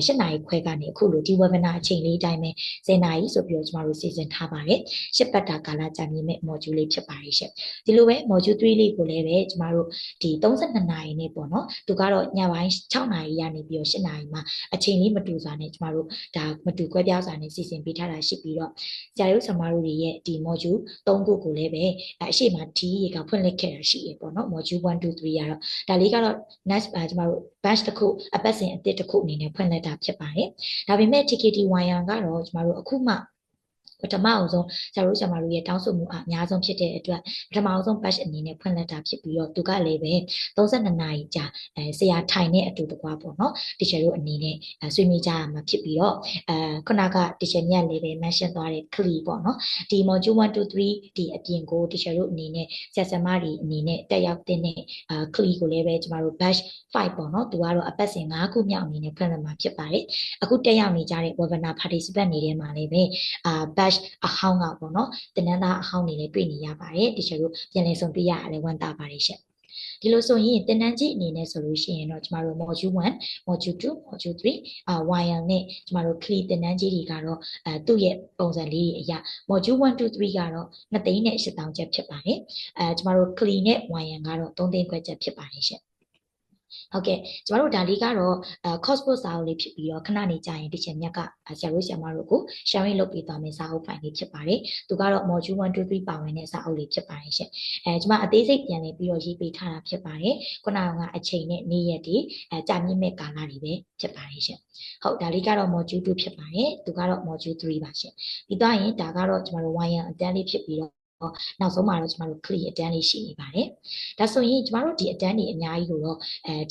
7နာရီခွဲကနေအခုလိုဒီ webinar အချိန်လေးတိုင်းပဲ10နာရီဆိုပြီးတော့ကျမတို့စီစဉ်ထားပါတယ်8ပတ်တာကာလကြာမြင့်မဲ့ module လေးဖြစ်ပါတယ်ရှင်ဒီလိုပဲ module 3လေးကိုလည်းပဲကျမတို့ဒီ32နာရီနဲ့ပေါ့နော်သူကတော့ညပိုင်း6နာရီရနေပြီး8နာရီမှာအချိန်လေးမတူစွာနဲ့ကျမတို့ဒါမတူကွဲပြားစွာနဲ့စီစဉ်ပေးထားတာရှိပြီးတော့ဆရာတို့ဆရာမတို့တွေရဲ့ဒီ module 3ခုကိုလည်းပဲအရှိမ TE ကဖွင့်လှစ်ခဲ့တာရှိရပေါ့နော် module 1 2 3ကတော့ဒါလေးကတော့ next ကျမတို့ batch တစ်ခုအပတ်စဉ်အသစ်တစ်ခုအနေနဲ့ဖွင့်လှစ်တာဖြစ်ပါတယ်ဒါပေမဲ့ TKT 1ကတော့ကျမတို့အခုမှပထမအောင်ဆုံးဆရာတို့ဆရာမတို့ရဲ့တောင်းဆိုမှုအများဆုံးဖြစ်တဲ့အတွက်ပထမအောင်ဆုံး batch အနေနဲ့ဖွင့်လှစ်တာဖြစ်ပြီးတော့သူကလည်းပဲ32နာရီကြာဆရာထိုင်တဲ့အတူတကွာပေါ့နော် teacher တို့အနေနဲ့ဆွေးနွေးကြရမှာဖြစ်ပြီးတော့ခုနက teacher မြတ်လည်းပဲ mention သွားတဲ့ CLE ပေါ့နော်ဒီ module 1 2 3ဒီအပြင်ကို teacher တို့အနေနဲ့ဆရာဆရာမတွေအနေနဲ့တက်ရောက်တဲ့CLE ကိုလည်းပဲကျမတို့ batch 5ပေါ့နော်သူကတော့အပတ်စဉ်5ခုမြောက်အနေနဲ့ဖွင့်လှစ်မှာဖြစ်ပါတယ်အခုတက်ရောက်နေကြတဲ့ webinar participant တွေထဲမှာလည်းပဲbatch အဟောင်းကပေါ့နော်တင်နန်းသားအဟောင်းနေလည်းတွေ့နေရပါတယ်တချို့တို့ပြန်လည်ဆုံတွေ့ရလည်းဝမ်းသာပါတယ်ရှင့်ဒီလိုဆိုရင်တင်နန်းကြီးအနေနဲ့ဆိုလို့ရှိရင်တော့ကျမတို့ module 1 module 2 module 3YL နဲ့ကျမတို့ CLE တင်နန်းကြီးတွေကတော့သူ့ရဲ့ပုံစံလေးတွေအရ module 1 2 3ကတော့2သိန်းနဲ့8000ကျပ်ဖြစ်ပါတယ်ကျမတို့ CLE နဲ့ YL ကတော့3သိန်းခွဲကျပ်ဖြစ်ပါတယ်ရှင့်ဟုတ်ကဲ့ကျမတို့ဒါလေးကတော့ course book စာအုပ်လေးဖြစ်ပြီးတော့ခဏနေကြာရင်teacher မြတ်ကဆရာတို့ဆရာမတို့ကို sharing လုပ်ပေးသွားမယ်စာအုပ်ဖိုင်လေးဖြစ်ပါတယ်သူကတော့ module 1 2 3ပါဝင်တဲ့စာအုပ်လေးဖြစ်ပါတယ်ရှင်ကျမအသေးစိတ်ပြန်လည်ပြီးတော့ရေးပေးထားတာဖြစ်ပါတယ်ခုနကအချိန်နဲ့နေ့ရက်တွေကြာမြင့်မဲ့ကာလတွေပဲဖြစ်ပါတယ်ရှင်ဟုတ်ဒါလေးကတော့ module 2ဖြစ်ပါတယ်သူကတော့ module 3ပါရှင်ပြီးတော့ရင်ဒါကတော့ကျမတို့ YN အတန်းလေးဖြစ်ပြီးတော့နောက်ဆုံးမှာတော့ကျမတို့ CLE အတန်းလေးရှိနေပါတယ်ဒါဆိုရင်ကျမတို့ဒီအတန်းတွေအများကြီးကိုတော့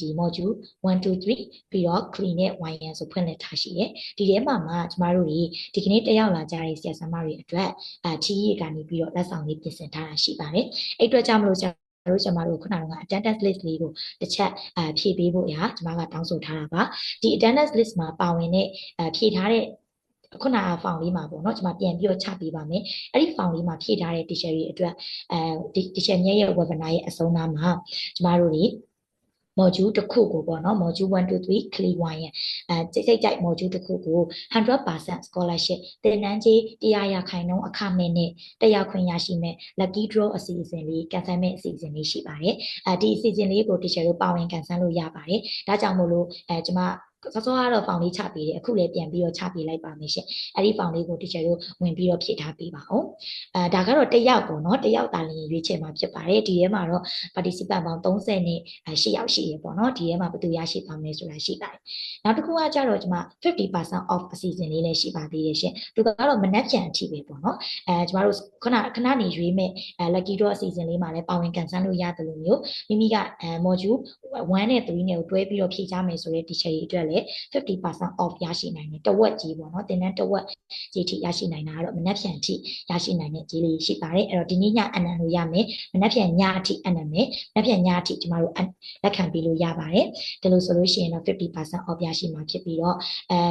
ဒီ module 1 2 3ပြီးတော့ CLE နဲ့ YN ဆိုဖွင့်လှစ်ထားရှိတယ်ဒီထဲမှာကျမတို့ဒီကနေ့တက်ရောက်လာကြတဲ့ဆရာဆရာမတွေအတွက်TE ကနေပြီးတော့လက်ဆောင်လေးပြင်ဆင်ထားတာရှိပါတယ်အဲ့အတွက်ကြောင့်မလို့တို့ကျမတို့ခုနက attendance list လေးကိုတစ်ချက်ဖြည့်ပေးဖို့ရာကျမကတောင်းဆိုထားတာပါဒီ attendance list မှာပါဝင်တဲ့ဖြည့်ထားတဲ့ခုနဖောင်လေးမှာပေါ့နော်ကျွန်မပြန်ပြီးတော့ချပေးပါမယ်အဲ့ဒီဖောင်လေးမှာဖြည့်ထားတဲ့ teacher တွေအတွက်teacher မြတ်ရဲ့ webinar ရဲ့အဆုံးအနားမှာကျမတို့တွေ module တစ်ခုကိုပေါ့နော် module 1 2 3 CLE 1ရဲ့စိတ်ကြိုက် module တစ်ခုကို 100% scholarship သင်တန်းကြီး100%အခမဲ့နဲ့တက်ရောက်ခွင့်ရရှိမဲ့ lucky draw အစီအစဉ်လေးကန်ဆယ်မဲ့အစီအစဉ်လေးရှိပါတယ်ဒီအစီအစဉ်လေးကို teacher တို့ပါဝင်ကန်ဆယ်လို့ရပါတယ်ဒါကြောင့်မို့လို့ကျမ စောစောကတော့ ဖောင်လေးချပေးတယ်အခုလည်းပြန်ပြီးတော့ချပေးလိုက်ပါမယ်ရှင်အဲ့ဒီဖောင်လေးကို teacher တို့ဝင်ပြီးတော့ဖြည့်ထားပေးပါအောင်ဒါကတော့တစ်ယောက်ပေါ့နော်တစ်ယောက်တာလင်းရွေးချယ်မှာဖြစ်ပါတယ်ဒီထဲမှာတော့ participant ပေါင်း30နဲ့8ယောက်ရှိရပေါ့နော်ဒီထဲမှာဘယ်သူရရှိပါမယ်ဆိုတာရှိပါတယ်နောက်တစ်ခုကကြတော့ကျွန်မ50% off အစီအစဉ်လေးလည်းရှိပါသေးတယ်ရှင်သူကတော့မနက်ဖြန်အထိပဲပေါ့နော်ကျွန်တော်တို့ခဏနေရွေးမဲ့lucky draw အစီအစဉ်လေးမှာလည်းပါဝင်ကန်ဆန်းလို့ရတယ်လို့မျိုးမိမိကmodule 1နဲ့3နဲ့ကိုတွဲပြီးတော့ဖြည့်ချမယ်ဆိုတဲ့ teacher တွေအတွက်လည်း50% off ရရှိနိုင်တယ်တဝက်ကြီးပေါ့နော်သင်တန်းတဝက်ကြီးထိရရှိနိုင်တာကတော့မနက်ဖြန်အထိရရှိနိုင်တဲ့ကြီးလေးရှိပါတယ်အဲ့တော့ဒီနေ့ညအနံလို့ရမယ်မနက်ဖြန်ညအထိအနံမယ်မနက်ဖြန်ညအထိကျွန်တော်တို့လက်ခံပေးလို့ရပါတယ်ဒါလို့ဆိုလို့ရှိရင်တော့50% off ရရှိမှာဖြစ်ပြီးတော့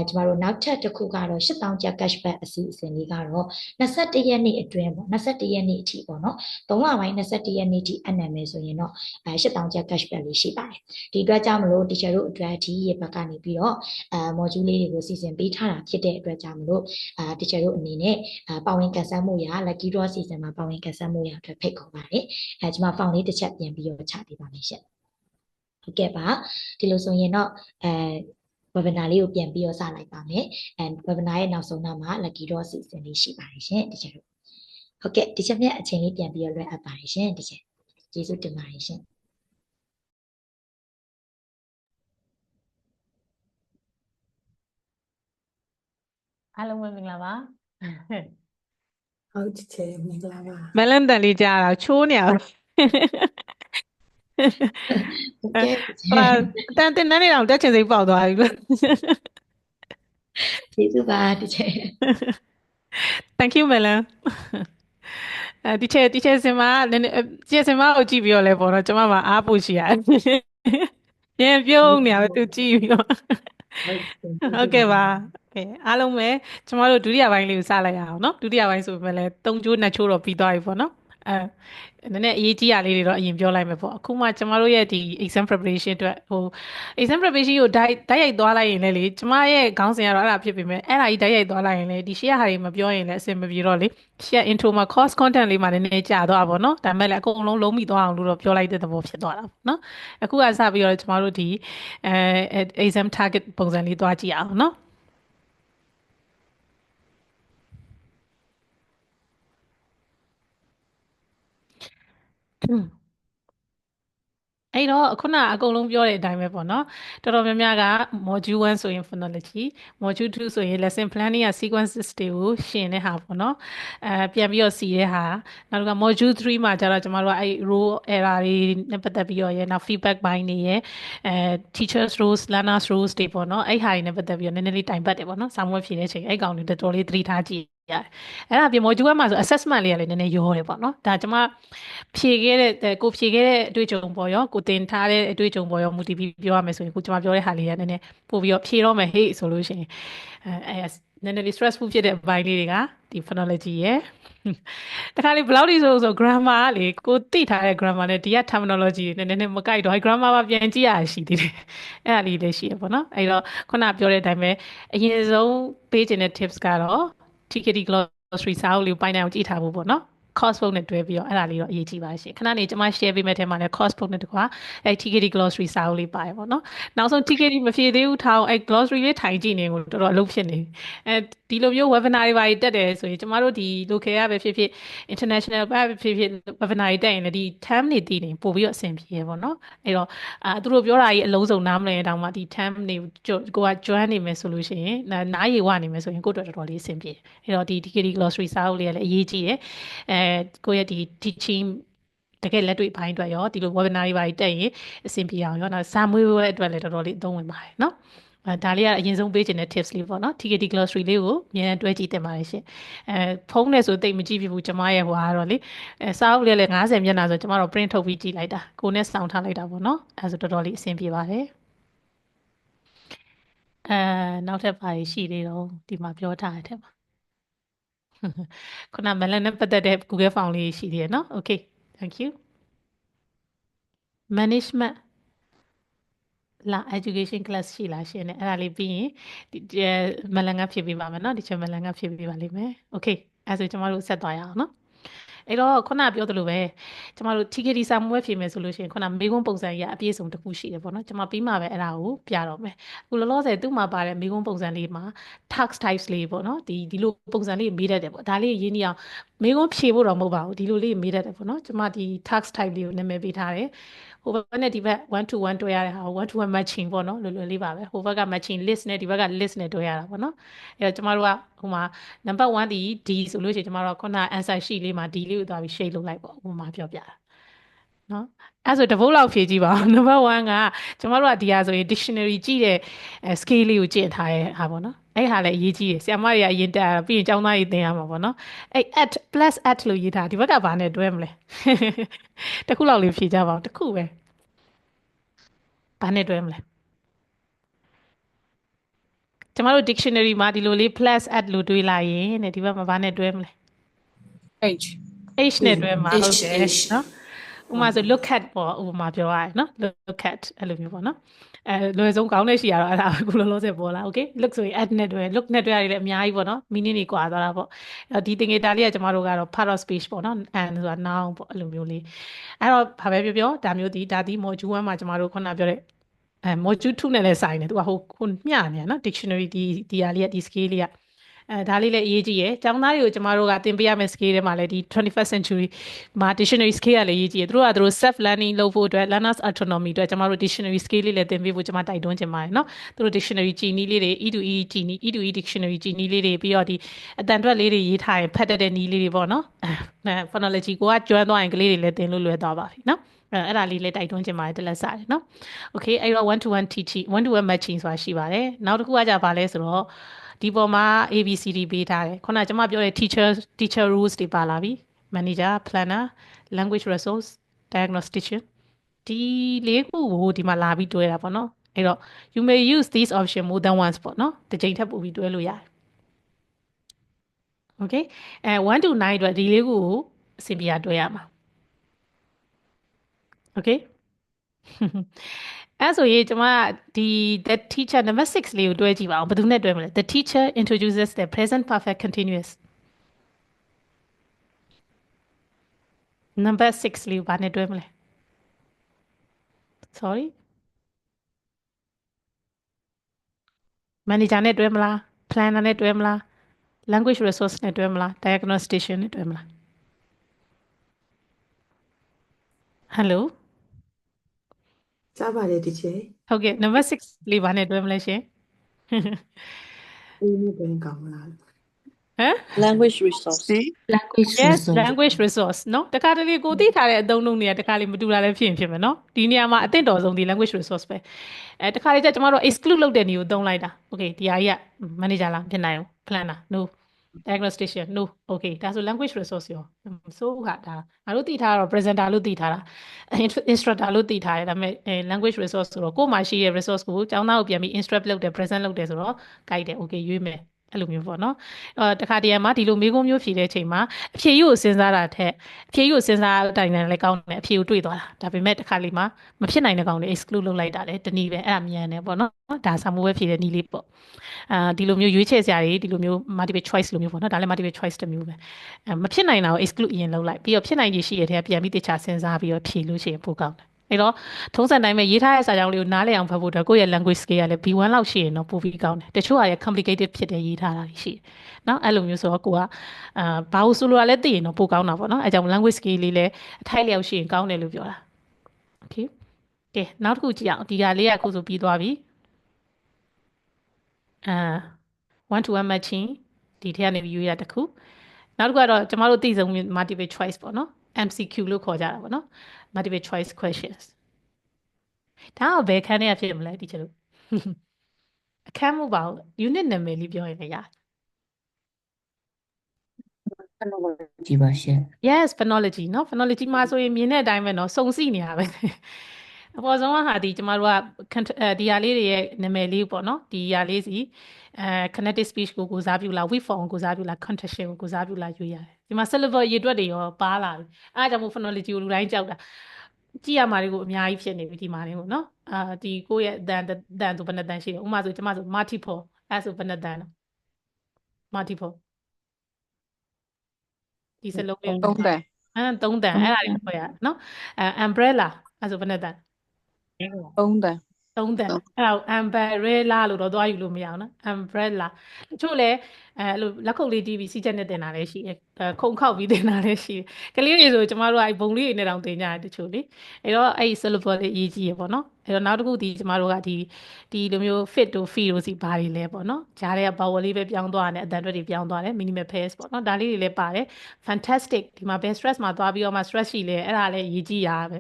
ကျွန်တော်တို့နောက်ထပ်တစ်ခုကတော့8000ကျပ် cashback အစီအစဉ်လေးကတော့21ရက်နေ့အတွင်းပေါ့21ရက်နေ့အထိပေါ့နော်3လပိုင်း21ရက်နေ့အထိအနံမယ်ဆိုရင်တော့8000ကျပ် cashback လေးရှိပါတယ်ဒီအတွက်ကြောင့်မလို့ teacher တို့အတွက်ဒီရေဘက်ကနေပြီးတော့module လေးတွေကိုစီစဉ်ပေးထားတာဖြစ်တဲ့အတွက်ကြောင့်မလို့teacher တို့အနေနဲ့ပါဝင်ကန်ဆယ်မှုရ lucky draw season မှာပါဝင်ကန်ဆယ်မှုရအတွက်ဖိတ်ခေါ်ပါတယ်ကျွန်မ ဖောင်လေးတစ်ချက်ပြန်ပြီးတော့ချပေးပါမယ်ရှင့်ဟုတ်ကဲ့ပါဒီလိုဆိုရင်တော့webinar လေးကိုပြန်ပြီးတော့စလိုက်ပါမယ်webinar ရဲ့နောက်ဆုံးမှာ lucky draw စီစဉ်လေးရှိပါတယ်ရှင်တကယ်လို့ဟုတ်ကဲ့ဒီချက်မြတ်အချိန်လေးပြန်ပြီးတော့လွှဲအပ်ပါတယ်ရှင်တကယ်ကျေးဇူးတင်ပါတယ်ရှင်အားလုံးပဲမင်္ဂလာပါ ဟုတ်ချေမင်္ဂလာပါ မလန်တန်လေးကြားတာချိုးနေရ ဟုတ်ကဲ့ တန်တင်နေတော့တက်ချင်စိတ်ပေါက်သွားပြီလို့ ကျေးဇူးပါတကယ် Thank you မလန်ဒီချက်စင်မနည်းနည်းချက်စင်မကိုကြည့်ပြီးတော့လဲပေါ့နော်ကျွန်မမှာအားပို့ရှိရတယ်ပြန်ပြုံးနေရပဲသူကြည့်ပြီးတော့ဟုတ်ကဲ့ပါကဲအားလုံးပဲကျမတို့ဒုတိယပိုင်းလေးကိုစလိုက်ရအောင်เนาะဒုတိယပိုင်းဆိုပေမဲ့လဲ3ချိုး2ချိုးတော့ပြီးသွားပြီပေါ့နော်နည်းနည်းအရေးကြီးရလေးတွေတော့အရင်ပြောလိုက်မယ်ပေါ့အခုမှကျမတို့ရဲ့ဒီ exam preparation အတွက်exam preparation ကိုတိုက်ရိုက်သွားလိုက်ရင်လည်းလေကျမရဲ့ခေါင်းစဉ်ကတော့အဲ့ဒါဖြစ်ပေမဲ့အဲ့ဒါကြီးတိုက်ရိုက်သွားလိုက်ရင်လည်းဒီရှေ့ဟာတွေမပြောရင်လည်းအဆင်မပြေတော့လေရှေ့ intro မှာ course content လေးမှာနည်းနည်းကြာသွားပါတော့ဒါပေမဲ့လည်းအကုန်လုံးလုံးမိသွားအောင်လို့တော့ပြောလိုက်တဲ့သဘောဖြစ်သွားတာပေါ့နော်အခုကစပြီးတော့ကျမတို့ဒီexam target ပုံစံလေးသွားကြည့်အောင်နော်အဲ့တော့ခုနအကုန်လုံးပြောတဲ့အတိုင်းပဲပေါ့နော်တော်တော်များများက module 1ဆိုရင် phonology module 2ဆိုရင် lesson planning က sequences တွေကိုရှင်းတဲ့ဟာပေါ့နော်ပြန်ပြီးတော့စီတဲ့ဟာနောက်တစ်ခါ module 3မှာကျတော့ကျမတို့ကအဲ့ role error တွေနဲ့ပတ်သက်ပြီးတော့နောက် feedback ပိုင်းတွေရဲ့teachers roles learners roles တွေပေါ့နော်အဲ့ဟာတွေနဲ့ပတ်သက်ပြီးတော့နည်းနည်းလေးတိုင်ပတ်တယ်ပေါ့နော်စာမွေးဖြေတဲ့အချိန်အဲ့ကောင်တွေတော်တော်လေးသတိထားကြည့်ရတယ်အဲ့ဒါပြင် module 1မှာဆို assessment လေးကလည်းနည်းနည်းရောတယ်ပေါ့နော်ဒါကျမဖြေခဲ့တဲ့ကိုဖြေခဲ့တဲ့အတွေ့အကြုံပေါ်ရောကိုတင်ထားတဲ့အတွေ့အကြုံပေါ်ရောမူတည်ပြီးပြောရမယ်ဆိုရင်ကိုကျမပြောတဲ့ဟာလေးကနည်းနည်းပို့ပြီးတော့ဖြေတော့မယ်ဟေ့ဆိုလို့ရှိရင်နည်းနည်းလေး stressful ဖြစ်တဲ့အပိုင်းလေးတွေကဒီ phonology ရယ်တခါလေဘယ်လောက်ထိဆို grammar ကလေကိုသိထားတဲ့ grammar နဲ့ဒီက terminology တွေနည်းနည်းမကိုက်တော့ grammar ပါပြန်ကြည့်ရရှိသေးတယ်အဲ့ဒါလေးလည်းရှိရပေါ့နော်အဲ့တော့ခုနပြောတဲ့အတိုင်းပဲအရင်ဆုံးပေးခြင်းတဲ့ tips ကတော့ TKD glossary စာအုပ်လေးပိုင်းနိုင်အောင်ကြည့်ထားဖို့ပေါ့နော် course book နဲ့တွဲပြီးတော့အဲ့ဒါလေးတော့အရေးကြီးပါရှင့်ခဏနေကျွန်မ share ပေးမယ့်ထဲမှာလည်း course book နဲ့တကွာအဲ့ TKD glossary စာအုပ်လေးပါတယ်ပေါ့နော်နောက်ဆုံး TKD မဖြည့်သေးဘူးထောင်အဲ့ glossary လေးထိုင်ကြည့်နေကိုတော်တော်အလုပ်ဖြစ်နေဒီလိုမျိုး webinar တွေပါတက်တယ်ဆိုရင်ကျမတို့ဒီ local ကပဲဖြစ်ဖြစ် international ပဲဖြစ်ဖြစ် webinar တွေတက်ရင်လည်းဒီ term တွေတည်နေပို့ပြီးတော့အဆင်ပြေရပေါ့နော်အဲ့တော့သူတို့ပြောတာကြီးအလုံးစုံနားမလည်တောင်မှဒီ term တွေကိုက join နေမယ်ဆိုလို့ရှိရင်နားရည်ဝနေမယ်ဆိုရင်ကိုယ့်အတွက်တော်တော်လေးအဆင်ပြေအဲ့တော့ဒီ TKD glossary စာအုပ်လေးကလည်းအရေးကြီးတယ်ကိုယ့်ရဲ့ဒီ teaching တကယ်လက်တွေ့ပိုင်းအတွက်ရောဒီလို webinar တွေပါတက်ရင်အဆင်ပြေအောင်ရောနောက်စာမွေးပွဲအတွက်လည်းတော်တော်လေးအသုံးဝင်ပါတယ်နော်ဒါလေးကအရင်ဆုံးပေးခြင်းတဲ့ tips လေးပေါ့နော် TKD glossary လေးကိုအများတွဲကြည့်တင်ပါတယ်ရှင်ဖုန်းနဲ့ဆိုတိတ်မကြည့်ပြဘူးကျမရဲ့ဟိုကတော့လေစာအုပ်လေးလည်း50မျက်နှာဆိုကျမတော့ print ထုတ်ပြီးကြည့်လိုက်တာကိုနဲ့စောင့်ထားလိုက်တာပေါ့နော်အဲဆိုတော်တော်လေးအဆင်ပြေပါတယ်နောက်ထပ်ပါရှိသေးတော့ဒီမှာပြောထားတဲ့ထဲမှာခုနမလန်နဲ့ပတ်သက်တဲ့ Google Form လေးရှိသေးတယ်နော် Okay thank you management လာ education class ရှိလားရှင်နဲ့အဲ့ဒါလေးပြီးရင်ဒီမလန်ကဖြည့်ပေးပါမယ်နော်ဒီချက်မလန်ကဖြည့်ပေးပါလိမ့်မယ် Okay အဲ့ဆိုကျွန်တော်တို့ဆက်သွားရအောင်နော် အဲ့တော့ခုနပြောသလိုပဲကျမတို့ TKD စာမွေးဖြေမယ်ဆိုလို့ရှိရင်ခုနမေကွန်းပုံစံကြီးအပြည့်စုံတစ်ခုရှိတယ်ပေါ့နော်ကျမပြီးမှပဲအဲ့ဒါကိုပြတော့မယ်အခုလောလောဆယ်သူ့မှာပါတဲ့မေကွန်းပုံစံလေးမှာ tax types လေးပေါ့နော်ဒီလိုပုံစံလေးမေးတတ်တယ်ပေါ့ဒါလေးရင်းနှီးအောင်မေကွန်းဖြေဖို့တော့မဟုတ်ပါဘူးဒီလိုလေးမေးတတ်တယ်ပေါ့နော်ကျမဒီ tax type လေးကိုနာမည်ပေးထားတယ်ဟိုဘက်နဲ့ဒီဘက်1 to 1တွဲရတဲ့ဟာကို1 to 1 matching ပေါ့နော်လွယ်လွယ်လေးပါပဲဟိုဘက်က matching list နဲ့ဒီဘက်က list နဲ့တွဲရတာပေါ့နော်အဲ့တော့ကျမတို့ကဟိုမှာ number 1ဒီ D ဆိုလို့ရှိရင်ကျမတို့ကခုန answer sheet လေးမှာ D လေးကိုသွားပြီး shade လုပ်လိုက်ပေါ့ဟိုမှာပြောပြတာနော်အဲ့ဆိုတစ်ပုတ်လောက်ဖြည့်ကြည့်ပါဦး number 1ကကျမတို့ကဒီဟာဆိုရင် dictionary ကြည့်တဲ့ scale လေးကိုကျင့်ထားတဲ့ဟာပေါ့နော်အဲ့ဟာလည်းအရေးကြီးတယ်ဆရာမတွေကအရင်တက်တာပြီးရင်ကျောင်းသားတွေသင်ရမှာပေါ့နော်အဲ့ at plus at လို့ရေးထားဒီဘက်ကဘာနဲ့တွဲမလဲတစ်ခုလောက်လေးဖြည့်ကြပါဦးတစ်ခုပဲဘာနဲ့တွဲမလဲကျမတို့ dictionary မှာဒီလိုလေး plus at လို့တွေးလိုက်ရင်တဲ့ဒီဘက်မှာဘာနဲ့တွဲမလဲ H H နဲ့တွဲမှာဟုတ်တယ်နော်ဥပမာဆို look at ပေါ့ဥပမာပြောရရင်နော် look at အဲ့လိုမျိုးပေါ့နော်လွယ်ဆုံးကောင်းတဲ့ရှိရတော့အဲ့ဒါအခုလောလောဆယ်ပေါ်လာ okay look ဆိုရင် at နဲ့တွဲ look နဲ့တွဲရတယ်လည်းအများကြီးပေါ့နော် meaning တွေကွာသွားတာပေါ့ဒီသင်္ကေတလေးကကျမတို့ကတော့ part of speech ပေါ့နော် and ဆိုတာ noun ပေါ့အဲ့လိုမျိုးလေးအဲ့တော့ဘာပဲပြောဒါမျိုးဒီ module 1မှာကျမတို့ခုနပြောတဲ့module 2နဲ့လည်းဆိုင်တယ်သူကဟိုမျှနေရနော် dictionary ဒီဟာလေးကဒီ scale လေးကဒါလေးလည်းအရေးကြီးရယ်ကျောင်းသားတွေကိုကျမတို့ကသင်ပေးရမယ့် scale ထဲမှာလည်းဒီ 21st century မှာ dictionary scale ကလည်းအရေးကြီးရယ်သူတို့ကသူတို့ self learning လုပ်ဖို့အတွက် learners autonomy အတွက်ကျမတို့ dictionary scale လေးလည်းသင်ပေးဖို့ကျမတိုက်တွန်းချင်ပါတယ်နော်သူတို့ dictionary ကြည်နည်းလေးတွေ E to E ကြည်နည်း E to E dictionary ကြည်နည်းလေးတွေပြီးတော့ဒီအတန်တွက်လေးတွေရေးထားရင်ဖတ်တတ်တဲ့နည်းလေးတွေပေါ့နော်phonology ကိုကကျွမ်းသွားရင်ကလေးတွေလည်းသင်လို့လွယ်သွားပါပြီနော်အဲ့ဒါလေးလည်းတိုက်တွန်းချင်ပါတယ်တလက်စားတယ်နော် okay အဲ့တော့1 to 1 teaching 1 to 1 matching ဆိုတာရှိပါတယ်နောက်တစ်ခုကကြပါလဲဆိုတော့ဒီပေါ်မှာ ABCD ပေးထားတယ်ခုနကကျွန်မပြောတဲ့ teacher rules တွေပါလာပြီ manager planner language resource diagnostician ဒီလေးခုကိုဒီမှာလာပြီးတွဲတာပေါ့နော်အဲ့တော့ you may use these option more than once ပေါ့နော်တစ်ချိန်ထပ်ပို့ပြီးတွဲလို့ရတယ် okay 1 to 9အတွက်ဒီလေးခုကိုအစီအပြာတွဲရမှာ okay အဲ့ဆိုရင်ကျွန်မဒီ the teacher number 6လေးကိုတွဲကြည့်ပါအောင်ဘယ်သူနဲ့တွဲမလဲ the teacher introduces the present perfect continuous number 6လေးကိုဘာနဲ့တွဲမလဲ sorry manager နဲ့တွဲမလား planner နဲ့တွဲမလား language resource နဲ့တွဲမလား diagnostician နဲ့တွဲမလား hello ကြားပါတယ် teacher ဟုတ်ကဲ့ number 6လေးဘာနဲ့တွဲမလဲရှင် အေးနဲ့ပြန်ကောင်းလား ဟမ် language resource language yes resource language resource နော်တခါတလေကိုသိထားတဲ့အသုံးလုံးတွေကတခါလေမတူတာလည်းဖြစ်မယ်နော်ဒီနေရာမှာအသင့်တော်ဆုံးဒီ language resource ပဲတခါလေကျကျွန်တော်တို့ exclude လုပ်တဲ့နေကိုသုံးလိုက်တာ okay ဒီဟာကြီးက manager လားဖြစ်နိုင်အောင် planner no diagnostician no okay ဒါဆို language resource ရောဆိုဟာဒါငါတို့သိထားတာတော့ presenter လို့သိထားတာ instructor လို့သိထားတယ်ဒါပေမဲ့ language resource ဆိုတော့ကိုယ်မှာရှိတဲ့ resource ကိုကျောင်းသားကိုပြန်ပြီး instruct လုပ်တယ် present လုပ်တယ်ဆိုတော့ guide တယ် okay ရွေးမယ်အဲ့လိုမျိုးပေါ့နော်တခါတည်းမှာဒီလိုမေးခွန်းမျိုးဖြေတဲ့အချိန်မှာအဖြေကြီးကိုစဉ်းစားတာထက်အဖြေကြီးကိုစဉ်းစားတိုင်းလည်းကောင်းတယ်အဖြေကိုတွေးသွားတာဒါပေမဲ့တခါလေးမှာမဖြစ်နိုင်တဲ့ကောင်တွေ exclude လုပ်လိုက်တာလေတနည်းပဲအဲ့ဒါမြန်တယ်ပေါ့နော်ဒါစာမိုးပဲဖြေတဲ့နည်းလေးပေါ့ဒီလိုမျိုးရွေးချယ်စရာတွေဒီလိုမျိုး multiple choice လိုမျိုးပေါ့နော်ဒါလည်း multiple choice တစ်မျိုးပဲမဖြစ်နိုင်တာကို exclude အရင်လုပ်လိုက်ပြီးတော့ဖြစ်နိုင်ရရှိရတဲ့ပြန်ပြီးတခြားစဉ်းစားပြီးတော့ဖြေလို့ရှိရင်ပိုကောင်းတယ်အဲ့တော့ထုံးစံတိုင်းပဲရေးထားတဲ့စာကြောင်းလေးကိုနားလည်အောင်ဖတ်ဖို့အတွက်ကိုယ့်ရဲ့ language skill ကလည်း B1 လောက်ရှိရင်တော့ပိုပြီးကောင်းတယ်တချို့ကလည်း complicated ဖြစ်တဲ့ရေးထားတာရှိတယ်เนาะအဲ့လိုမျိုးဆိုတော့ကိုကဘာလို့ဆိုလိုတာလဲသိရင်တော့ပိုကောင်းတာပေါ့เนาะအဲကြောင့် language skill လေးလည်းအထိုက်လျောက်ရှိရင်ကောင်းတယ်လို့ပြောတာ okay ကဲနောက်တစ်ခုကြည့်အောင်ဒီဟာလေးကအခုဆိုပြီးသွားပြီ1 to 1 matching ဒီထဲကနေရွေးရတစ်ခုနောက်တစ်ခုကတော့ကျမတို့သိဆုံး multiple choice ပေါ့เนาะ MCQ လို့ခေါ်ကြတာပေါ့เนาะ multiple choice questions ဒါကဘယ်ခန်းထဲကဖြစ်မလဲဒီချက်လို့အခန်းမဟုတ်ပါဘူး unit နာမည်လေးပြောရင်လည်းရတယ် ကြည့်ပါရှင် yes phonology เนาะ phonology မှာဆိုရင်မြင်တဲ့အတိုင်းပဲเนาะစုံစိနေရပဲအပေါ်ဆုံးကဟာဒီကျမတို့ကဒီဟာလေးတွေရဲ့နာမည်လေးပေါ့เนาะဒီဟာလေးစီ kinetic speech ကိုစားပြုလား weak form ကိုစားပြုလား conjugation ကိုစားပြုလားရွေးရတယ်ဒီမှာ syllable ရေတွက်တွေရောပါလာပြီအားကြောင့်မို့ phonology ကိုလူတိုင်းကြောက်တာကြည့်ရမှာတွေကိုအများကြီးဖြစ်နေပြီဒီမှာလေးပေါ့เนาะဒီကိုယ့်ရဲ့အတန်ဆိုဘယ်နှတန်ရှိတယ်ဥပမာဆိုကျမဆို multiple အဲဆိုဘယ်နှတန်လဲ multiple ဒီစလုံးလေး 3 တန် 3 တန်အဲ့ဒါလေးခွဲရနော်umbrella အဲ့ဆိုဘယ်နဲ့တန် 3 တန် 3 တန်အဲ့ဒါကို umbrella လို့တော့သွားယူလို့မရအောင်နော် umbrella တချို့လည်းအဲ့လိုလက်ခုပ်လေးတီးပြီးစီးချက်နဲ့တင်တာလည်းရှိတယ်ခုံခောက်ပြီးတင်တာလည်းရှိတယ်ကလေးတွေဆိုကျမတို့ကအဲ့ဘုံလေးတွေနဲ့တောင်တင်ကြတယ်တချို့လေအဲ့တော့အဲ့ syllable လေးအရေးကြီးရပေါ့နော်အဲ့တော့နောက်တစ်ခုဒီကျမတို့ကဒီလိုမျိုး fit တို့ feel တို့စီဘာတွေလဲပေါ့နော်ဂျားတွေက vowel လေးပဲပြောင်းသွားတယ်အတန်အတွက်တွေပြောင်းသွားတယ် minimal pairs ပေါ့နော်ဒါလေးတွေလည်းပါတယ် fantastic ဒီမှာ best stress မှာသွားပြီးတော့မှ stress ရှိလဲအဲ့ဒါလည်းအရေးကြီးရပဲ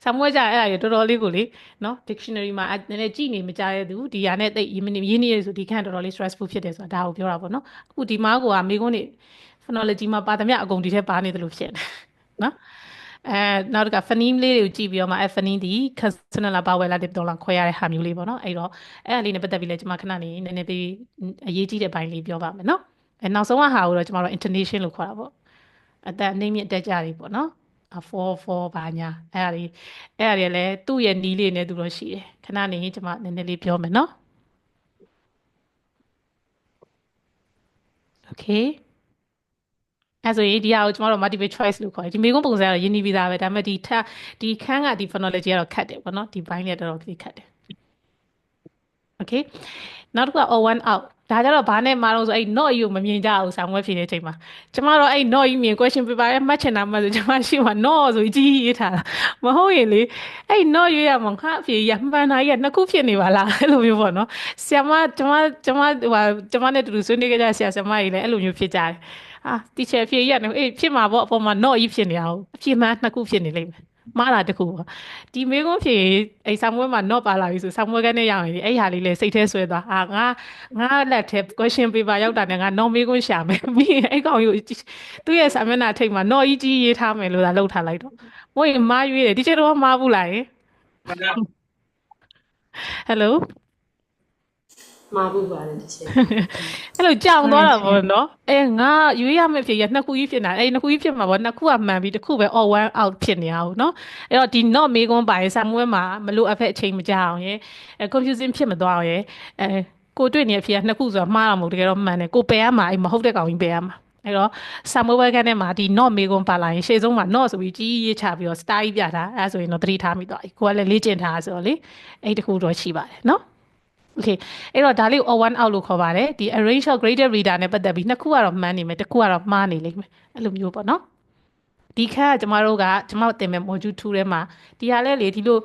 ဆာမွေးကြအဲ့ဒါတွေတော်တော်လေးကိုလေနော် dictionary မှာနည်းနည်းကြည့်နေမကြရသူဒီဟာနဲ့တိတ်ရင်းနေရဆိုဒီခန့်တော်တော်လေး stressful ဖြစ်တယ်ဆိုတာဒါကိုပြောတာပေါ့နော်အခုဒီမှာကမိကုန်းနေ phonology မှာပါသမျှအကုန်ဒီထဲပါနေတယ်လို့ဖြစ်တယ်နော်နောက်တစ်ခါ phoneme လေးတွေကိုကြည့်ပြီးတော့မှphoneme ဒီ consonant လား vowel လား dipton လားခွဲရတဲ့ဟာမျိုးလေးပေါ့နော်အဲ့တော့အဲ့ဒါလေးနဲ့ပတ်သက်ပြီးလဲကျွန်မခဏနေနည်းနည်းပြီးအရေးကြီးတဲ့ဘိုင်းလေးပြောပါမယ်နော်နောက်ဆုံးကဟာကိုတော့ကျွန်တော်တို့ intonation လို့ခေါ်တာပေါ့အတန်အနှိမ့်မြင့်တက်ကြတွေပေါ့နော်4ဘာညာအဲ့ဒါတွေလည်းသူ့ရဲ့နီးလေးနဲ့သူတော့ရှိတယ်ခဏနေကျွန်မနည်းနည်းလေးပြောမယ်နော် okay အဲ့ဆိုရင်ဒီဟာကိုကျွန်တော်တို့ multiple choice လို့ခေါ်တယ်ဒီမေကွန်းပုံစံကတော့ရင်းနှီးပြီးသားပဲဒါပေမဲ့ဒီခန်းကဒီ phonology ကတော့ခတ်တယ်ပေါ့နော်ဒီဘိုင်းနဲ့တော်တော်လေးခတ်တယ် okay နောက်တစ်ခုက O1 out ဒါကြတော့ဘာနဲ့မှာတော့ဆိုအဲ့ not ယူမမြင်ကြအောင်ဆောင်းဝဲဖြေတဲ့အချိန်မှာကျမတော့အဲ့ not ယူမြင် question paper ရဲ့မှတ်ချင်တာမှဆိုကျမရှိမှာ not ဆိုကြီးရေးထားတာမဟုတ်ရင်လေအဲ့ not ရွေးရမှာခါအဖြေရမှန်တာကြီးကနှစ်ခုဖြစ်နေပါလားအဲ့လိုမျိုးပေါ့နော်ဆရာမကျမနဲ့တူတူဆွေးနွေးကြဆရာဆရာမကြီးလည်းအဲ့လိုမျိုးဖြစ်ကြတယ်တီချာဖြေရတယ်အေးဖြစ်မှာပေါ့အပေါ်မှာ not ကြီးဖြစ်နေအောင်အဖြေမှန်နှစ်ခုဖြစ်နေလိမ့်မယ်မှားတာတခုပေါ့ဒီမေကွန်းဖြေအဲ့ဆာမွေးမှာ not ပါလာပြီဆိုဆာမွေးကနေရအောင်အဲ့ဟာလေးလေစိတ်ထဲဆွဲသွားငါလက်ထဲ question paper ရောက်တာနဲ့ငါ not မေကွန်းရှာမယ်ပြီးအဲ့ကောင်ကြီးသူ့ရဲ့စာမျက်နှာထိပ်မှာ not ကြီးရေးထားမယ်လို့သာလောက်ထားလိုက်တော့မဟုတ်ရင်မှားရွေးတယ်ဒီချက်တော့မှားဘူးလားhello မှားဘူးပါတယ်တချင်အဲ့လိုကြောင်သွားတာပေါ့နော်ငါရွေးရမယ့်ဖြစ်ရနှစ်ခုကြီးဖြစ်နေတာနှစ်ခုကြီးဖြစ်မှာပေါ့နှစ်ခုကမှန်ပြီးတစ်ခုပဲ all one out ဖြစ်နေအောင်နော်အဲ့တော့ဒီ not မေကွန်းပါရဆာမွေးမှာမလို့အဖက်အချိန်မကြအောင်ရယ်confusing ဖြစ်မသွားအောင်ရယ်ကိုတွေ့နေတဲ့အဖြစ်ကနှစ်ခုဆိုတာမှားတာမဟုတ်တကယ်တော့မှန်တယ်ကိုပယ်ရမှာမဟုတ်တဲ့ကောင်ကြီးပယ်ရမှာအဲ့တော့ဆာမွေးဘက်ကနေမှာဒီ not မေကွန်းပါလာရင်ရှေ့ဆုံးမှာ not ဆိုပြီးကြီးရေးချပြီးတော့ style ပြတာအဲ့ဆိုရင်တော့သတိထားမိသွားပြီကိုကလည်းလေ့ကျင့်ထားဆိုတော့လေအဲ့တခုတော့ရှိပါတယ်နော်okay အဲ့တော့ဒါလေးကို O1 out လို့ခေါ်ပါတယ်ဒီ arrange of graded reader နဲ့ပတ်သက်ပြီးနှစ်ခုကတော့မှန်းနေမယ်တစ်ခုကတော့မှားနေလိမ့်မယ်အဲ့လိုမျိုးပေါ့နော်ဒီခါကျမတို့တင်မဲ့ module 2ထဲမှာဒီဟာလဲလေဒီလို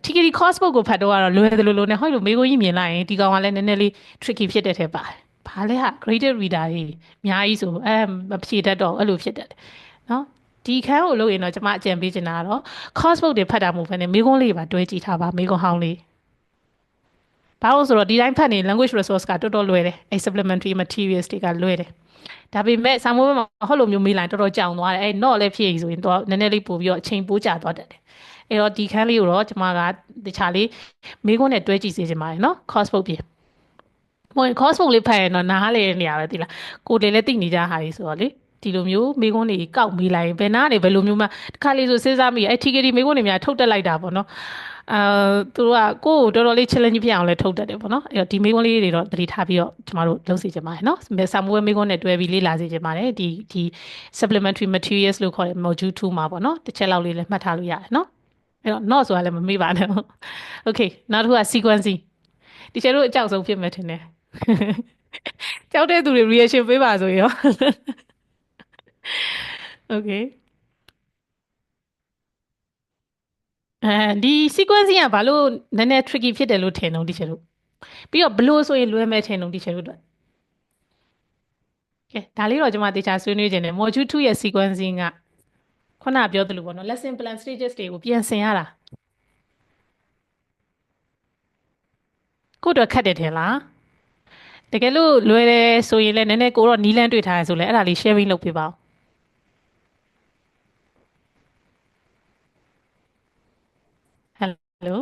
TKD course book ကိုဖတ်တော့ကတော့လွယ်တယ်လို့နဲ့ဟောလို့မေးခွန်းကြီးမြင်လိုက်ရင်ဒီကောင်ကလည်းနည်းနည်းလေး tricky ဖြစ်တဲ့ထဲပါတယ်ဘာလဲဟာ graded reader တွေအများကြီးဆိုမဖြေတတ်တော့အဲ့လိုဖြစ်တတ်တယ်နော်ဒီခန်းကိုလုပ်ရင်တော့ကျမအကြံပေးချင်တာကတော့ course book တွေဖတ်တာမဟုတ်ဘဲနဲ့မေးခွန်းလေးပါတွဲကြည့်ထားပါမေးခွန်းဟောင်းလေးဘာလို့ဆိုတော့ဒီတိုင်းဖတ်နေ language resource ကတော်တော်လွယ်တယ်အဲ့ supplementary materials တွေကလွယ်တယ်ဒါပေမဲ့စာမိုးမှာဟောလို့မျိုးမေးလိုက်တော်တော်ကြောင်သွားတယ်အဲ့ not လည်းဖြစ်ရည်ဆိုရင်တော့နည်းနည်းလေးပို့ပြီးတော့အချိန်ပိုးကျသွားတတ်တယ်အဲ့တော့ဒီခန်းလေးကိုတော့ကျွန်မကတခြားလေးမေးခွန်းနဲ့တွဲကြည့်စေချင်ပါတယ်နော် course book ပြင်course book လေးဖတ်ရင်တော့နားလေနေရပဲသိလားကိုယ်လည်းသိနေကြဟာကြီးဆိုတော့လေဒီလိုမျိုးမေးခွန်းတွေကောက်မေးလိုက်ရင်ဘယ်နာနေဘယ်လိုမျိုးမှတစ်ခါလေးဆိုစဉ်းစားမိအဲ့ TKD မေးခွန်းတွေများထုတ်တက်လိုက်တာပေါ့နော်သူတို့ကကိုယ်တော်တော်လေး challenge ဖြစ်အောင်လဲထုတ်တတ်တယ်ပေါ့နော်အဲ့တော့ဒီမေးခွန်းလေးတွေတော့သတိထားပြီးတော့ကျမတို့လုပ်စီချင်ပါတယ်နော်စာမိုးမေးခွန်းနဲ့တွဲပြီးလေ့လာစီချင်ပါတယ်ဒီ supplementary materials လို့ခေါ်တဲ့ module 2မှာပေါ့နော်တစ်ချက်လောက်လေးလည်းမှတ်ထားလို့ရတယ်နော်အဲ့တော့ not ဆိုတာလည်းမမေ့ပါနဲ့ okay နောက်တစ်ခုက sequencing ဒီချက်တို့အကြောက်ဆုံးဖြစ်မယ်ထင်တယ်ကြောက်တဲ့သူတွေ reaction ပေးပါဆိုရော okay ဒီ sequencing ကဘာလို့နည်းနည်း tricky ဖြစ်တယ်လို့ထင်တော့ဒီချက်တို့ပြီးတော့ဘလို့ဆိုရင်လွယ်မဲ့ထင်တော့ဒီချက်တို့ကဲဒါလေးတော့ကျွန်မတေချာဆွေးနွေးခြင်းနဲ့ module 2ရဲ့ sequencing ကခုနပြောသလိုပေါ့နော် lesson plan stages တွေကိုပြန်ဆင်ရတာကိုတော့ခက်တယ်ထင်လားတကယ်လို့လွယ်တယ်ဆိုရင်လည်းနည်းနည်းကိုတော့နီးလန်းတွေ့ထားရဆိုလဲအဲ့ဒါလေး sharing လုပ်ပေးပါဦးHello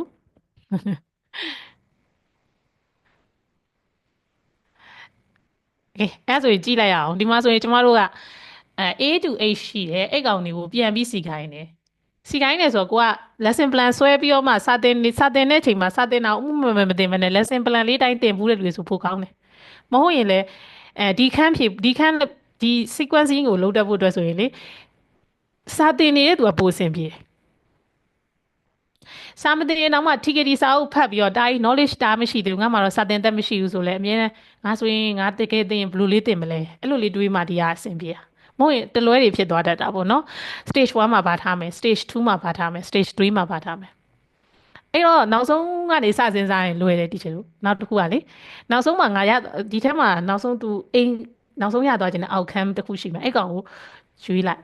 အဲ့ဆိုရင်ကြည့်လိုက်ရအောင်ဒီမှာဆိုရင်ကျမတို့ကA to H ရှိတယ်အဲ့ကောင်တွေကိုပြန်ပြီးစီခိုင်းတယ်စီခိုင်းတယ်ဆိုတော့ကိုက lesson plan ဆွဲပြီးတော့မှစာသင်တဲ့အချိန်မှာစာသင်တာမတင်မနဲ့ lesson plan လေးတိုင်းသင်ဘူးတဲ့လူတွေဆိုပိုကောင်းတယ်မဟုတ်ရင်လေဒီ sequencing ကိုလုပ်တတ်ဖို့အတွက်ဆိုရင်လေ စာသင်နေတဲ့သူကပိုအဆင်ပြေစာမသင်ရင်တော့မှ TKD စာအုပ်ဖတ်ပြီးတော့ဒါကြီး knowledge တာမရှိသေးဘူးငါမှတော့စာသင်သက်မရှိဘူးဆိုလဲအမြဲတမ်းငါဆိုရင်ငါတကယ်သင်ရင်ဘယ်လိုလေးသင်မလဲအဲ့လိုလေးတွေးမှဒီကအဆင်ပြေမဟုတ်ရင်တလွဲတွေဖြစ်သွားတတ်တာပေါ့နော် stage 1မှာဗာထားမယ် stage 2မှာဗာထားမယ် stage 3မှာဗာထားမယ်အဲ့တော့နောက်ဆုံးကနေစစဉ်းစားရင်လွယ်တယ်တီချာတို့နောက်တစ်ခုကလေနောက်ဆုံးမှာငါရဒီထဲမှာနောက်ဆုံးသူအိမ်နောက်ဆုံးရသွားခြင်းတဲ့ outcome တစ်ခုရှိမယ်အဲ့ကောင်ကိုရွေးလိုက်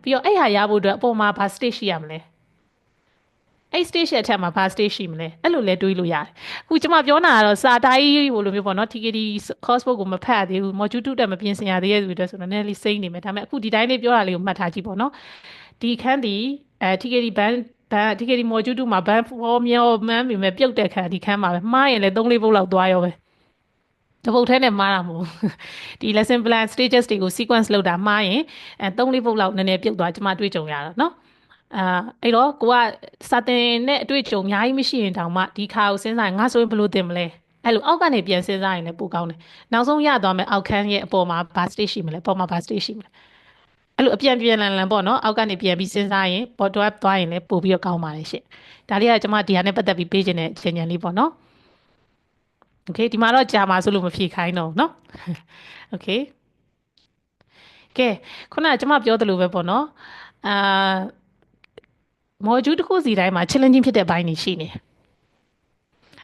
ပြီးတော့အဲ့ဟာရဖို့အတွက်အပေါ်မှာဘာ stage ရှိရမလဲအဲ့ stage ရဲ့အထက်မှာဘာ stage ရှိမလဲအဲ့လိုလဲတွေးလို့ရတယ်အခုကျွန်မပြောတာကတော့စာတိုင်းဟိုလိုမျိုးပေါ့နော် TKD course book ကိုမဖတ်ရသေးဘူး module 2တက်မပြင်ဆင်ရသေးရဲ့ဆိုတော့ဆိုတော့နည်းနည်းလေးစိမ့်နေမယ်ဒါပေမဲ့အခုဒီတိုင်းလေးပြောတာလေးကိုမှတ်ထားကြည့်ပေါ့နော်ဒီခန်းဒီTKD band TKD module 2မှာ band 4မြောမှန်းပြီမဲ့ပြုတ်တဲ့ခန်းဒီခန်းမှာပဲမှားရင်လည်း3-4ပုတ်လောက်သွားရောပဲတပုတ်ထဲနဲ့မှားတာမဟုတ်ဒီ lesson plan stages တွေကို sequence လုပ်တာမှားရင်3-4ပုတ်လောက်နည်းနည်းပြုတ်သွားကျွန်မတွေးကြုံရတာနော်အဲ့တော့ကိုကစာတင်နဲ့အတွေ့အကြုံအများကြီးမရှိရင်တောင်မှဒီခါကိုစဉ်းစားရင်ငါဆိုရင်ဘယ်လိုသင်မလဲအဲ့လိုအောက်ကနေပြန်စဉ်းစားရင်လည်းပိုကောင်းတယ်နောက်ဆုံးရသွားမယ်အောက်ခန်းရဲ့အပေါ်မှာဘာ stage ရှိမလဲပေါ်မှာဘာ stage ရှိမလဲအဲ့လိုအပြန်လန်ပေါ့နော်အောက်ကနေပြန်ပြီးစဉ်းစားရင် bottom up သွားရင်လည်းပို့ပြီးတော့ကောင်းပါလေရှင့်ဒါလေးကကျွန်မဒီဟာနဲ့ပတ်သက်ပြီးပေးခြင်းတဲ့ဉာဏ်လေးပေါ့နော်โอเคဒီမှာတော့ကြာမှာဆိုလို့မဖြေခိုင်းတော့เนาะโอเคကဲခုနကကျွန်မပြောသလိုပဲပေါ့နော်module တစ်ခုစီတိုင်းမှာ challenging ဖြစ်တဲ့ဘိုင်းတွေရှိနေ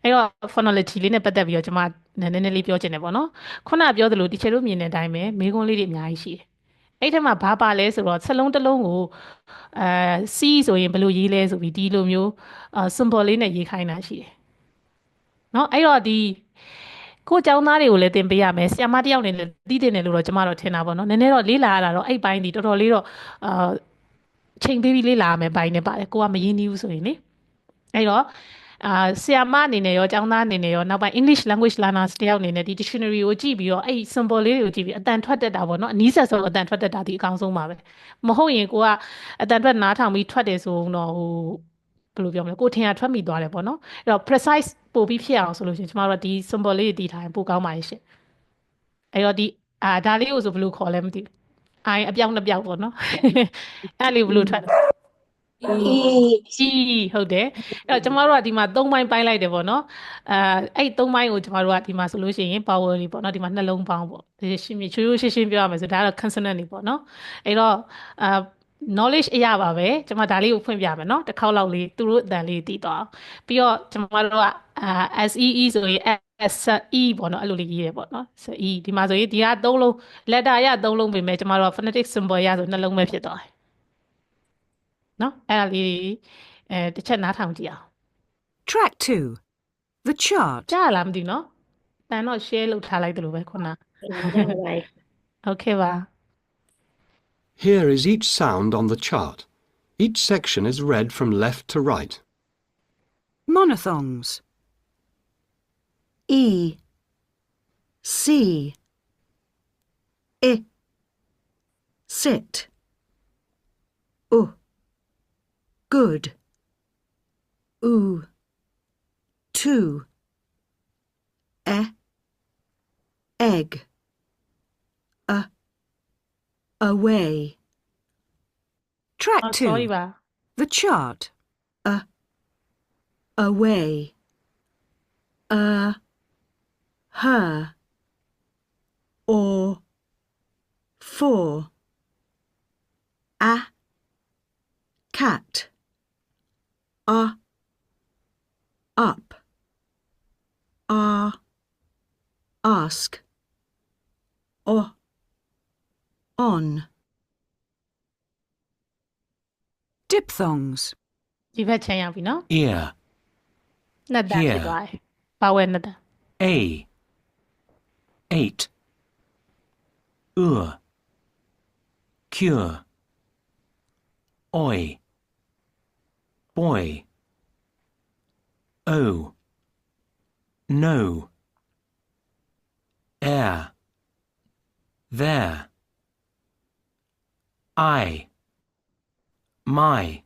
အဲ့တော့ phonology လေးနဲ့ပတ်သက်ပြီးတော့ကျွန်မနည်းနည်းလေးပြောချင်တယ်ပေါ့နော်ခုနကပြောသလိုဒီချေတို့မြင်တဲ့အတိုင်းပဲမေးခွန်းလေးတွေအများကြီးရှိတယ်အဲ့ထက်မှာဘာပါလဲဆိုတော့စလုံးတစ်လုံးကိုC ဆိုရင်ဘယ်လိုရေးလဲဆိုပြီးဒီလိုမျိုးsymbol လေးနဲ့ရေးခိုင်းတာရှိတယ်เนาะအဲ့တော့ဒီကိုကျောင်းသားတွေကိုလည်းသင်ပေးရမယ်ဆရာမတယောက်နေလည်းသိတယ်လို့တော့ကျွန်မတော့ထင်တာပေါ့နော်နည်းနည်းတော့လေးလာရတာတော့အဲ့ပိုင်းဒီတော်တော်လေးတော့ချိန်ပေးပြီးလေးလာရမယ်ပိုင်းနဲ့ပါတယ်ကိုကမရင်းနှီးဘူးဆိုရင်လေအဲ့တော့ဆရာမအနေနဲ့ရောကျောင်းသားအနေနဲ့ရောနောက်ပိုင်း English language learners တယောက်အနေနဲ့ဒီ dictionary ကိုကြည့်ပြီးတော့အဲ့ symbol လေးတွေကိုကြည့်ပြီးအတန်ထွက်တတ်တာပေါ့နော်အနည်းဆက်ဆုံးအတန်ထွက်တတ်တာဒီအကောင်းဆုံးပါပဲမဟုတ်ရင်ကိုကအတန်ထွက်နားထောင်ပြီးထွက်တယ်ဆိုတော့ဟိုဘယ်လိုပြောမလဲကိုထင်ရထွက်မိသွားတယ်ပေါ့နော်အဲ့တော့ precise ပို့ပြီးဖြစ်အောင်ဆိုလို့ရှိရင်ကျမတို့ဒီ symbol လေးတွေတည်ထားရင်ပိုကောင်းပါရဲ့ရှင်အဲ့တော့ဒီဒါလေးကိုဆိုဘယ်လိုခေါ်လဲမသိဘူးအပြောင်းနှစ်ပြောက်ပေါ့နော်အဲ့လေးဘယ်လိုထွက်လဲဟုတ်တယ်အဲ့တော့ကျမတို့ကဒီမှာ3ပိုင်းပိုင်းလိုက်တယ်ပေါ့နော်အဲ့3ပိုင်းကိုကျမတို့ကဒီမှာဆိုလို့ရှိရင် power လေးပေါ့နော်ဒီမှာနှလုံးပေါင်းပေါ့ဒီရှင်းရှင်းပြောရမယ်ဆိုဒါကတော့ consonant တွေပေါ့နော်အဲ့တော့knowledge အရာပါပဲကျွန်မဒါလေးကိုဖွင့်ပြမယ်เนาะတစ်ခေါက်လောက်လေးသူတို့အတန်လေးတည်သွားအောင်ပြီးတော့ကျွန်မတို့ကSEE ဆိုရင် SE ပေါ့เนาะအဲ့လိုလေးရေးရပေါ့เนาะ SE ဒီမှာဆိုရင်ဒီက3လုံး letter ရ3လုံးပြင်မယ်ကျွန်မတို့က phonetic symbol ရဆိုနှလုံးပဲဖြစ်သွားတယ်เนาะအဲ့ဒါလေးတစ်ချက်နားထောင်ကြည့်အောင် Track 2 The chart ကြားလားမသိဘူးเนาะတန်တော့ share လုပ်ထားလိုက်တယ်လို့ပဲခုနOkay ပါ Here is each sound on the chart. Each section is read from left to right. Monophthongs E C I sit good to egg away. Track 2 sorry ပါ The chart away her or for a cat up ask on Diphthongs ဒီဘက်ချမ်းရောက်ပြီเนาะ Ear, နှစ်တန်ဖြစ်သွားတယ်ပါဝဲနှစ်တန် A, 8, cure, oi, boy, no, air, there, I, my,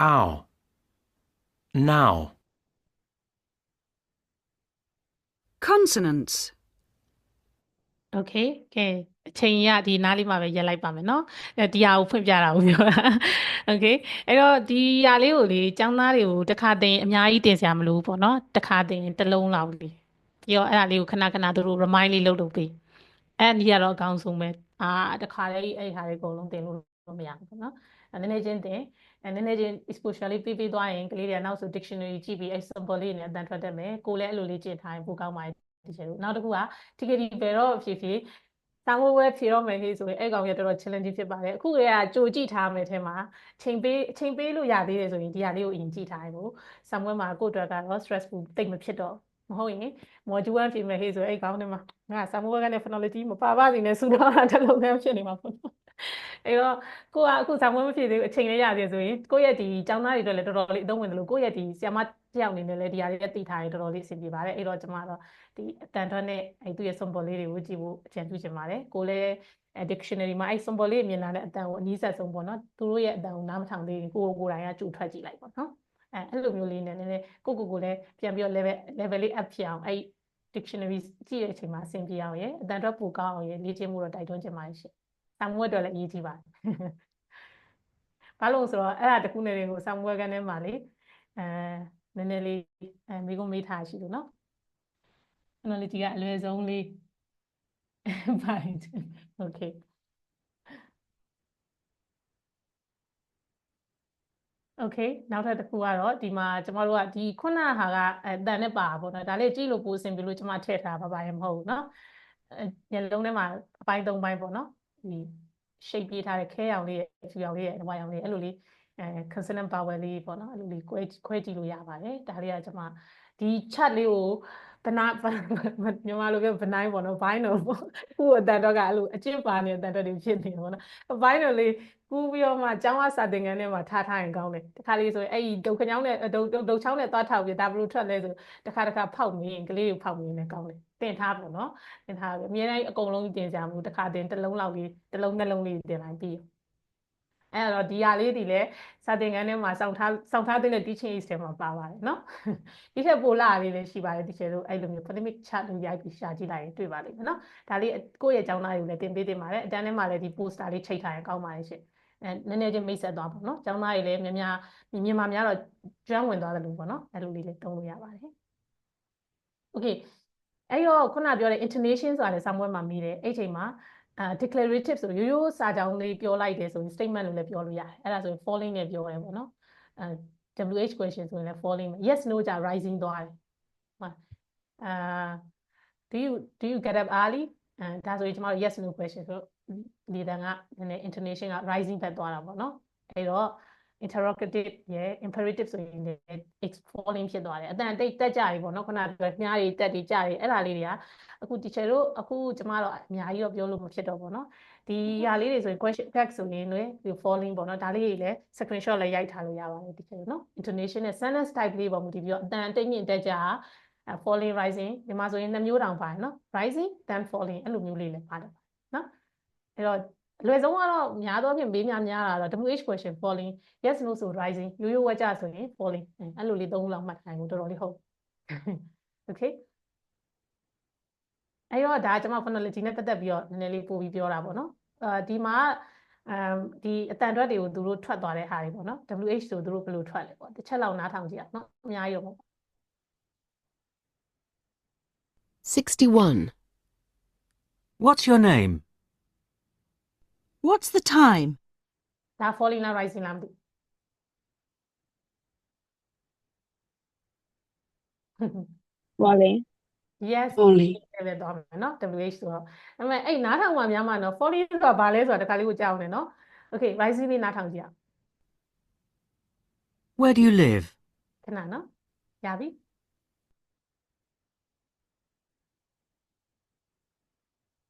ow, now. Consonants Okay ကဲ အချိန်ရဒီနားလေးမှာပဲရက်လိုက်ပါမယ်နော်ဒီဟာကိုဖွင့်ပြတာကိုပြောတာโอเคအဲ့တော့ဒီဟာလေးကိုလေចောင်းသားတွေကိုတစ်ခါတင်အများကြီးတင်စရာမလိုဘူးပေါ့နော်တစ်ခါတင်တစ်လုံးလောက်လေပြီးတော့အဲ့ဒါလေးကိုခဏခဏသူတို့ remind လေးလုပ်ပေးအဲ့ဒီကတော့အကောင်းဆုံးပဲတစ်ခါလေးအဲ့ဟာလေးအကုန်လုံးတင်လို့မရဘူးပေါ့နော်နည်းနည်းချင်းတင်နည်းနည်းချင်း exposure လေးပေးသွားရင်ကလေးတွေကနောက်ဆို dictionary ကြည့်ပြီးအဲ့ symbol လေးနဲ့အတန်ထွက်တတ်မယ်ကိုလည်းအဲ့လိုလေးကြည့်ထားရင်ပိုကောင်းပါတယ်ဒီချက်လို့နောက်တစ်ခုက TKD ဘယ်တော့ဖြစ်ဖြစ်စာမွေးပွဲဖြေတော့မယ်ဟေးဆိုရင်အဲ့ကောင်ရတော်တော် challenge ဖြစ်ပါတယ်အခုကကြိုကြည့်ထားမယ်ထဲမှာချိန်ပေးလို့ရသေးတယ်ဆိုရင်ဒီဟာလေးကိုအရင်ကြည့်ထားရင်ကိုစာမွေးမှာကိုယ့်အတွက်ကတော့ stressful တိတ်မဖြစ်တော့မဟုတ်ရင် module 1ဖြေမယ်ဟေးဆိုအဲ့ကောင်ထဲမှာငါစာမွေးပွဲကနေ phonology မပါပါစေနဲ့စူတော့တာတစ်လုံးတည်းဖြစ်နေမှာပေါ့အဲ့တော့ကိုကအခုစာမွေးမဖြစ်သေးဘူးအချိန်လေးရသေးဆိုရင်ကိုယ့်ရဲ့ဒီကျောင်းသားတွေအတွက်လည်းတော်တော်လေးအသုံးဝင်တယ်လို့ကိုယ့်ရဲ့ဒီဆရာမတယောက်အနေနဲ့လည်းဒီဟာလေးသိထားရင်တော်တော်လေးအဆင်ပြေပါတယ်အဲ့တော့ကျွန်မတော့ဒီအတန်ထွက်နဲ့အဲ့သူ့ရဲ့ symbol လေးတွေကိုကြည့်ဖို့အကြံပြုချင်ပါတယ်ကိုလည်း dictionary မှာအဲ့ symbol လေးမြင်လာတဲ့အတန်ကိုအနည်းဆက်ဆုံးပေါ့နော်သူတို့ရဲ့အတန်ကိုနားမထောင်သေးရင်ကိုယ်တိုင်ကကြိုထွက်ကြည့်လိုက်ပေါ့နော်အဲ့လိုမျိုးလေးနဲ့နည်းနည်းကိုလည်းပြန်ပြီးတော့ level လေး up ဖြစ်အောင်အဲ့ dictionary ကြည့်တဲ့အချိန်မှာအဆင်ပြေအောင်ရယ်အတန်ထွက်ပိုကောင်းအောင်ရယ်လေ့ကျင့်မှုတော့တိုက်တွန်းချင်ပါတယ်ရှင်စာမွေးအတွက်လည်းအရေးကြီးပါတယ်ဘာလို့ဆိုတော့အဲ့ဒါတခုနဲ့တွေကိုစာမွေးကနေမှလေနည်းနည်းလေးမိကုံးမေးထားရှိလို့နော်knowledge ကအလွယ်ဆုံးလေးပါတယ်โอเคโอเคနောက်ထပ်တစ်ခုကတော့ဒီမှာကျမတို့ကဒီခုနဟာကအတန်နဲ့ပါပေါ့နော်ဒါလေးကြည့်လို့ပိုအဆင်ပြေလို့ကျမထည့်ထားပါရင်မဟုတ်ဘူးနော်ညလုံးထဲမှာအပိုင်း၃ပိုင်းပေါ့နော်ဒီ shape ပေးထားတဲ့ခဲရောင်လေးရဲ့ဖြူရောင်လေးရဲ့ဝါရောင်လေးအဲ့လိုလေးconsonant vowel လေးပေါ့နော်အဲ့လိုလေးခွဲကြည့်လို့ရပါတယ်ဒါလေးကကျမဒီ chart လေးကိုမြန်မာလိုပြော benign ပေါ့နော် binary ပေါ့ခုအတန်တော့ကအဲ့လိုအကျင့်ပါနေအတန်တော့တွေဖြစ်နေတယ်ပေါ့နော် binary လေးကူးပြီးတော့မှကျောင်းဝစာသင်ခန်းထဲမှာထားရင်ကောင်းတယ်တခါလေးဆိုရင်အဲ့ဒီဒုတ်ချောင်းနဲ့ဒုတ်ချောင်းနဲ့သွားထောက်ပြီးဒါဘယ်လိုထွက်လဲဆိုတခါဖောက်မင်းကလေးကိုဖောက်မင်းနဲ့ကောင်းတယ်တင်ထားပေါ့နော်တင်ထားပြီအများကြီးအကုန်လုံးတင်ကြမလို့တခါတင်တစ်လုံးလောက်လေးတစ်လုံးနှလုံးလေးတင်လိုက်ပြီးအဲ့တော့ဒီဟာလေးဒီလဲစာသင်ခန်းထဲမှာစောင့်ထားတဲ့ teaching aid ထဲမှာပါပါတယ်နော်ဒီထက်ပိုလာလေးလည်းရှိပါတယ်ဒီချေတို့အဲ့လိုမျိုး phonemic chart လို့ရိုက်ပြီးရှာကြည့်လိုက်ရင်တွေ့ပါလိမ့်မယ်နော်ဒါလေးကိုယ့်ရဲ့ကျောင်းသားတွေကိုလည်းတင်ပေးတင်ပါတယ်အတန်းထဲမှာလည်းဒီ poster လေးချိန်ထားရင်ကောင်းပါတယ်ရှင်နည်းနည်းချင်းမိတ်ဆက်သွားပေါ့နော်ကျောင်းသားတွေလည်းမြန်မာများတော့ကျွမ်းဝင်သွားတယ်လို့ပေါ့နော်အဲ့လိုလေးလည်းသုံးလို့ရပါတယ်โอเคအဲ့တော့ခုနပြောတဲ့ intonation ဆိုတာလည်းစာမွေးမှာမိတယ်အဲ့ချိန်မှာdeclarative ဆိုရိုးစာကြောင်းလေးပြောလိုက်တယ်ဆိုရင် statement လို့လည်းပြောလို့ရတယ်အဲ့ဒါဆိုရင် falling နဲ့ပြောရဲပေါ့နော်WH question ဆိုရင်လည်း falling yes no ကြ rising သွားတယ်do you get up early ဒါဆိုရင်ကျွန်တော်တို့ yes no question ဆိုတော့ဒီတန်ကနည်းနည်း intonation က rising ဘက်သွားတာပေါ့နော်အဲ့တော့ interrogative ရဲ့ imperative ဆိုရင်လည်း falling ဖြစ်သွားတယ်အတန်တိတ်တက်ကြပြီပေါ့နော်ခုနကမြားတွေတက်တွေကြတွေအဲ့ဒါလေးတွေကအခု teacher တို့အခုကျမတို့အများကြီးတော့ပြောလို့မဖြစ်တော့ပေါ့နော်ဒီဟာလေးတွေဆိုရင် question tag ဆိုရင်လည်း falling ပေါ့နော်ဒါလေးတွေလည်း screenshot လည်းရိုက်ထားလို့ရပါတယ် teacher တို့နော် intonation နဲ့ sentence type လေးပေါ်မူတည်ပြီးတော့အတန်တိတ်မြင့်တက်ကြfalling rising ဒီမှာဆိုရင်2မျိုးတောင်ပါတယ်နော် rising then falling အဲ့လိုမျိုးလေးလည်းပါတယ်နော်အဲ့တော့အလွယ်ဆုံးကတော့များသောအားဖြင့်ဘေးများတာတော့ WH question falling yes no ဆို rising ရိုးဝါကြဆိုရင် falling အဲ့လိုလေးသုံးလောက်မှတ်ထားရင်တော်တော်လေးဟုတ် okay အဲ့တော့ဒါကျွန်မ phonology နဲ့ပတ်သက်ပြီးတော့နည်းနည်းလေးပို့ပြီးပြောတာပေါ့နော်ဒီမှာဒီအတန်ထွက်တွေကိုသူတို့ထွက်သွားတဲ့ဟာတွေပေါ့နော် WH ဆိုသူတို့ဘယ်လိုထွက်လဲပေါ့တစ်ချက်လောက်နားထောင်ကြည့်အောင်နော်အများကြီးတော့ 61. What's your name? What's the time? ဒါ falling လား rising လားမသိ falling yes falling ပဲသွားမယ်နော် WH ဆိုတော့ဒါပေမဲ့အဲ့နားထောင်မှများမှနော် falling ဆိုတာဘာလဲဆိုတာတခါလေးကိုကြားအောင်လေနော် okay rising လေးနားထောင်ကြည့်အောင် Where do you live? ခဏနော်ရပြီ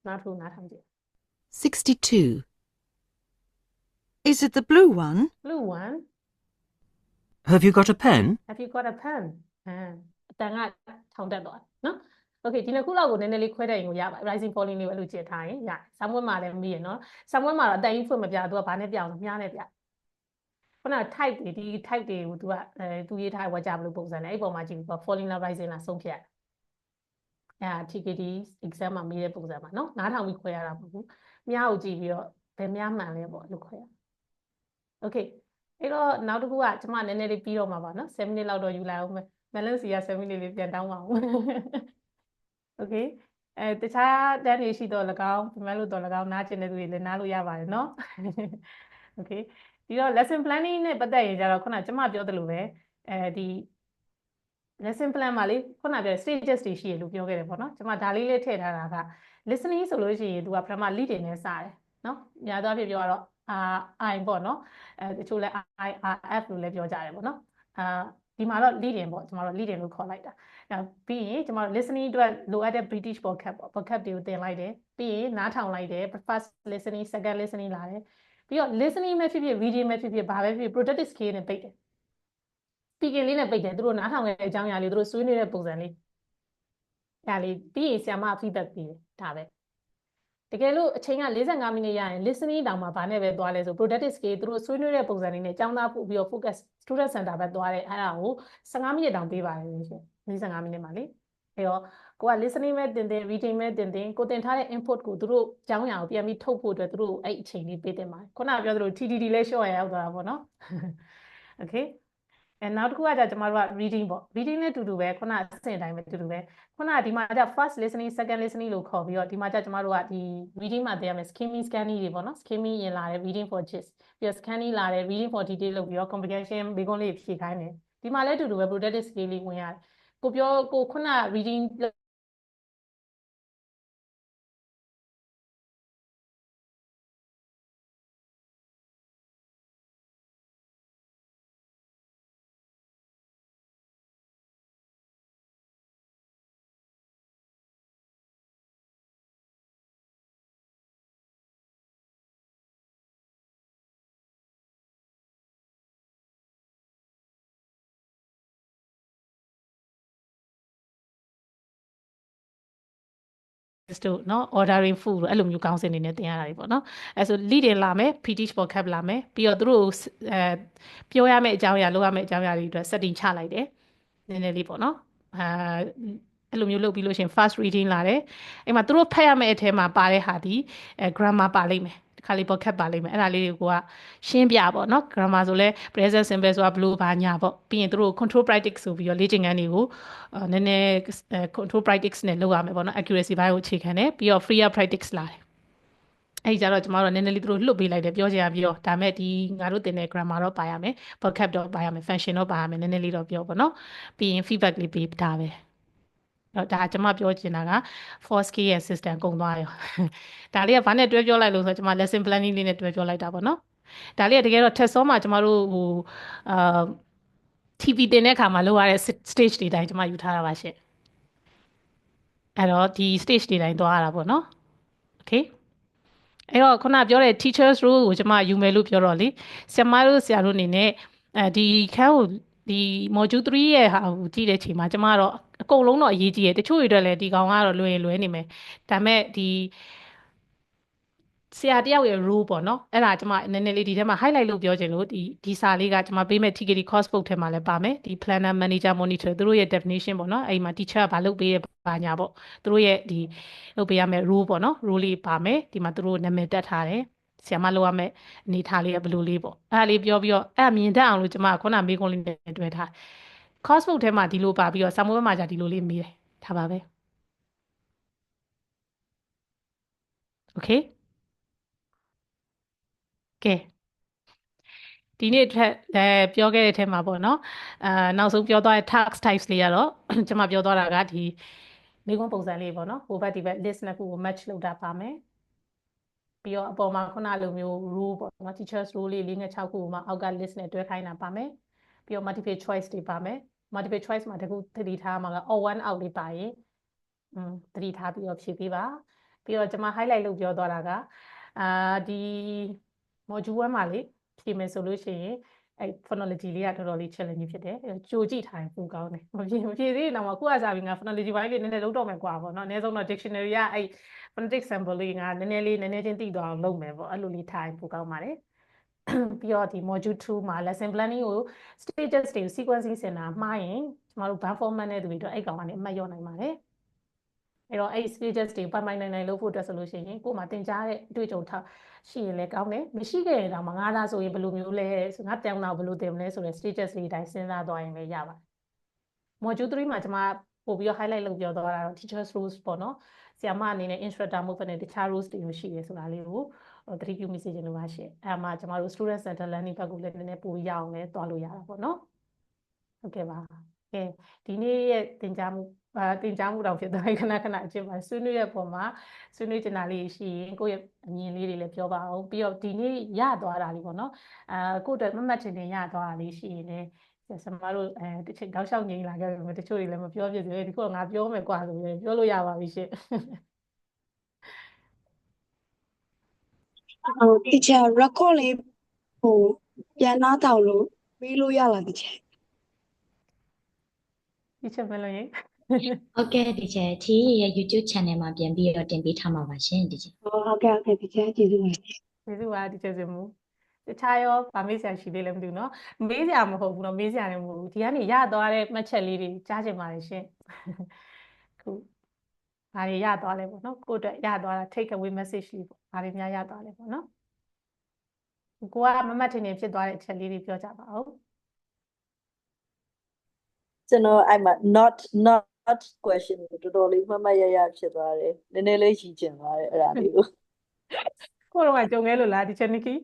နားထောင်ကြည့် 62. Is it the blue one? blue one Have you got a pen? have you got a pen အတန်ကထောင်တက်သွားနော် okay ဒီနှစ်ခုလောက်ကိုနည်းနည်းလေးခွဲတဲ့ရင်ကိုရပါ rising falling လေးကိုအဲ့လိုကြည့်ထားရင်ရစာမွေးမှာလည်းမေးရနော်စာမွေးမှာတော့အတန်ကြီးဖွင့်မပြသူကဘာနဲ့ပြအောင်မြားနဲ့ပြခုန type တွေဒီ type တွေကိုသူကသူရေးထားဝါကြဘလို့ပုံစံလဲအဲ့ပေါ်မှာကြည့်ပြီး falling လား rising လားဆုံးဖြတ် TKD exam မှာမေးတဲ့ပုံစံပါနော်နားထောင်ပြီးခွဲရတာမဟုတ်ဘူးမြားကိုကြည့်ပြီးတော့ဘယ်မြားမှန်လဲပေါ့လို့ခွဲရ Okay အဲ့တော့နောက်တစ်ခုကကျွန်မနည်းနည်းလေးပြီးတော့မှာပါနော်7 minute လောက်တော့ယူလိုက်အောင်မယ် balance က7 minute လေးပြန်တောင်းပါဦး Okay တခြားတန်းတွေရှိတော့၎င်းပြမလို့တော့၎င်းနားကျင်တဲ့သူတွေလည်းနားလို့ရပါတယ်နော် Okay ဒီတော့ lesson planning နဲ့ပတ်သက်ရင်ကျတော့ခုနကျွန်မပြောသလိုပဲဒီ lesson plan မှာလေခုနပြော stages တွေရှိရလို့ပြောခဲ့တယ်ပေါ့နော်ကျွန်မဒါလေးထည့်ထားတာက listening ဆိုလို့ရှိရင်သူကပထမ lead တင်နဲ့စတယ်နော်ညာသွားဖြစ်ပြောတော့I ပေါ့နော်တချို့လဲ IRF လို့လည်းပြောကြတယ်ပေါ့နော်ဒီမှာတော့ lead တင်ပေါ့ကျွန်တော်တို့ lead တင်လို့ခေါ်လိုက်တာပြီးရင်ကျွန်တော်တို့ listening အတွက်လိုအပ်တဲ့ British vocab ပေါ့ vocab တွေကိုသင်လိုက်တယ်ပြီးရင်နားထောင်လိုက်တယ် first listening second listening လာတယ်ပြီးတော့ listening ပဲဖြစ်ဖြစ် reading ပဲဖြစ်ဖြစ်ဘာပဲဖြစ်ဖြစ် productive skill နဲ့ပိတ်တယ် speaking လေးနဲ့ပိတ်တယ်သူတို့နားထောင်တဲ့အကြောင်းအရာလေးသူတို့ဆွေးနွေးတဲ့ပုံစံလေးဒါလေးပြီးရင်ဆရာမ feedback ပေးတယ်ဒါပဲတကယ်လို့အချိန်က45မိနစ်ရရင် listening တောင်မှဘာနဲ့ပဲသွားလဲဆို productive skill သူတို့ဆွေးနွေးတဲ့ပုံစံလေးနဲ့ကျောင်းသားပို့ပြီးတော့ focus student center ဘက်သွားတယ်အဲ့ဒါကို15မိနစ်တောင်ပေးပါတယ်ရှင်45မိနစ်မှာလေအဲ့တော့ကိုက listening ပဲတင် reading ပဲတင်ကိုတင်ထားတဲ့ input ကိုသူတို့ကျောင်းရအောင်ပြန်ပြီးထုတ်ဖို့အတွက်သူတို့အဲ့အချိန်လေးပေးတင်ပါတယ်ခုနကပြောသလို TDD လဲ short ရရောက်သွားတာပေါ့နော် Okayနောက်တစ်ခုကကျကျွန်တော်တို့က reading ပေါ့ reading နဲ့တူတူပဲခုနအဆင့်တိုင်းပဲတူတူပဲခုနကဒီမှာကျ first listening second listening လို့ခေါ်ပြီးတော့ဒီမှာကျကျွန်တော်တို့ကဒီ reading မှာသင်ရမယ် skimming scanning တွေပေါ့နော် skimming ရင်လာတယ် reading for gist ပြီးတော့ scanning လာတယ် reading for detail လို့ပြီးတော့ comprehension ဘေးခွန်းလေးဖြည့်ခိုင်းတယ်ဒီမှာလည်းတူတူပဲ productive skill လေးဝင်ရတယ်ကိုခုန readingတို့เนาะ ordering food လို့အဲ့လိုမျိုးကောင်းစင်နေနဲ့တင်ရတာတွေပေါ့เนาะအဲ့ဆို lead လာမယ် British vocab လာမယ်ပြီးတော့သူတို့ပြောရမယ့်အကြောင်းအရာလုပ်ရမယ့်အကြောင်းအရာတွေအတွက် setting ချလိုက်တယ်နည်းနည်းလေးပေါ့เนาะအဲ့လိုမျိုးလုပ်ပြီးလို့ရှင် fast reading လာတယ်အဲ့မှာသူတို့ဖတ်ရမယ့်အထဲမှာပါတဲ့ဟာဒီgrammar ပါလိမ့်မယ်ဒီခါလေး vocab ပါလိမ့်မယ်အဲ့ဒါလေးတွေကိုကရှင်းပြပေါ့เนาะ grammar ဆိုလဲ present simple ဆိုတာဘလို့ဘာညာပေါ့ပြီးရင်သူတို့ control practice ဆိုပြီးတော့လေ့ကျင့်ခန်းတွေကိုနည်းနည်း control practice နဲ့လုပ်ရမယ်ပေါ့เนาะ accuracy ဘိုင်းကိုအခြေခံတယ်ပြီးတော့ freer practice လာတယ်အဲ့ကြတော့ကျမတို့နည်းနည်းလေးသူတို့လွတ်ပေးလိုက်တယ်ပြောချင်ရပြောဒါမဲ့ဒီငါတို့တင်တဲ့ grammar တော့ပါရမယ် vocab တော့ပါရမယ် function တော့ပါရမယ်နည်းနည်းလေးတော့ပြောပေါ့เนาะပြီးရင် feedback လေးပေးတာပဲဒါကျမပြောချင်တာက 4K ရဲ့ system ကုန်သွားရောဒါလေးကဘာနဲ့တွဲပြောလိုက်လို့ဆိုတော့ကျမ lesson planning လေးနဲ့တွဲပြောလိုက်တာပေါ့နော်ဒါလေးကတကယ်တော့ test မှာကျမတို့ဟိုTV တင်တဲ့အခါမှာလောက်ရတဲ့ stage တွေတိုင်းကျမယူထားတာပါရှင့်အဲ့တော့ဒီ stage တွေတိုင်းသွားရတာပေါ့နော် Okay အဲ့တော့ခုနပြောတဲ့ teachers role ကိုကျမယူမယ်လို့ပြောတော့လေဆရာမတို့ဆရာတို့အနေနဲ့ဒီခန်းကိုဒီ module 3ရဲ့ဟာကိုကြည့်တဲ့ချိန်မှာကျမတော့အကုန်လုံးတော့အရေးကြီးတယ်တချို့တွေအတွက်လည်းဒီကောင်ကတော့လွယ်နေမယ်ဒါပေမဲ့ဒီဆရာတယောက်ရဲ့ role ပေါ့နော်အဲ့ဒါကျမနည်းနည်းလေးဒီထဲမှာ highlight လုပ်ပြောချင်လို့ဒီစာလေးကကျမပေးမဲ့ TKD course book ထဲမှာလည်းပါမယ်ဒီ planner manager monitor သူတို့ရဲ့ definition ပေါ့နော်အဲ့မှာ teacher ကဘာလုပ်ပေးရပါညာပေါ့သူတို့ရဲ့ဒီလုပ်ပေးရမယ့် role ပေါ့နော် role လေးပါမယ်ဒီမှာသူတို့နာမည်တက်ထားတယ်ဆရာမလုပ်ရမယ့်အနေထားလေးကဘယ်လိုလေးပေါ့အဲ့ဒါလေးပြောပြီးတော့အဲ့မြင်တတ်အောင်လို့ကျမခုနမေးခွန်းလေးနဲ့တွဲထား course book ထဲမှာဒီလိုပါပြီးတော့စာမိုးဘက်မှာじゃဒီလိုလေးမေးတယ်ဒါပါပဲ Okay ကဲဒီနေ့ပြောခဲ့တဲ့အထက်မှာပေါ့နော်နောက်ဆုံးပြောသွားတဲ့ task types လေးကတော့ကျွန်မပြောသွားတာကဒီမိကုန်းပုံစံလေးပေါ့နော်ဟိုဘက်ဒီဘက် list နှစ်ခုကို match လုပ်တာပါမယ်ပြီးတော့အပေါ်မှာခုနလိုမျိုး rule ပေါ့နော် teachers rule လေး5 6ခုမှာအောက်က list နဲ့တွဲခိုင်းတာပါမယ်ပြီးတော့ multiple choice တွေပါမယ် multiple choice မှာတခုသတိထားမှာက all one out လေးပါရင်သတိထားပြီးတော့ဖြည့်ပေးပါပြီးတော့ကျွန်မ highlight လုပ်ပြောသွားတာကဒီ module 1မှာလေဖြည့်မယ်ဆိုလို့ရှိရင်အဲ့ phonology လေးကတော်တော်လေး challenge ဖြစ်တယ်ကြိုကြည့်ထားရင်ပိုကောင်းတယ်မဖြည့်သေးရင်တော့ခုကစားပြီးငါ phonology ဘိုင်းလေးနည်းနည်းလုပ်တော့မယ်ကွာပေါ့နော်အနည်းဆုံးတော့ dictionary ကအဲ့ phonetic sample လေးငါနည်းနည်းချင်းသိသွားအောင်လုပ်မယ်ပေါ့အဲ့လိုလေးထားရင်ပိုကောင်းပါတယ်ပြီးတော့ဒီ module 2မှာ lesson planning ကို stages တွေကို sequencing စင်တာမှားရင်ကျမတို့ band format နဲ့တူပြီးတော့အဲ့ကောင်ကနေအမှတ်ရောနိုင်ပါတယ် အဲ့တော့အဲ့ stages တွေပိုင်ပိုင်နိုင်နိုင်လုပ်ဖို့အတွက်ဆိုလို့ရှိရင်ကိုယ်မှာသင်ကြားတဲ့အတွေ့အကြုံထားရှိရင်လည်းကောင်းတယ်မရှိခဲ့ရင်တော့ငါးသားဆိုရင်ဘယ်လိုမျိုးလဲဆိုငါပြောင်းတော့ဘယ်လိုတင်မလဲဆိုတဲ့ stages တွေအတိုင်းစဉ်းစားသွားရင်လည်းရပါတယ် module 3မှာကျွန်မပို့ပြီးတော့ highlight လုပ်ပြောသွားတာတော့ teachers rules ပေါ့နော်ဆရာမအနေနဲ့ instructor မဟုတ်ဘဲနဲ့တခြား rules တွေရှိတယ်ဆိုတာလေးကိုသတိပြုမိစေချင်လို့ပါရှင့်အဲ့မှာကျွန်တော်တို့ student center learning ဘက်ကိုလည်းနည်းနည်းပို့ရအောင်လည်းတွားလို့ရတာပေါ့နော်ဟုတ်ကဲ့ပါကဲဒီနေ့ရဲ့သင်ကြားမှုတော့ဖြစ်သွားပြီခဏခဏအချင်းပါဆွေးနွေးရဲ့ပုံမှာဆွေးနွေးချင်တာလေးရှိရင်ကိုယ့်ရဲ့အမြင်လေးတွေလည်းပြောပါအောင်ပြီးတော့ဒီနေ့ရသွားတာလေးပေါ့နော်ကိုယ့်အတွက်မှတ်ချင်ရသွားတာလေးရှိရင်လည်းဆမတို့တစ်ချိန်တောက်လျှောက်ငြိမ်လာခဲ့ပြီတချို့တွေလည်းမပြောပြသေးဘူးဒီခုကငါပြောမယ်ကွာဆိုပြီးပြောလို့ရပါပြီရှင့် teacher record လေးဟိုပြန်နှားတောင်လို့ပြီးလို့ရလား teacher teacher မလို့ရင် ဟုတ်ကဲ့ teacher ချီရဲ့ YouTube channel မှာပြန်ပြီးတော့တင်ပေးထားမှာပါရှင် teacher ဟုတ်ကဲ့ teacher ကျေးဇူးပါ ကျေးဇူးပါ teacher စင်မူတခြားရောဗာမေးစရာရှိသေးလည်းမသိဘူးเนาะမေးစရာမဟုတ်ဘူးเนาะမေးစရာလည်းမဟုတ်ဘူးဒီကနေရသွားတဲ့မှတ်ချက်လေးတွေကြားချင်ပါတယ်ရှင်ခုဘာတွေရသွားလဲပေါ့เนาะကိုယ့်အတွက်ရသွားတာ take away message လေးပေါ့ဘာတွေများရသွားလဲပေါ့เนาะကိုကမမှတ်ထင်နေဖြစ်သွားတဲ့အချက်လေးတွေပြောကြပါဦးကျွန်တော်အဲ့မှာ not question တော်တော်လေးမှတ်ရဖြစ်သွားတယ်နည်းနည်းလေးရှင်းချင်သွားတယ်အဲ့ဒါလေးကိုကိုတော့ကြုံခဲ့လို့လားဒီချက်နိကီ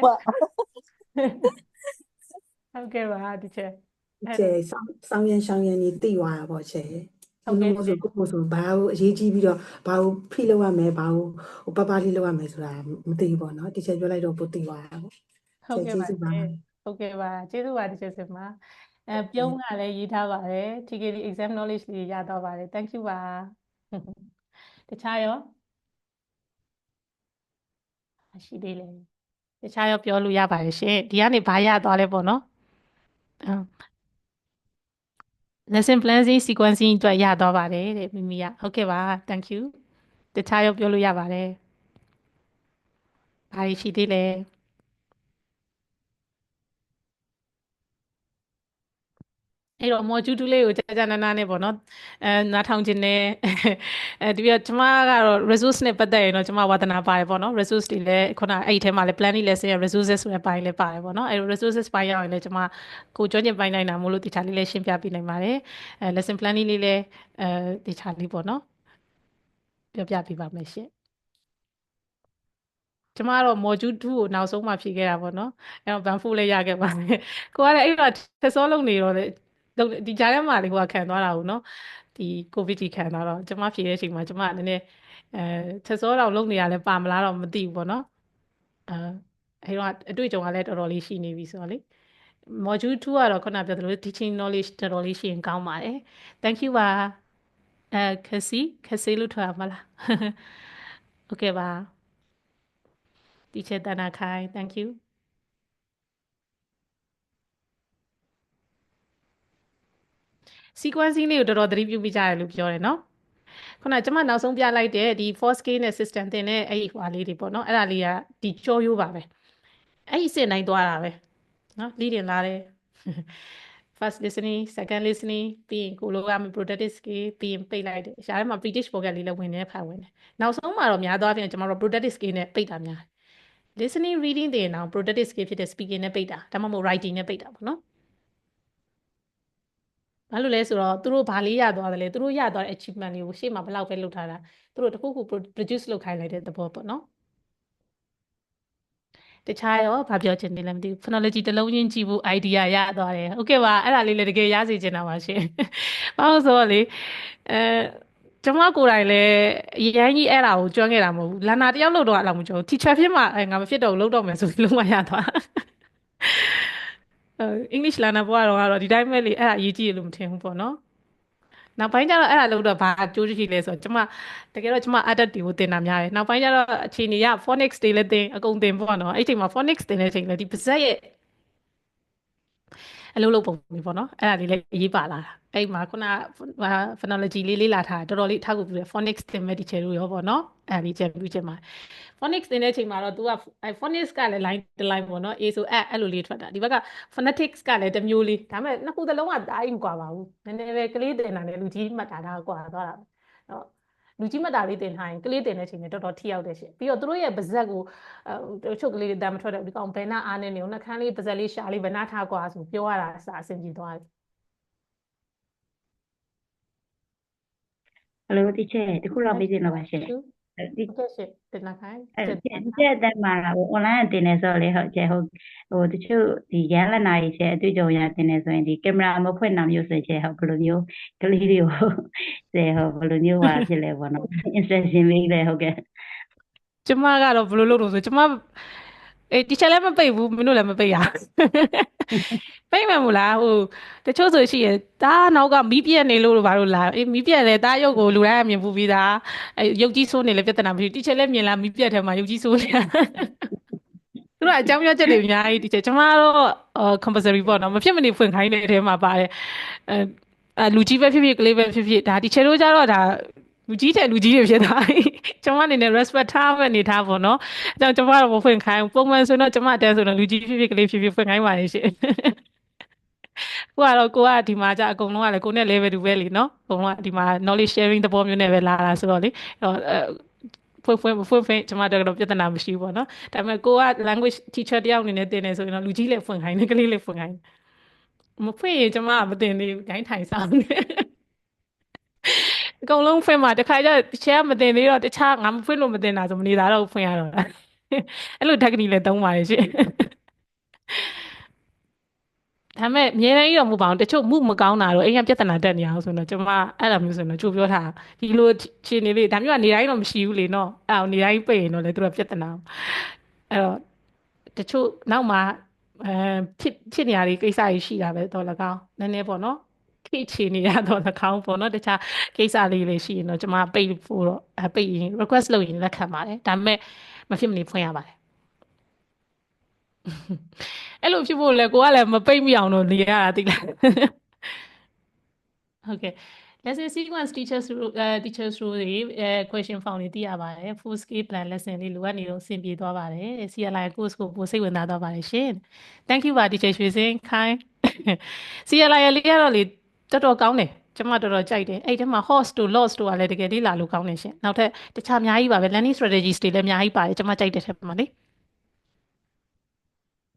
ဟုတ်ကဲ့ပါဒီချက်ချေစောင်းရန်နေတိသွားတာပေါ့ချေဟုတ်ကဲ့ဆိုကိုဆိုဘာကိုအရေးကြီးပြီးတော့ဘာကိုဖိလုပ်ရမယ်ဘာကိုပပလေးလုပ်ရမယ်ဆိုတာမသိဘူးပေါ့နော်တီချာပြောလိုက်တော့ပိုသိသွားတာပေါ့ဟုတ်ကဲ့ပါဟုတ်ကဲ့ပါကျေးဇူးပါတီချာစင်ပါပြုံးကလည်းရေးထားပါတယ် TKD exam knowledge လေးရတော့ပါတယ် thank you ပါတခြားရောရှိသေးလေတခြားရောပြောလို့ရပါတယ်ရှင်ဒီကနေဘာရသွားလဲပေါ့နော်lesson planning sequencing အတွက်ရသွားပါတယ်တဲ့မိမိကဟုတ်ကဲ့ပါ thank you တခြားရောပြောလို့ရပါတယ်ဘာရှိသေးလဲအဲ့တော့ module 2လေးကိုကြာနာနာနဲ့ပေါ့နော်နားထောင်ခြင်းနဲ့ဒီပြကျမကတော့ resource နဲ့ပတ်သက်ရင်တော့ကျမဝါသနာပါတယ်ပေါ့နော် resource တွေလည်းခုနအဲ့ဒီထဲမှာလည်း planning lesson ရဲ့ resources ဆိုတဲ့ပိုင်းလည်းပါတယ်ပေါ့နော်အဲ့တော့ resources ပိုင်းရောက်ရင်လည်းကျမကိုကျွမ်းကျင်ပိုင်းနိုင်တာမို့လို့ဒီချာလေးလည်းရှင်းပြပေးနိုင်ပါတယ်lesson planning လေးလည်းဒီချာလေးပေါ့နော်ပြောပြပေးပါမယ်ရှင့်ကျမကတော့ module 2ကိုနောက်ဆုံးမှဖြေခဲ့တာပေါ့နော်အဲ့တော့ band 4လည်းရခဲ့ပါတယ်ကိုကလည်းအဲ့တော့ဆက်စောလုပ်နေတော့လေဒီကြားထဲမှာလေဟိုကခံသွားတာဘူးเนาะဒီကိုဗစ်ကြီးခံသွားတော့ကျမဖြေတဲ့အချိန်မှာကျမနည်းနည်းဆက်စောတော့လုပ်နေရလဲပါမလားတော့မသိဘူးပေါ့เนาะအဲ့တော့အတွေ့အကြုံကလည်းတော်တော်လေးရှိနေပြီဆိုတော့လေ module 2ကတော့ခုနပြောသလို teaching knowledge တော်တော်လေးရှိရင်ကောင်းပါတယ် thank you ပါခစီလို့ထွက်မှာလားโอเคပါ teacher တနာခိုင် thank you sequencing လေးကိုတော်တော်သတိပြုမိကြတယ်လို့ပြောတယ်နော်ခုနကကျွန်မနောက်ဆုံးပြလိုက်တဲ့ဒီ 4 scale နဲ့ system တင်တဲ့အဲ့ဒီဟွာလေးတွေပေါ့နော်အဲ့ဒါလေးကဒီကြောရိုးပါပဲအဲ့ဒီစင်တိုင်းသွားတာပဲနော် leading လာတယ် first listening second listening ပြီးရင်ကိုလိုက productive skill ပြီးရင်ပိတ်လိုက်တယ်ရှားထဲမှာ British pocket လေးလည်းဝင်နေဖတ်ဝင်တယ်နောက်ဆုံးမှာတော့များသွားပြန်ကျွန်တော်တို့ productive skill နဲ့ပိတ်တာများ listening reading တင်အောင် productive skill ဖြစ်တဲ့ speaking နဲ့ပိတ်တာဒါမှမဟုတ် writing နဲ့ပိတ်တာပေါ့နော်ဘာလို့လဲဆိုတော့သူတို့ဘာလေးရသွားတယ်လဲသူတို့ရသွားတဲ့ achievement လေးကိုရှေ့မှာဘယ်လောက်ပဲလုပ်ထားတာသူတို့တခုခု produce လုပ်ခိုင်းလိုက်တဲ့သဘောပေါ့နော်တခြားရောဘာပြောချင်နေလဲမသိဘူး phonology တစ်လုံးချင်းကြည့်ဖို့ idea ရသွားတယ်ဟုတ်ကဲ့ပါအဲ့ဒါလေးလည်းတကယ်ရစေချင်တာပါရှင်ဘာလို့ဆိုတော့လေကျွန်မကိုယ်တိုင်လည်းအရင်ကြီးအဲ့ဒါကိုကျွမ်းခဲ့တာမဟုတ်ဘူးလန်နာတယောက်လုပ်တော့အဲ့လောက်မကျွမ်းဘူး teacher ဖြစ်မှငါမဖြစ်တော့ဘူးလုပ်တော့မယ်ဆိုပြီးလုံးဝရသွားEnglish လာနာပေါ်တော့ဒီတိုင်းပဲလေအဲ့ဒါအရေးကြီးရလို့မထင်ဘူးပေါ့နော်နောက်ပိုင်းကျတော့အဲ့ဒါလို့တော့ဘာအကျိုးရှိလဲဆိုတော့ကျမတကယ်တော့ကျမ adult တွေကိုသင်တာများတယ်နောက်ပိုင်းကျတော့အချိန်ကြီးက phonics တွေလည်းသင်အကုန်သင်ပေါ့နော်အဲ့ချိန်မှာ phonics သင်တဲ့အချိန်လည်းဒီပါဇက်ရဲ့ အဲ့လိုပုံလေးပေါ့နော်အဲ့ဒါလေးလည်းရေးပါလာတာအဲ့မှာခုန phonology လေးလေးလာထားတော်တော်လေးထောက်ကူပြီး phonics သင်မဲ့ teacher တို့ရောပေါ့နော်အဲ့ဒီချက်ပြီးချက်မှာ phonics သင်တဲ့အချိန်မှာတော့ तू က phonics ကလည်း line တစ် line ပေါ့နော် a ဆိုအဲ့လိုလေးထွက်တာဒီဘက်က phonetics ကလည်းတစ်မျိုးလေးဒါပေမဲ့နှစ်ခုသလုံးကတားရင်ကွာပါဘူးနည်းနည်းပဲကလေးတင်တာနဲ့လူကြီးမှတ်တာဒါကွာသွားတာနော်လူကြီးမှတ်တာလေးတင်ထားရင်ကလေးတင်တဲ့အချိန်နဲ့တော်တော်ထိရောက်တဲ့ရှင်ပြီးတော့သူတို့ရဲ့ပါဇက်ကိုတချို့ကလေးတွေတမ်းမထွက်တဲ့ဒီကောင်ဘယ်နာအားနေနေနှခမ်းလေးပါဇက်လေးရှာလေးဘယ်နာထားကွာဆိုပြောရတာအစားအဆင်ပြေသွားတယ် Hello teacher တခုလောက်ပြီးတင်တော့ပါရှင် ဒီကဲရှင်တင်လာခိုင်း teacher အတန်းမှာ online တင်နေဆိုလေဟုတ်ကျဟုတ်တချို့ဒီရန်လနာကြီးချက်အတွေ့အကြုံရတင်နေဆိုရင်ဒီကင်မရာမဖွင့်တာမျိုးဆိုချက်ဟုတ်ဘယ်လိုမျိုးကလေးတွေကိုဆဲဟုတ်ဘယ်လိုမျိုးပါဖြစ်လဲပေါ့နော် instruction လေးလေဟုတ်ကဲ့ ကျမကတော့ဘယ်လိုလုပ်လို့ဆိုကျမteacher လည်းမပိတ်ဘူးမင်းတို့လည်းမပိတ်ရပိတ်မှမလားဟိုတချို့ဆိုရှိရဒါနောက်ကမီးပြက်နေလို့ဘာလို့လားမီးပြက်လေဒါရုပ်ကိုလူတိုင်းမြင်ပူပြီးသားရုပ်ကြီးဆိုးနေလေပြဿနာမရှိဘူး teacher လည်းမြင်လားမီးပြက်ထဲမှာရုပ်ကြီးဆိုးနေတာသူတို့အကြောင်းပြချက်တွေအများကြီး teacher ကျမတော့ compulsory ပေါ့နော်မဖြစ်မနေဖွင့်ခိုင်းတဲ့အထဲမှာပါတယ်လူကြီးပဲဖြစ်ဖြစ်ကလေးပဲဖြစ်ဖြစ်ဒါ teacher တို့ကြတော့ဒါလူကြီးတဲ့လူကြီးတွေဖြစ်သွားပြီကျွန်မအနေနဲ့ respect ထားမဲ့နေထားပေါ့နော်အဲကြောင့်ကျွန်မတော့မဖွင့်ခိုင်းပုံမှန်ဆိုတော့ကျွန်မအတန်းဆိုတော့လူကြီးဖြစ်ဖြစ်ကလေးဖြစ်ဖြစ်ဖွင့်ခိုင်းပါလေရှင်ကိုကဒီမှာじゃအကုန်လုံးကလည်းကိုနဲ့ level တူပဲလीနော်အကုန်လုံးကဒီမှာ knowledge sharing သဘောမျိုးနဲ့ပဲလာတာဆိုတော့လေဖွင့်ကျွန်မတော့ပြဿနာမရှိဘူးပေါ့နော်ဒါပေမဲ့ကိုက language teacher တယောက်အနေနဲ့သင်နေဆိုရင်တော့လူကြီးလည်းဖွင့်ခိုင်းတယ်ကလေးလည်းဖွင့်ခိုင်းမဖွင့်ရင်ကျွန်မမသင်သေးဘူးဂိုင်းထိုင်ဆောင်နေအကုန်လုံးဖွင့်မှာတခါကျတချဲမတင်သေးတော့တခြားငါမဖွင့်လို့မတင်တာဆိုမနေတာတော့ဖွင့်ရတော့အဲ့လိုဓာတ်ကလေးလည်းသုံးပါလေရှင်ဒါပေမဲ့အများကြီးတော့မဟုတ်ပါဘူးတချို့မှုမကောင်းတာတော့အိမ်ကပြဿနာတက်နေအောင်ဆိုတော့ကျွန်မအဲ့လိုမျိုးဆိုတော့ကြိုပြောထားဒီလိုခြေနေလေးဒါမျိုးကနေတိုင်းတော့မရှိဘူးလေနော်အဲ့နေတိုင်းပိတ်ရင်တော့လေသူတို့ပြဿနာအဲ့တော့တချို့နောက်မှာဖြစ်နေရတဲ့ကိစ္စကြီးရှိတာပဲတော့၎င်းနည်းနည်းပေါ့နော်ခေချီနေရတော့၎င်းပေါ့နော်တခြားကိစ္စလေးတွေရှိရင်တော့ကျွန်မပိတ်ဖို့တော့ပိတ်ရင် request လုပ်ရင်လက်ခံပါတယ်ဒါပေမဲ့မဖြစ်မနေဖွင့်ရပါတယ်အဲ့လိုဖြစ်ဖို့လဲကိုကလည်းမပိတ်မိအောင်တော့နေရတာသိလားဟုတ်ကဲ့ lesson sequence teachers role တွေquestion form တွေသိရပါတယ် full scale plan lesson လေးလိုအပ်နေတော့ဆင်ပြေသွားပါတယ် CLI course ကိုပိုစိတ်ဝင်စားသွားပါတယ်ရှင် thank you ပါ teacher ရွှေစင်းခိုင်း CLI လေးကတော့လေတော်တော်ကောင်းတယ်ကျွန်မတော်တော်ကြိုက်တယ်အဲ့ဒီမှာ host to loss တို့ကလည်းတကယ်လေးလာလို့ကောင်းနေရှင်နောက်ထပ်တခြားအများကြီးပါပဲ learning strategies တွေလည်းအများကြီးပါတယ်ကျွန်မကြိုက်တဲ့ထက်မှာလေ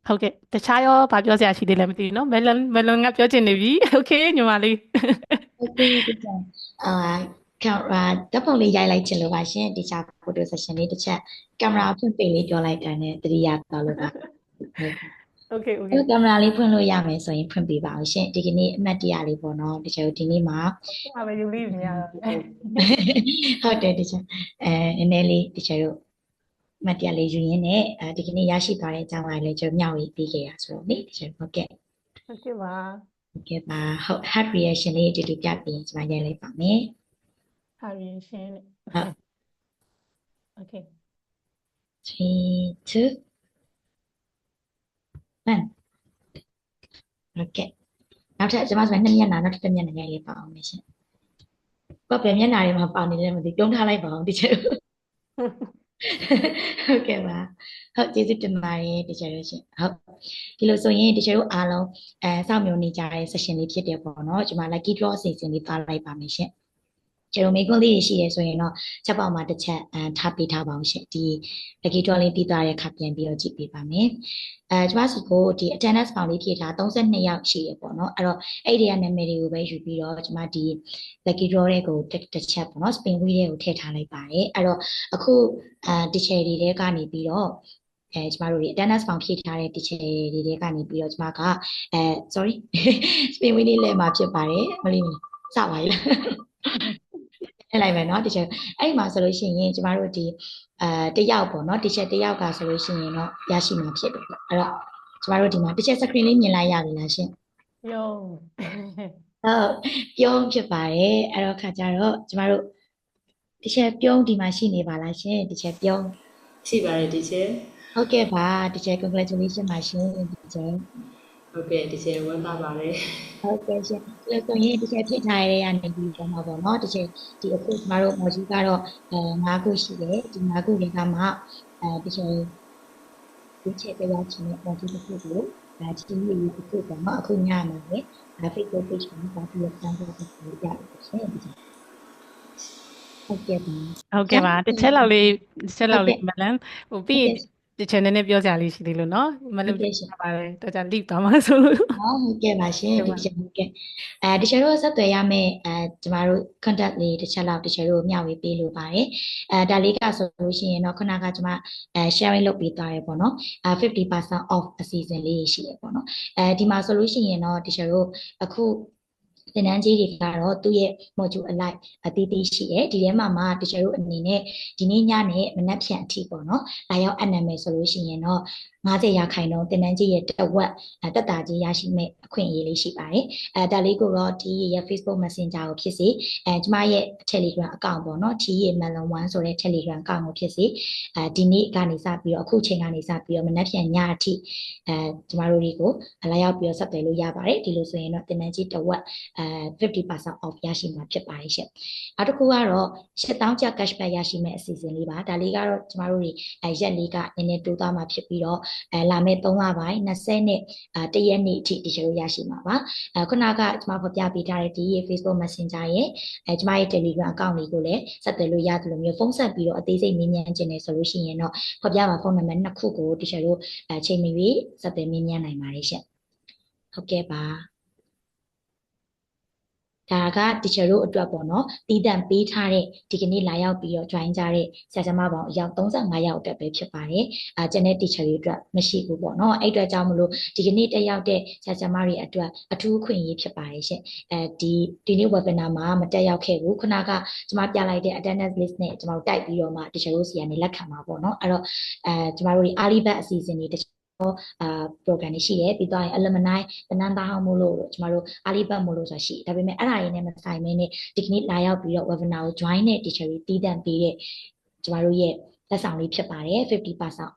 ဟုတ်ကဲ့တခြားရောဘာပြောစရာရှိသေးလဲမသိဘူးเนาะ melon ကပြောချင်နေပြီ okay ညီမလေး okay ကင်မရာဓာတ်ပုံလေးရိုက်လိုက်ချင်လို့ပါရှင်ဒီချာ photo session လေးတစ်ချက်ကင်မရာဖွင့်ပေးလေးပြောလိုက်တာနဲ့တတိယသွားလို့ပါ okay ကင်မရာလေးဖွင့်လို့ရမယ်ဆိုရင်ဖွင့်ပေးပါအောင်ရှင်ဒီကနေ့အမှတ်တရလေးပေါ့နော်တချို့ဒီနေ့မှာဟာပဲယူလေးမြင်ရတော့ဟုတ်တယ်တချို့နည်းနည်းလေးတချို့မတရားလေးယူရင်းနဲ့ဒီကနေ့ရရှိသွားတဲ့အကြောင်းအရာလေးကျွန်တော်မျှဝေပေးခဲ့ရဆိုတော့နိတချို့ဟုတ်ကဲ့ပါ ဟုတ်ကဲ့ပါဟုတ် heart reaction လေးတူတူပြပြီးကျွန်မရိုက်လိုက်ပါမယ် heart reaction ဟုတ် okay 3 2 1 okay နောက်ထပ်ကျွန်မဆို2မျက်နှာနောက်ထပ်1မျက်နှာရိုက်လိုက်ပါအောင်ရှင်ဘာပဲမျက်နှာတွေမှာပါနေတယ်မသိတုံးထားလိုက်ပါအောင်တချို့ဟုတ်ကဲ့ပါဟုတ်ကျေးဇူးတင်ပါတယ်တချို့ရှင်ဟုတ်ဒီလိုဆိုရင်တချို့အားလုံးစောင့်မျှော်နေကြတဲ့ session လေးဖြစ်တယ်ပေါ့နော်ကျွန်မ lucky draw အစီအစဉ်လေးပါလိုက်ပါမယ်ရှင်ကျွန်တော်မိကွန်းလေးရှိရဆိုရင်တော့ချက်ပေါက်မှာတစ်ချက်ထားပေးထားပါအောင်ရှင်ဒီ lucky draw လေးပြီးသွားတဲ့အခါပြန်ပြီးတော့ကြည့်ပေးပါမယ်ကျွန်မစီကိုဒီ attendance form လေးဖြည့်ထား32ယောက်ရှိရပေါ့နော်အဲ့တော့အဲ့ဒီကနာမည်တွေကိုပဲယူပြီးတော့ကျွန်မဒီ lucky draw တွေကိုတစ်ချက်ပေါ့နော် spin wheel တွေကိုထည့်ထားလိုက်ပါတယ်အဲ့တော့အခုteacher တွေထဲကနေပြီးတော့ကျမတို့ဒီ attendance form ဖြည့်ထားတဲ့ teacher တွေထဲကနေပြီးတော့ကျမကsorry spin wheel လေးလဲမှာဖြစ်ပါတယ်မလေးစပါပြီလားလိုက်မယ်เนาะ teacher အဲ့ဒီမှာဆိုလို့ရှိရင်ကျမတို့ဒီတယောက်ပေါ့เนาะ teacher တယောက်ကဆိုလို့ရှိရင်တော့ရရှိမှာဖြစ်တယ်ပေါ့အဲ့တော့ကျမတို့ဒီမှာ teacher screen လေးမြင်လိုက်ရပြီလားရှင်ပြုံးဟုတ်ပြုံးဖြစ်ပါတယ်အဲ့တော့ခါကြတော့ကျမတို့ teacher ပြုံးဒီမှာရှိနေပါလားရှင် teacher ပြုံးရှိပါတယ် teacher ဟုတ်ကဲ့ပါ teacher congratulations ပါရှင် teacher ဟုတ်ကဲ့ဒီချက်ဝမ်းသာပါတယ် ဟုတ်ကဲ့ရှင်ဆိုရင်ဒီချက်ဖြစ်ထားရတဲ့ကနေပြီးတော့မှာပေါ့နော်ဒီချက်ဒီအခုကျမတို့မော်ဂျူကတော့9ခုရှိတယ်ဒီ9ခုတွေကမှဒီချက်ဒီချက်တရားချင်းနဲ့မော်ဂျူတစ်ခုကိုဒီနေ့ဒီခုပေါ့နော်အခုညမှာလေ Facebook page မှာပါပြီးတော့စမ်းသပ်ကြည့်ရပါတယ်ရှင်ဟုတ်ကဲ့ပါတစ်ချက်လောက်လေးမလန်ဟိုပြီးဒီချက်နည်းနည်းပြောကြလေးရှိသေးလို့နော်မလန်ပါတယ်တော်ကြလိသွားမှာဆိုလို့ဟုတ်ကဲ့ပါရှင်ဒီချက်ဟုတ်ကဲ့တချို့တို့ဆက်သွယ်ရမယ့်ကျမတို့ contact လေးတစ်ချက်လောက်တချို့တို့မျှဝေပေးလိုပါတယ်ဒါလေးကဆိုလို့ရှိရင်တော့ခုနကကျမsharing လုပ်ပေးသွားရပေါ့နော်50% off အစီအစဉ်လေးရှိရပေါ့နော်ဒီမှာဆိုလို့ရှိရင်တော့တချို့တို့အခုသင်တန်းကြီးတွေကတော့သူ့ရဲ့ module အလိုက်အသီးသီးရှိတယ်ဒီထဲမှာတချို့တို့အနေနဲ့ဒီနေ့ညနဲ့မနက်ဖြန်အထိပေါ့နော်လာရောက်အပ်နှံမယ်ဆိုလို့ရှိရင်တော့50ရာခိုင်နှုန်းသင်တန်းကြီးရဲ့တစ်ဝက်တက်တာကြီးရရှိမဲ့အခွင့်အရေးလေးရှိပါတယ်ဒါလေးကိုတော့ဒီရဲ့ Facebook Messenger ကိုဖြစ်စေကျမရဲ့ Telegram account ပေါ့နော် T ရဲ့ Melon 1ဆိုတဲ့ Telegram account ကိုဖြစ်စေဒီနေ့ကနေစပြီးတော့အခုချိန်ကနေစပြီးတော့မနက်ဖြန်ညအထိကျမတို့တွေကိုလာရောက်ပြီးတော့ဆက်သွယ်လို့ရပါတယ်ဒီလိုဆိုရင်တော့သင်တန်းကြီးတစ်ဝက်50% off ရရှိမှာဖြစ်ပါတယ်ရှင်နောက်တစ်ခုကတော့7000ကျပ် cashback ရရှိမဲ့အစီအစဉ်လေးပါဒါလေးကတော့ကျမတို့တွေရက်လေးကနည်းနည်းတိုးသွားမှာဖြစ်ပြီးတော့လာမယ့်3လပိုင်း20နဲ့1ရက်နေ့အထိဒီလိုရရှိမှာပါခုနကကျမဖော်ပြပေးထားတဲ့ဒီ Facebook Messenger ရဲ့ကျမရဲ့ Telegram account လေးကိုလည်းဆက်သွယ်လို့ရတယ်လို့မျိုးဖုန်းဆက်ပြီးတော့အသေးစိတ်မေးမြန်းခြင်းနဲ့ဆိုလို့ရှိရင်တော့ဖော်ပြပါဖုန်းနံပါတ်2ခုကိုဒီလိုချိန်မီပြီးဆက်သွယ်မေးမြန်းနိုင်ပါတယ်ရှင်ဟုတ်ကဲ့ပါဒါက teacher တို့အတွက်ပေါ့နော်တည်တံ့ပေးထားတဲ့ဒီကနေ့လာရောက်ပြီးတော့ join ကြတဲ့ဆရာဆရာမပေါင်းအယောက်35ယောက်အတွက်ပဲဖြစ်ပါတယ်ကျန်တဲ့ teacher တွေအတွက်မရှိဘူးပေါ့နော်အဲ့အတွက်ကြောင့်မလို့ဒီကနေ့တက်ရောက်တဲ့ဆရာဆရာမတွေအတွက်အထူးခွင့်ရေးဖြစ်ပါတယ်ရှင်ဒီနေ့ webinar မှာမတက်ရောက်ခဲ့ဘူးခုနကကျွန်မပြလိုက်တဲ့ attendance list နဲ့ကျွန်တော်တိုက်ပြီးတော့မှ teacher တို့စီကနေလက်ခံပါပေါ့နော်အဲ့တော့ကျွန်တော်တို့ early batch အစီအစဉ်တွေprogram တွေရှိတယ်ပြီးတော့ alumni တနန်းသားဟောင်းမို့လို့ကျမတို့ early batch မို့လို့ဆိုတာရှိဒါပေမဲ့အဲ့ဒါရင်းနဲ့မဆိုင်မင်းနဲ့ဒီကနေ့လာရောက်ပြီးတော့ webinar ကို join တဲ့ teacher တွေတည်တံ့ပေးတဲ့ကျမတို့ရဲ့လက်ဆောင်လေးဖြစ်ပါတယ်50%